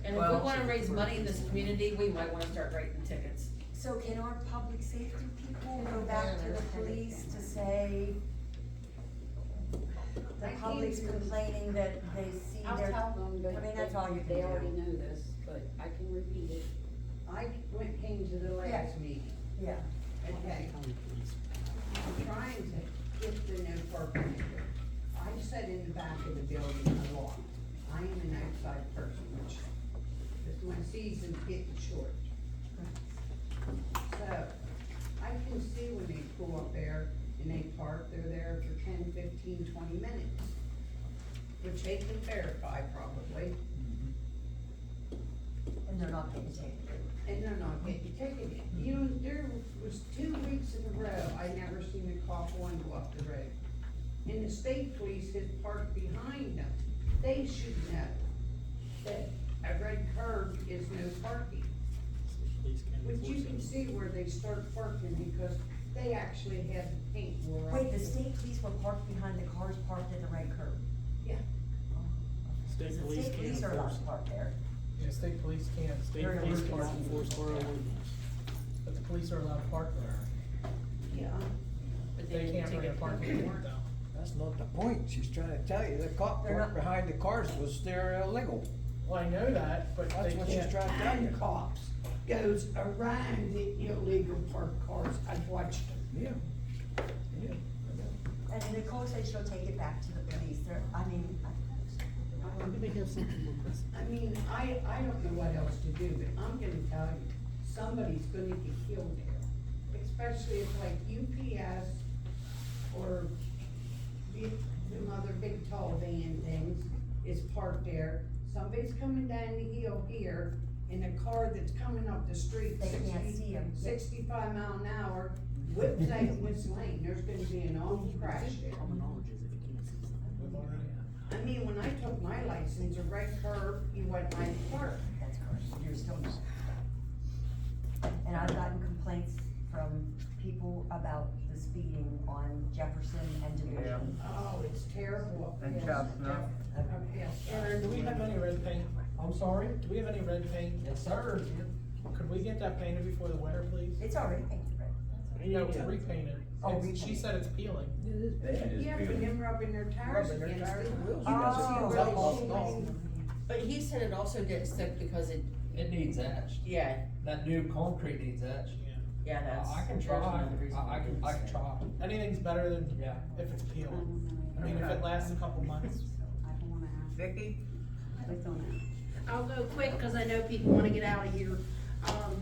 And if we wanna raise money in this community, we might wanna start writing tickets. So can our public safety people go back to the police to say, the public's complaining that they see I'll their, tell them, but I mean, that's all you can they do. already know this, but I can repeat it. I came to the Yeah. last meeting, Yeah. okay? I'm trying to get the no parking area. I sat in the back of the building a lot. I am an outside person, which is my season's getting short. So, I can see when they pull up there and they park, they're there for 10, 15, 20 minutes. Which they can verify probably, And they're not getting ticketed. and they're not getting ticketed. You know, there was 2 weeks in a row, I never seen a cop one go up the road. And the state police has parked behind them. They should know that a red curb is no parking. But you can see where they start parking because they actually have the paint wore off. Wait, the state police were parked behind the cars parked at the red curb? Yeah. The state police are allowed to park there. Yeah, state police can't, State police park, cannot enforce but the police are allowed to park there. Yeah. But They can't bring a parking ticket though. That's not the point, she's trying to tell you, the cop They're parked not- behind the cars was there illegal. Well, I know that, but That's they what she's can't. trying to tell you. And cops goes around the illegal parked cars. I've watched them. Yeah. Yeah. And Nicole said she'll take it back to the police. They're, I mean, I mean, I don't know what else to do, but I'm gonna tell you, somebody's gonna get killed there. Especially if like UPS or them other big tall van things is parked there. Somebody's coming down the hill here in a car that's coming up the street, They can't see 'em. 65 mile an hour, whips out of this lane, there's gonna be an awful crash there. I mean, when I took my license, a red curve, you went by the park. That's correct, you're still. And I've gotten complaints from people about the speeding on Jefferson and Division. Oh, it's terrible. And Yes, Chestnut. Yes. Aaron, do we have any red paint? I'm sorry? Do we have any red paint? Yes, sir. Could we get that painted before the winter, please? It's already painted red. No, to repaint it. Oh, It's- repaint. She said it's peeling. It is bad. Yeah, for them rubbing their tires Rubbing their against tires it. and wheels. You don't see Oh. really Oh. showing. But he said it also gets thick because It needs etched. yeah, That new concrete needs etched. yeah, that's. I can there's try, another reason I can try. Anything's better than Yeah. if it's peeling. I mean, if it lasts a couple months. Vicky? I'll go quick, cause I know people wanna get out of here.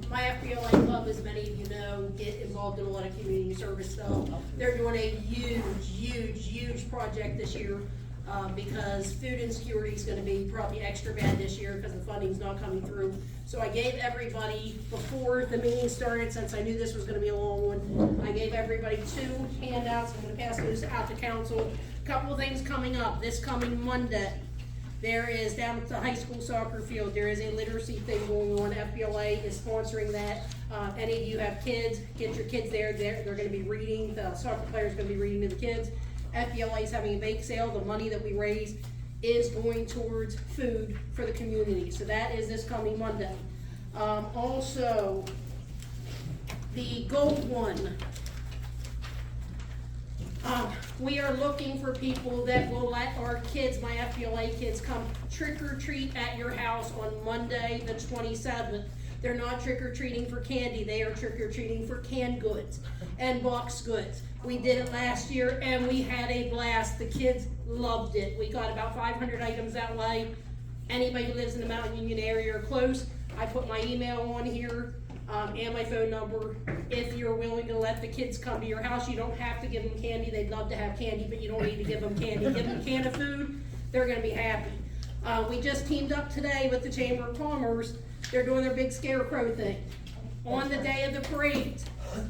My FBLA club, as many of you know, get involved in a lot of community service stuff. They're doing a huge project this year, because food insecurity is gonna be probably extra bad this year, cause the funding's not coming through. So I gave everybody, before the meeting started, since I knew this was gonna be a long one, I gave everybody 2 handouts. I'm gonna pass those out to council. Couple of things coming up, this coming Monday. There is, down at the high school soccer field, there is a literacy thing going on. FBLA is sponsoring that. Any of you have kids, get your kids there. They're gonna be reading, the soccer player's gonna be reading to the kids. FBLA is having a bake sale. The money that we raise is going towards food for the community. So that is this coming Monday. Also, the gold one. We are looking for people that will let our kids, my FBLA kids, come trick or treat at your house on Monday, the 27th. They're not trick or treating for candy, they are trick or treating for canned goods and boxed goods. We did it last year and we had a blast. The kids loved it. We got about 500 items that way. Anybody who lives in the Mount Union area or close, I put my email on here. And my phone number. If you're willing to let the kids come to your house, you don't have to give them candy. They'd love to have candy, but you don't need to give them candy. Give them a can of food, they're gonna be happy. We just teamed up today with the Chamber of Commerce. They're doing their big scarecrow thing. On the day of the parade,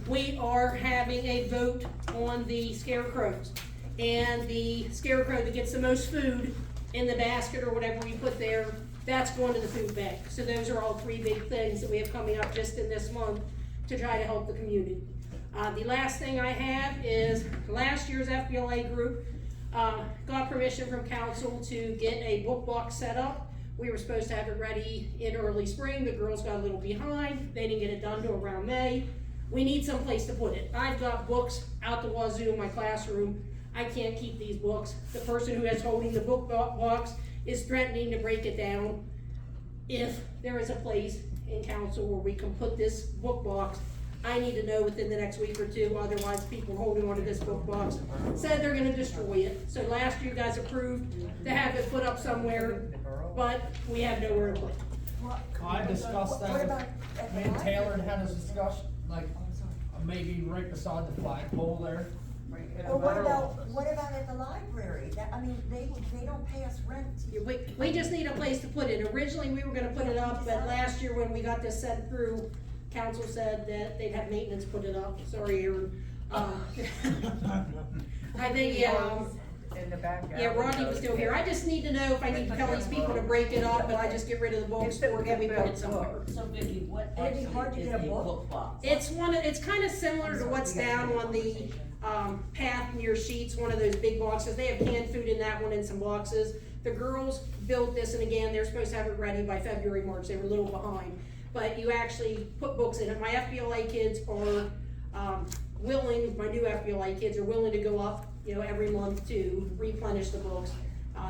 we are having a vote on the scarecrows. And the scarecrow that gets the most food in the basket or whatever we put there, that's going to the food bank. So those are all 3 big things that we have coming up just in this month to try to help the community. The last thing I have is last year's FBLA group got permission from council to get a book box set up. We were supposed to have it ready in early spring. The girls got a little behind. They didn't get it done till around May. We need some place to put it. I've got books out the wazoo in my classroom. I can't keep these books. The person who is holding the book box is threatening to break it down. If there is a place in council where we can put this book box, I need to know within the next week or 2, otherwise people holding onto this book box said they're gonna destroy it. So last year you guys approved to have it put up somewhere, but we have nowhere to put it. I discussed that, What about with- at the me and Taylor library? had a discussion, like, maybe right beside the flagpole there. Well, what about at the library? That, I mean, they don't pay us rent. We just need a place to put it. Originally, we were gonna put it up, but last year when we got this sent through, council said that they'd have maintenance put it up. Sorry, Aaron. I think, In the back. yeah, Rodney was still here. I just need to know if I need to tell these people to break it up, but I just get rid of the books, or can we put it somewhere? So Vicky, what It'd be hard to actually get is a a book. book box? It's kinda similar to what's down on the, path near Sheets, one of those big boxes. They have canned food in that one and some boxes. The girls built this, and again, they're supposed to have it ready by February, March. They were a little behind. But you actually put books in it. My FBLA kids are, willing, my new FBLA kids are willing to go up, every month to replenish the books.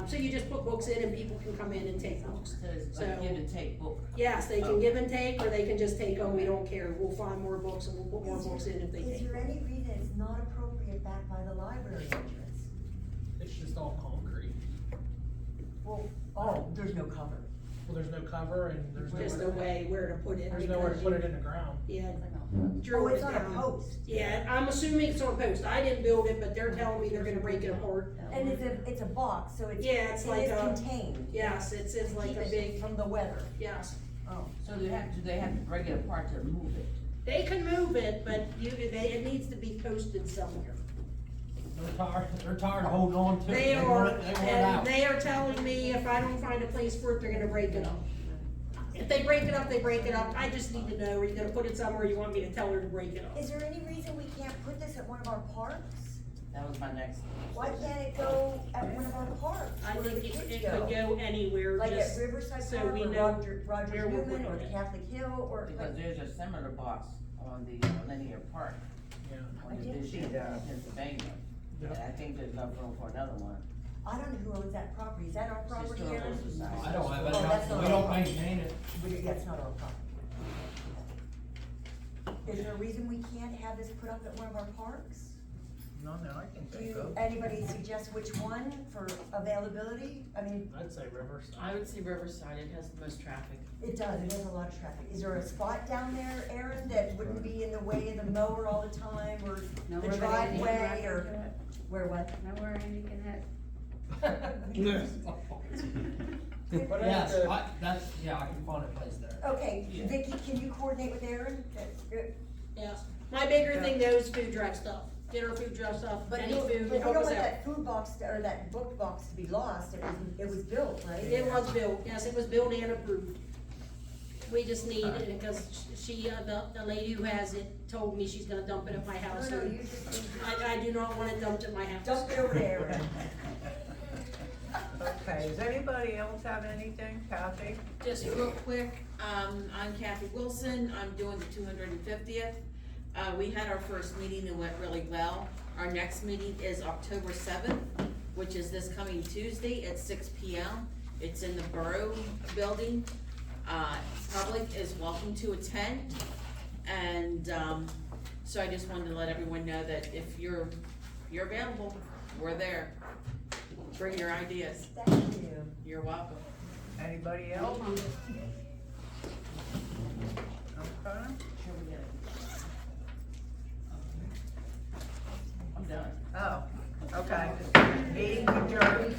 So you just put books in and people can come in and take books. So it's So- like give and take book. Yes, they can give and take, or they can just take them, we don't care. We'll find more books and we'll put more books in if they Is take. there any reason it's not appropriate back by the library entrance? It's just all concrete. Well, oh, there's no cover. Well, there's no cover and there's There's no way where to put it. There's nowhere to because put it you- in the ground. Yeah. Oh, Drew it's it on a down. post. Yeah, I'm assuming it's on a post. I didn't build it, but they're telling me they're gonna break it apart. And it's a box, so it's, Yeah, it's it like is a- contained. Yes, it's like Keep a it big, from the weather. yes. Oh. So do they have to break it apart to move it? They can move it, but it needs to be posted somewhere. They're tired of holding on to it. They are, want it out. and they are telling me if I don't find a place for it, they're gonna break it up. If they break it up, they break it up. I just need to know, are you gonna put it somewhere, or you want me to tell her to break it up? Is there any reason we can't put this at one of our parks? That was my next. Why can't it go at one of our parks? I where think the kids it could go anywhere, Like at just Riverside so Park we or know Roger where we're Newman putting or the it. Catholic Hill or Because like, there's a similar box on the linear park Yeah. I on the did District see that. in Pennsylvania. Yeah. And I think there's enough room for another one. I don't know who owns that property. Is that our property here? Historical Society. I don't have Oh, that's it, not we our don't property. maintain it. That's not our property. Is there a reason we can't have this put up at one of our parks? No, I can Do think of. anybody suggest which one for availability? I mean, I'd say Riverside. I would say Riverside, it has the most traffic. it does, it has a lot of traffic. Is there a spot down there, Aaron, that wouldn't be in the way of the mower all the time, or Nowhere the but Andy can driveway, hack or, into it. where what? Nowhere Andy can hit. But yes, I can find a place there. Okay, Vicky, can you coordinate with Aaron? Yes. My bigger thing though is food truck stuff. Get our food truck stuff, But any you, food, but you help don't us want out. that food box, or that book box to be lost. It was built, right? It was built, yes, it was built and approved. We just need it because she, the lady who has it told me she's gonna dump it at my house. No, and you just need I do not want it dumped at my house. Dump it over there, Aaron. Okay, does anybody else have anything? Kathy? Just real quick, I'm Kathy Wilson, I'm doing the 250th. We had our first meeting, it went really well. Our next meeting is October 7th, which is this coming Tuesday at 6 p.m. It's in the Borough Building. Public is welcome to attend. And, so I just wanted to let everyone know that if you're available, we're there. Bring your ideas. Thank you. You're welcome. Anybody else? Okay. I'm done. Oh, okay. Meeting adjourned.